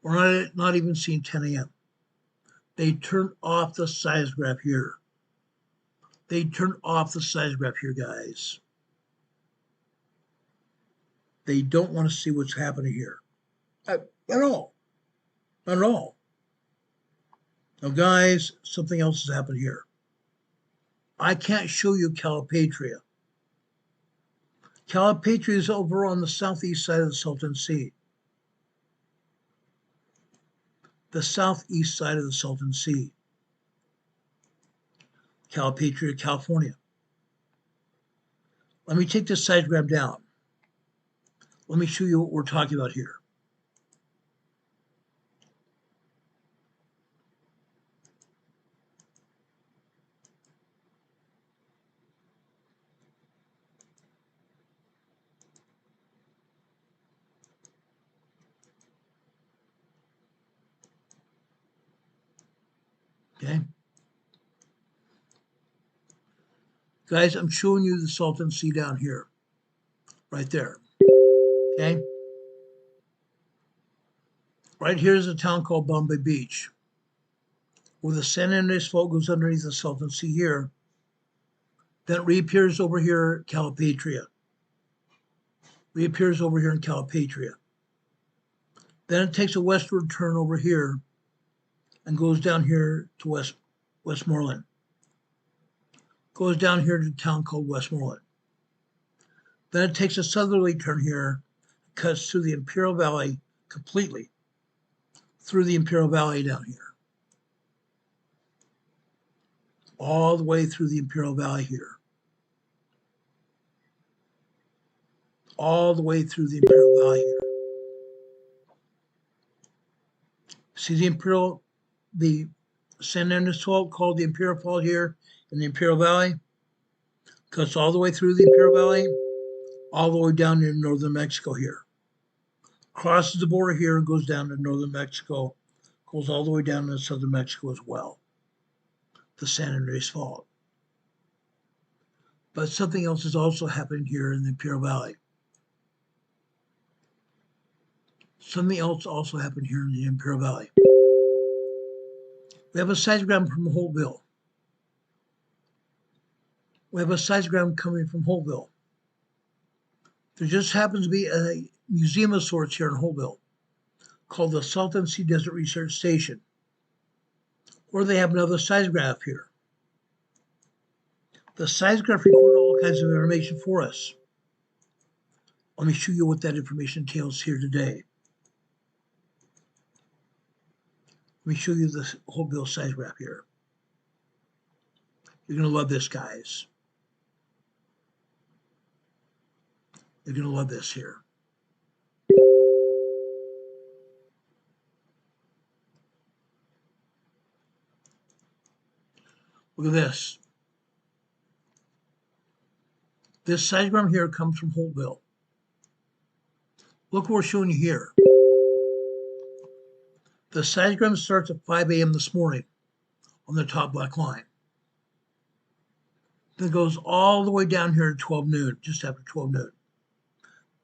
We're not even seeing 10 a.m. They turned off the seismograph here. They turned off the seismograph here, guys. They don't want to see what's happening here. At all. Not at all. Now, guys, something else has happened here. I can't show you Calipatria. Calipatria is over on the southeast side of the Salton Sea. The southeast side of the Salton Sea. Calipatria, California. Let me take this seismogram down. Let me show you what we're talking about here. Okay. Guys, I'm showing you the Salton Sea down here. Right there. Okay. Right here is a town called Bombay Beach, where the San Andreas Fault goes underneath the Salton Sea here. Then it reappears over here at Calipatria. Reappears over here in Calipatria. Then it takes a westward turn over here and goes down here to Westmoreland. Goes down here to a town called Westmoreland. Then it takes a southerly turn here, cuts through the Imperial Valley completely, through the Imperial Valley down here. All the way through the Imperial Valley here. All the way through the Imperial Valley here. See the San Andreas Fault, called the Imperial Fault here in the Imperial Valley, cuts all the way through the Imperial Valley, all the way down to northern Mexico here. Crosses the border here and goes down to northern Mexico, goes all the way down to southern Mexico as well, the San Andreas Fault. But something else is also happening here in the Imperial Valley. Something else also happened here in the Imperial Valley. We have a seismogram from Holtville. We have a seismogram coming from Holtville. There just happens to be a museum of sorts here in Holtville. called the Salton Sea Desert Research Station. Or they have another seismograph here. The seismograph recorded all kinds of information for us. Let me show you what that information entails here today. Let me show you the whole bill seismograph here. You're going to love this, guys. You're going to love this here. Look at this. This seismogram here comes from Holtville. Look what we're showing you here. The seismogram starts at 5 a.m. this morning on the top black line. Then it goes all the way down here at 12 noon, just after 12 noon.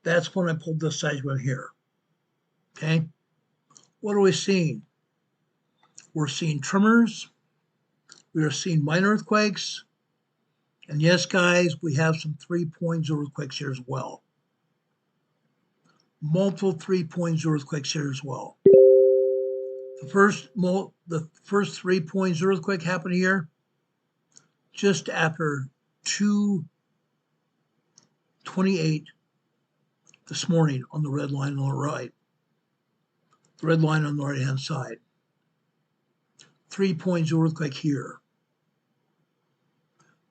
That's when I pulled the seismogram here. Okay? What are we seeing? We're seeing tremors. We are seeing minor earthquakes. And yes, guys, we have some 3.0 earthquakes here as well. Multiple 3.0 earthquakes here as well. The first 3.0 earthquake happened here just after 2:28 this morning on the red line on the right. The red line on the right-hand side. 3.0 earthquake here.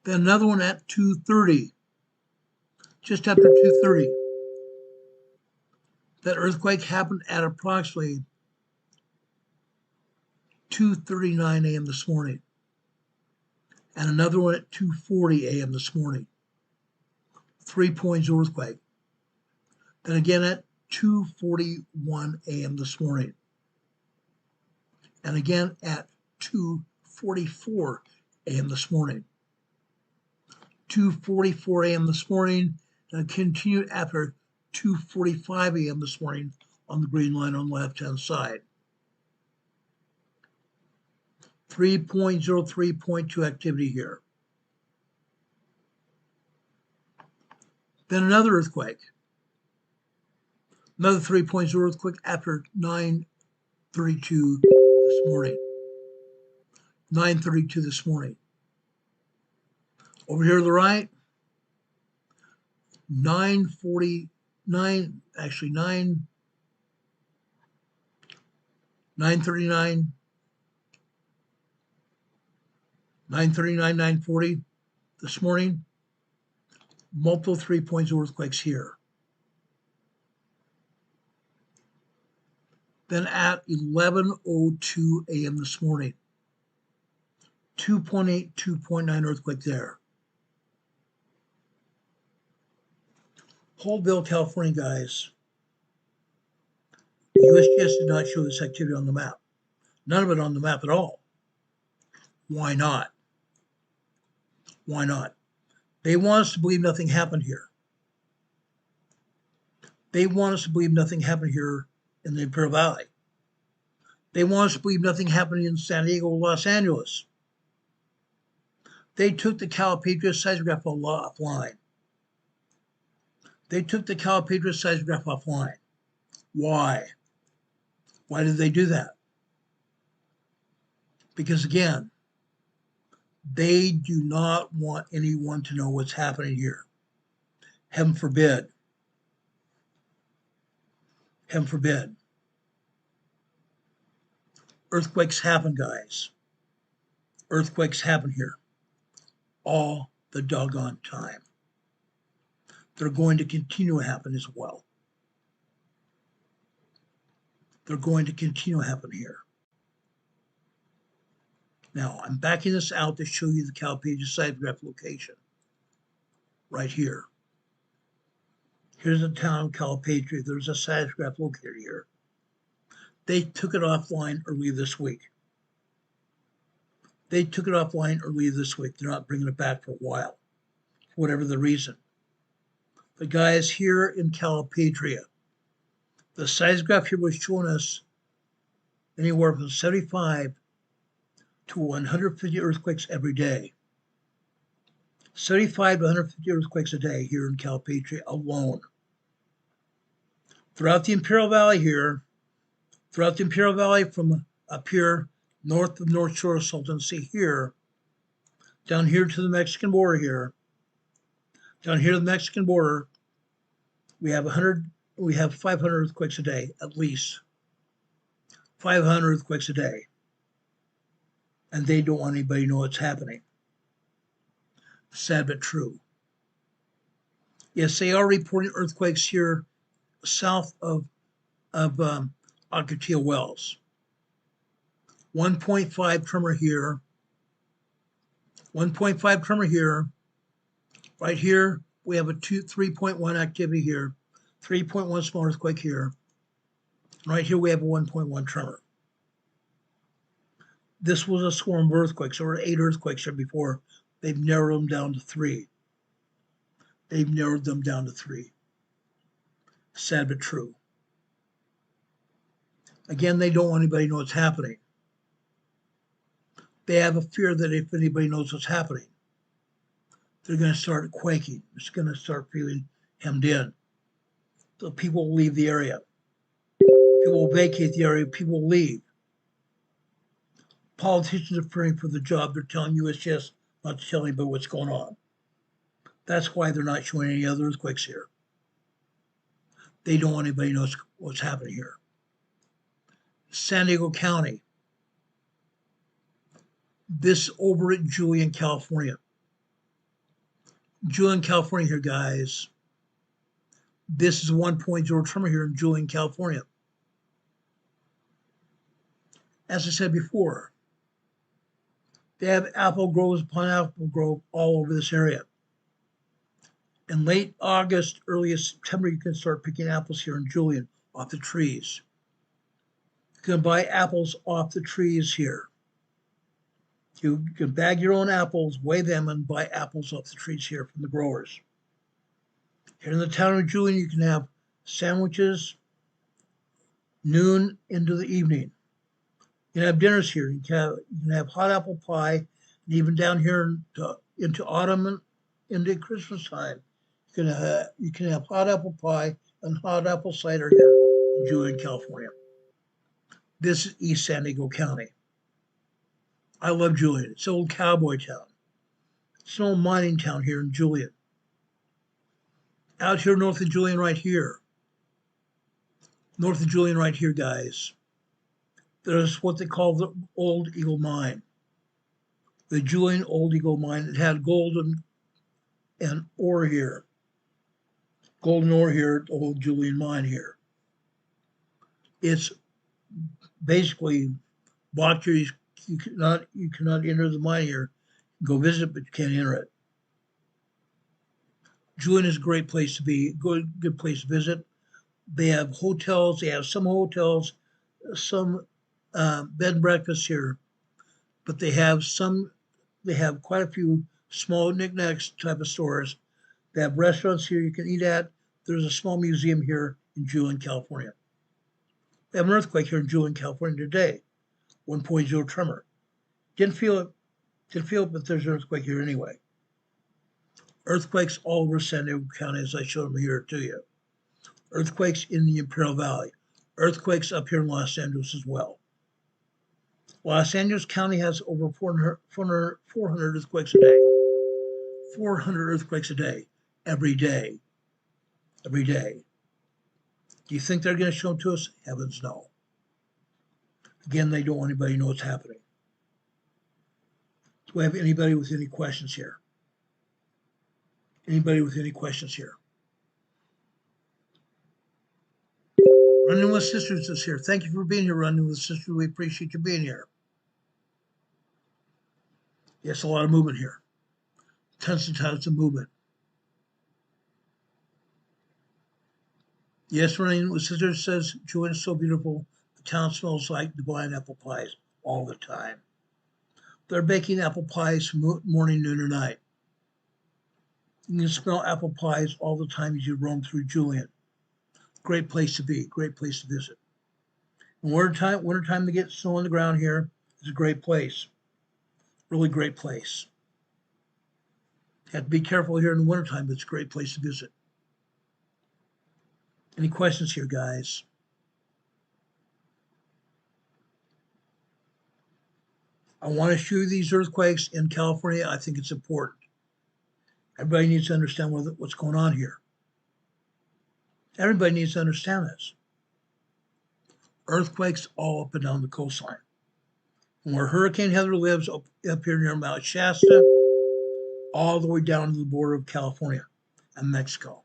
Then another one at 2:30, just after 2:30. That earthquake happened at approximately 2:39 a.m. this morning. And another one at 2:40 a.m. this morning. 3.0 earthquake. Then again at 2:41 a.m. this morning. And again at 2:44 a.m. this morning. 2:44 a.m. this morning, and it continued after 2:45 a.m. this morning on the green line on the left-hand side. 3.0, 3.2 activity here. Then another earthquake. Another 3.0 earthquake after 9:32 this morning. 9:32 this morning. Over here to the right, 9:39, actually 9:39, 9:40 this morning. Multiple 3.0 earthquakes here. Then at 11:02 a.m. this morning, 2.8, 2.9 earthquake there. Holtville, California, guys. The USGS did not show this activity on the map. None of it on the map at all. Why not? Why not? They want us to believe nothing happened here. They want us to believe nothing happened here in the Imperial Valley. They want us to believe nothing happened in San Diego or Los Angeles. They took the Calipatria seismograph offline. They took the Calipatria seismograph offline. Why? Why did they do that? Because again, they do not want anyone to know what's happening here. Heaven forbid. Heaven forbid. Earthquakes happen, guys. Earthquakes happen here all the doggone time. They're going to continue to happen as well. They're going to continue to happen here. Now, I'm backing this out to show you the Calipatria seismograph location. Right here. Here's the town of Calipatria. There's a seismograph located here. They took it offline earlier this week. They took it offline earlier this week. They're not bringing it back for a while, for whatever the reason. The guys here in Calipatria, the seismograph here was showing us anywhere from 75 to 150 earthquakes every day. 75 to 150 earthquakes a day here in Calipatria alone. Throughout the Imperial Valley here, Throughout the Imperial Valley, from up here north of North Shore of Salton Sea here, down here to the Mexican border here, down here to the Mexican border, we have 500 earthquakes a day, at least 500 earthquakes a day, and they don't want anybody to know what's happening. Sad but true. Yes, they are reporting earthquakes here south of Ocotillo Wells. 1.5 tremor here. 1.5 tremor here. Right here, we have a 3.1 activity here. 3.1 small earthquake here. Right here, we have a 1.1 tremor. This was a swarm of earthquakes. There were 8 earthquakes here before. They've narrowed them down to 3. They've narrowed them down to 3. Sad but true. Again, they don't want anybody to know what's happening. They have a fear that if anybody knows what's happening, they're going to start quaking. It's going to start feeling hemmed in. So people will leave the area. People will vacate the area. People will leave. Politicians are fearing for the job. They're telling USGS not to tell anybody what's going on. That's why they're not showing any other earthquakes here. They don't want anybody to know what's happening here. San Diego County. This over at Julian, California. Julian, California here, guys. This is 1.0 tremor here in Julian, California. As I said before, they have apple groves upon apple grove all over this area. In late August, early September, you can start picking apples here in Julian off the trees. You can buy apples off the trees here. You can bag your own apples, weigh them, and buy apples off the trees here from the growers. Here in the town of Julian, you can have sandwiches noon into the evening. You can have dinners here. You can have hot apple pie, and even down here into autumn and into Christmas time. You can have hot apple pie and hot apple cider here in Julian, California. This is East San Diego County. I love Julian. It's an old cowboy town. It's an old mining town here in Julian. Out here north of Julian right here. North of Julian right here, guys. There's what they call the Old Eagle Mine. The Julian Old Eagle Mine. It had gold and ore here. Gold and ore here at the Old Julian Mine here. It's basically blocked here. You cannot enter the mine here. You can go visit, but you can't enter it. Julian is a great place to be, good place to visit. They have hotels. They have some hotels, some bed and breakfast here, but they have quite a few small knickknacks type of stores. They have restaurants here you can eat at. There's a small museum here in Julian, California. They have an earthquake here in Julian, California today. 1.0 tremor. Didn't feel it, but there's an earthquake here anyway. Earthquakes all over San Diego County, as I showed them here to you. Earthquakes in the Imperial Valley. Earthquakes up here in Los Angeles as well. Los Angeles County has over 400 earthquakes a day. 400 earthquakes a day, every day. Every day. Do you think they're going to show them to us? Heavens no. Again, they don't want anybody to know what's happening. Do we have anybody with any questions here? Anybody with any questions here? Running with Sisters is here. Thank you for being here, Running with Sisters. We appreciate you being here. Yes, a lot of movement here. Tons and tons of movement. Yes, Running with Sisters says, Julian is so beautiful. The town smells like divine apple pies all the time. They're baking apple pies from morning, noon, or night. You can smell apple pies all the time as you roam through Julian. Great place to be, great place to visit. In wintertime to get snow on the ground here is a great place. Really great place. You have to be careful here in the wintertime, but it's a great place to visit. Any questions here, guys? I want to show you these earthquakes in California. I think it's important. Everybody needs to understand what's going on here. Everybody needs to understand this. Earthquakes all up and down the coastline. From where Hurricane Heather lives up here near Mount Shasta, all the way down to the border of California and Mexico.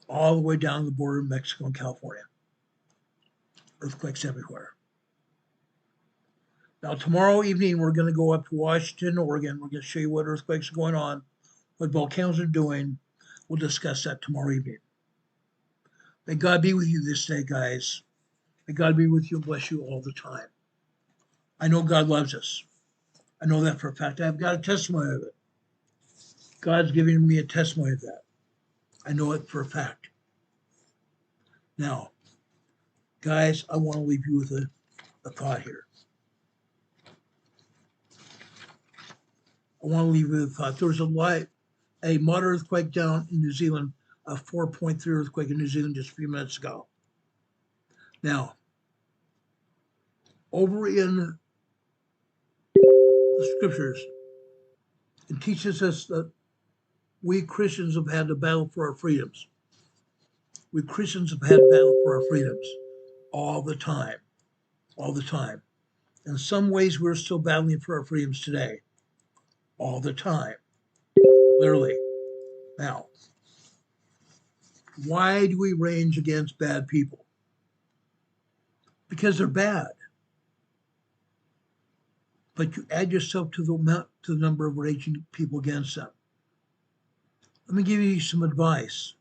All the way down to the border of Mexico and California. Earthquakes everywhere. Now, tomorrow evening, we're going to go up to Washington, Oregon. We're going to show you what earthquakes are going on, what volcanoes are doing. We'll discuss that tomorrow evening. May God be with you this day, guys. May God be with you and bless you all the time. I know God loves us. I know that for a fact. I've got a testimony of it. God's giving me a testimony of that. I know it for a fact. Now, guys, I want to leave you with a thought here. I want to leave you with a thought. There was a moderate earthquake down in New Zealand, a 4.3 earthquake in New Zealand just a few minutes ago. Now, over in the scriptures, it teaches us that we Christians have had to battle for our freedoms. We Christians have had to battle for our freedoms all the time, all the time. In some ways, we're still battling for our freedoms today, all the time, literally. Now, why do we rage against bad people? Because they're bad. But you add yourself to the number of raging people against them. Let me give you some advice.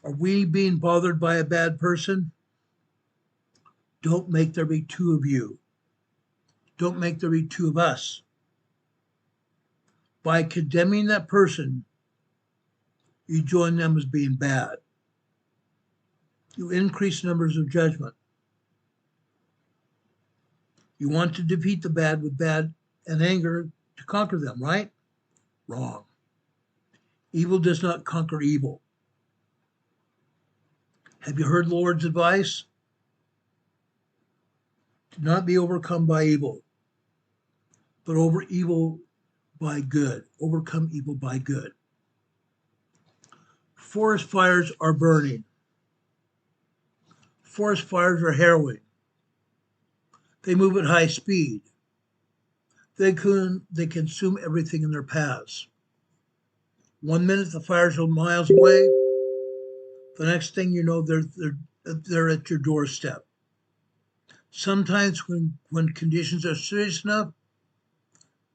Are we being bothered by a bad person? Don't make there be two of you. Don't make there be two of us. By condemning that person, you join them as being bad. You increase numbers of judgment. You want to defeat the bad with bad and anger to conquer them, right? Wrong. Evil does not conquer evil. Have you heard the Lord's advice? Do not be overcome by evil, but over evil by good. Overcome evil by good. Forest fires are burning. Forest fires are harrowing. They move at high speed. They consume everything in their paths. 1 minute the fires are miles away. The next thing you know, they're at your doorstep. Sometimes when conditions are serious enough,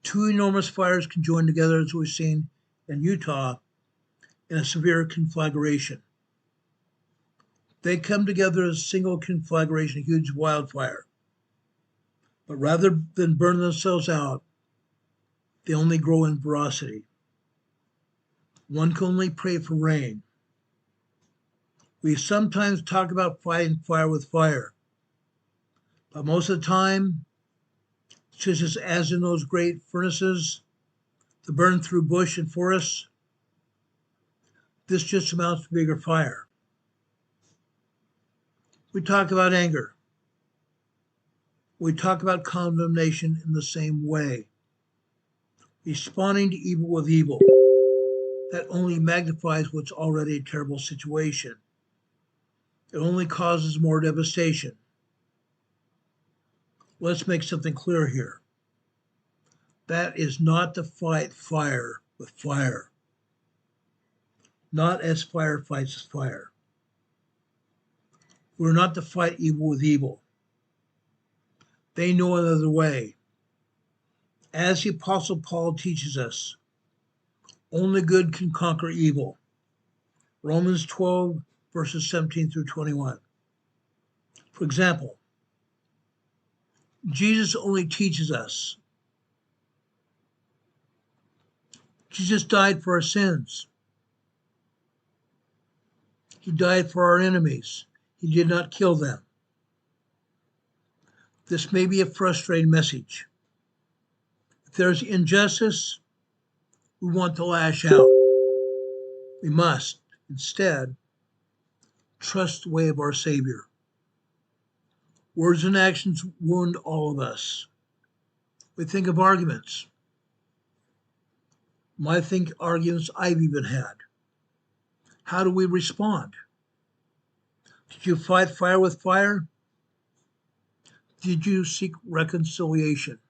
two enormous fires can join together, as we've seen in Utah, in a severe conflagration. They come together as a single conflagration, a huge wildfire. But rather than burn themselves out, they only grow in ferocity. One can only pray for rain. We sometimes talk about fighting fire with fire, but most of the time, just as in those great furnaces that burn through bush and forests, this just amounts to bigger fire. We talk about anger. We talk about condemnation in the same way. Responding to evil with evil. That only magnifies what's already a terrible situation. It only causes more devastation. Let's make something clear here. That is not to fight fire with fire. Not as fire fights fire. We're not to fight evil with evil. They know another way. As the Apostle Paul teaches us, only good can conquer evil. Romans 12, verses 17 through 21. For example, Jesus only teaches us. Jesus died for our sins. He died for our enemies. He did not kill them. This may be a frustrating message. If there's injustice, we want to lash out. We must, instead, trust the way of our Savior. Words and actions wound all of us. We think of arguments. I think arguments I've even had. How do we respond? Did you fight fire with fire? Did you seek reconciliation?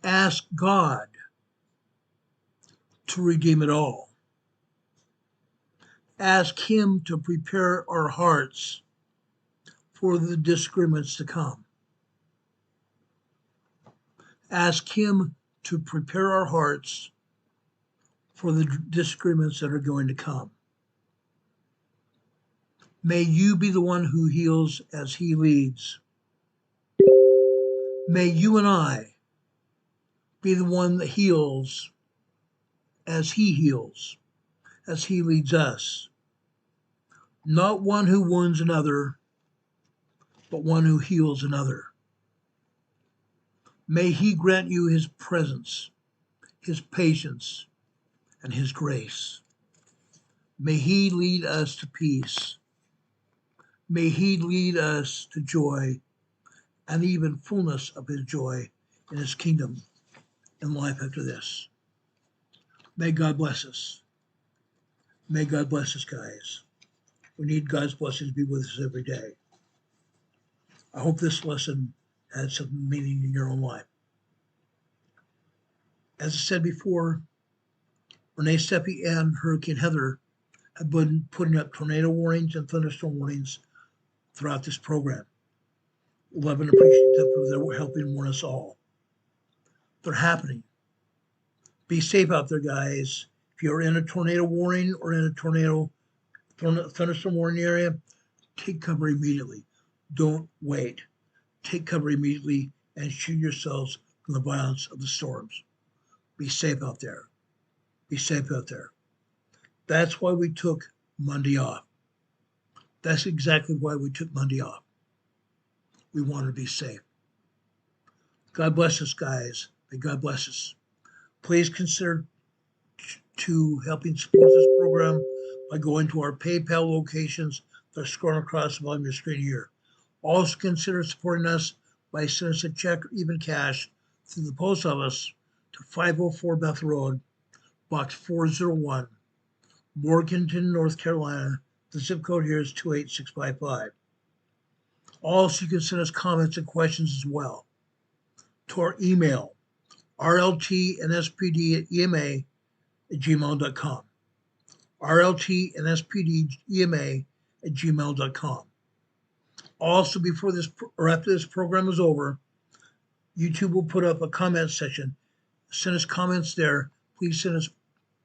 Ask God to redeem it all. Ask Him to prepare our hearts for the disagreements to come. Ask Him to prepare our hearts for the disagreements that are going to come. May you be the one who heals as He leads. May you and I be the one that heals as He heals, as He leads us. Not one who wounds another, but one who heals another. May He grant you His presence, His patience, and His grace. May He lead us to peace. May He lead us to joy and even fullness of His joy in His kingdom and life after this. May God bless us. May God bless us, guys. We need God's blessings to be with us every day. I hope this lesson had some meaning in your own life. As I said before, Renee Seppi and Hurricane Heather have been putting up tornado warnings and thunderstorm warnings throughout this program. Love and appreciate them for their helping warn us all. They're happening. Be safe out there, guys. If you're in a tornado warning or in a thunderstorm warning area, take cover immediately. Don't wait. Take cover immediately and shield yourselves from the violence of the storms. Be safe out there. Be safe out there. That's why we took Monday off. That's exactly why we took Monday off. We wanted to be safe. God bless us, guys. May God bless us. Please consider to helping support this program by going to our PayPal locations that are scrolling across the bottom of your screen here. Also consider supporting us by sending us a check or even cash through the post office to 504 Bethel Road, Box 401, Morganton, North Carolina. The zip code here is 28655. Also, you can send us comments and questions as well to our email, rltnspd@ema@gmail.com. rltnspd@ema@gmail.com. Also, before this or after this program is over, YouTube will put up a comment section. Send us comments there. Please send us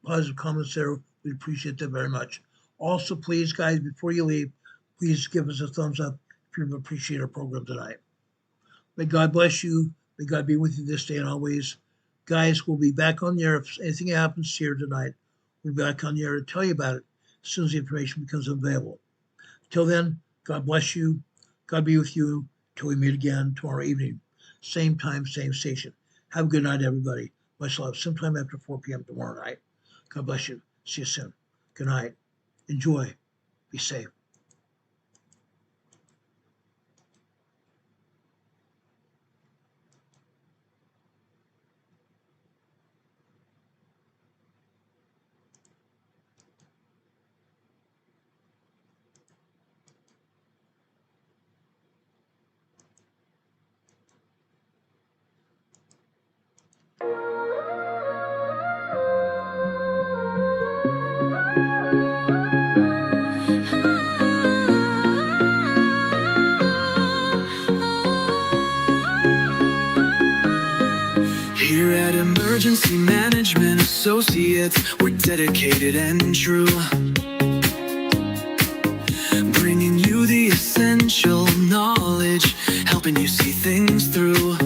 positive comments there. We appreciate that very much. Also, please, guys, before you leave, please give us a thumbs up if you appreciate our program tonight. May God bless you. May God be with you this day and always. Guys, we'll be back on the air. If anything happens here tonight, we'll be back on the air to tell you about it as soon as the information becomes available. Till then, God bless you. God be with you till we meet again tomorrow evening. Same time, same station. Have a good night, everybody. Much love. Sometime after 4 p.m. tomorrow night. God bless you. See you soon. Good night. Enjoy. Be safe. Here at Emergency Management Associates, we're dedicated and true, bringing you the essential knowledge, helping you see things through.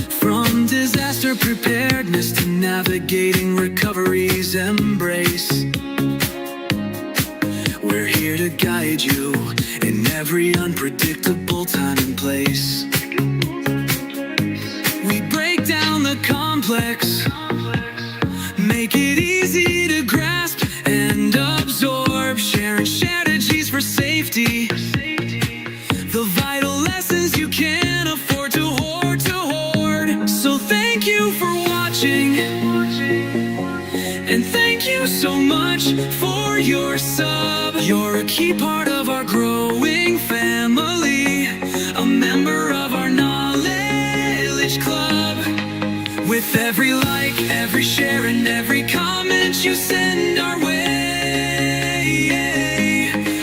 From disaster preparedness to navigating recovery's embrace, we're here to guide you in every unpredictable time and place. We break down the complex, make it easy to grasp and absorb, sharing strategies for safety. The vital lessons you can't afford to hoard, So thank you for watching, and thank you so much for your sub. You're a key part of our growing family, a member of our knowledge club. With every like, every share, and every comment you send our way,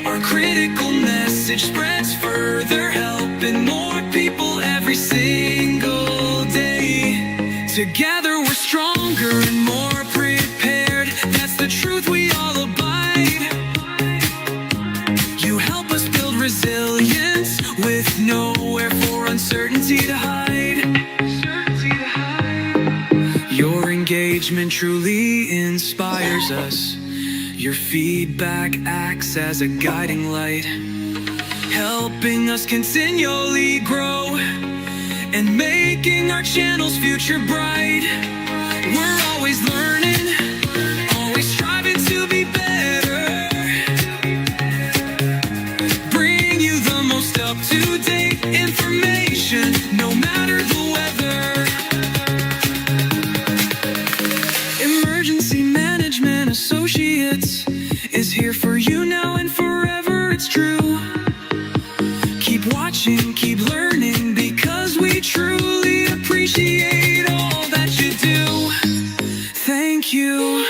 our critical message spreads further, helping more people every single day. Together we're stronger and more prepared. That's the truth we all abide. You help us build resilience with nowhere for uncertainty to hide. Your engagement truly inspires us. Your feedback acts as a guiding light, helping us continually grow and making our channel's future bright. We're always learning, always striving to be better. Bring you the most up-to-date information, no matter the weather. Emergency Management Associates is here for you now and forever, it's true. Keep watching, keep learning, because we truly appreciate all that you do. Thank you.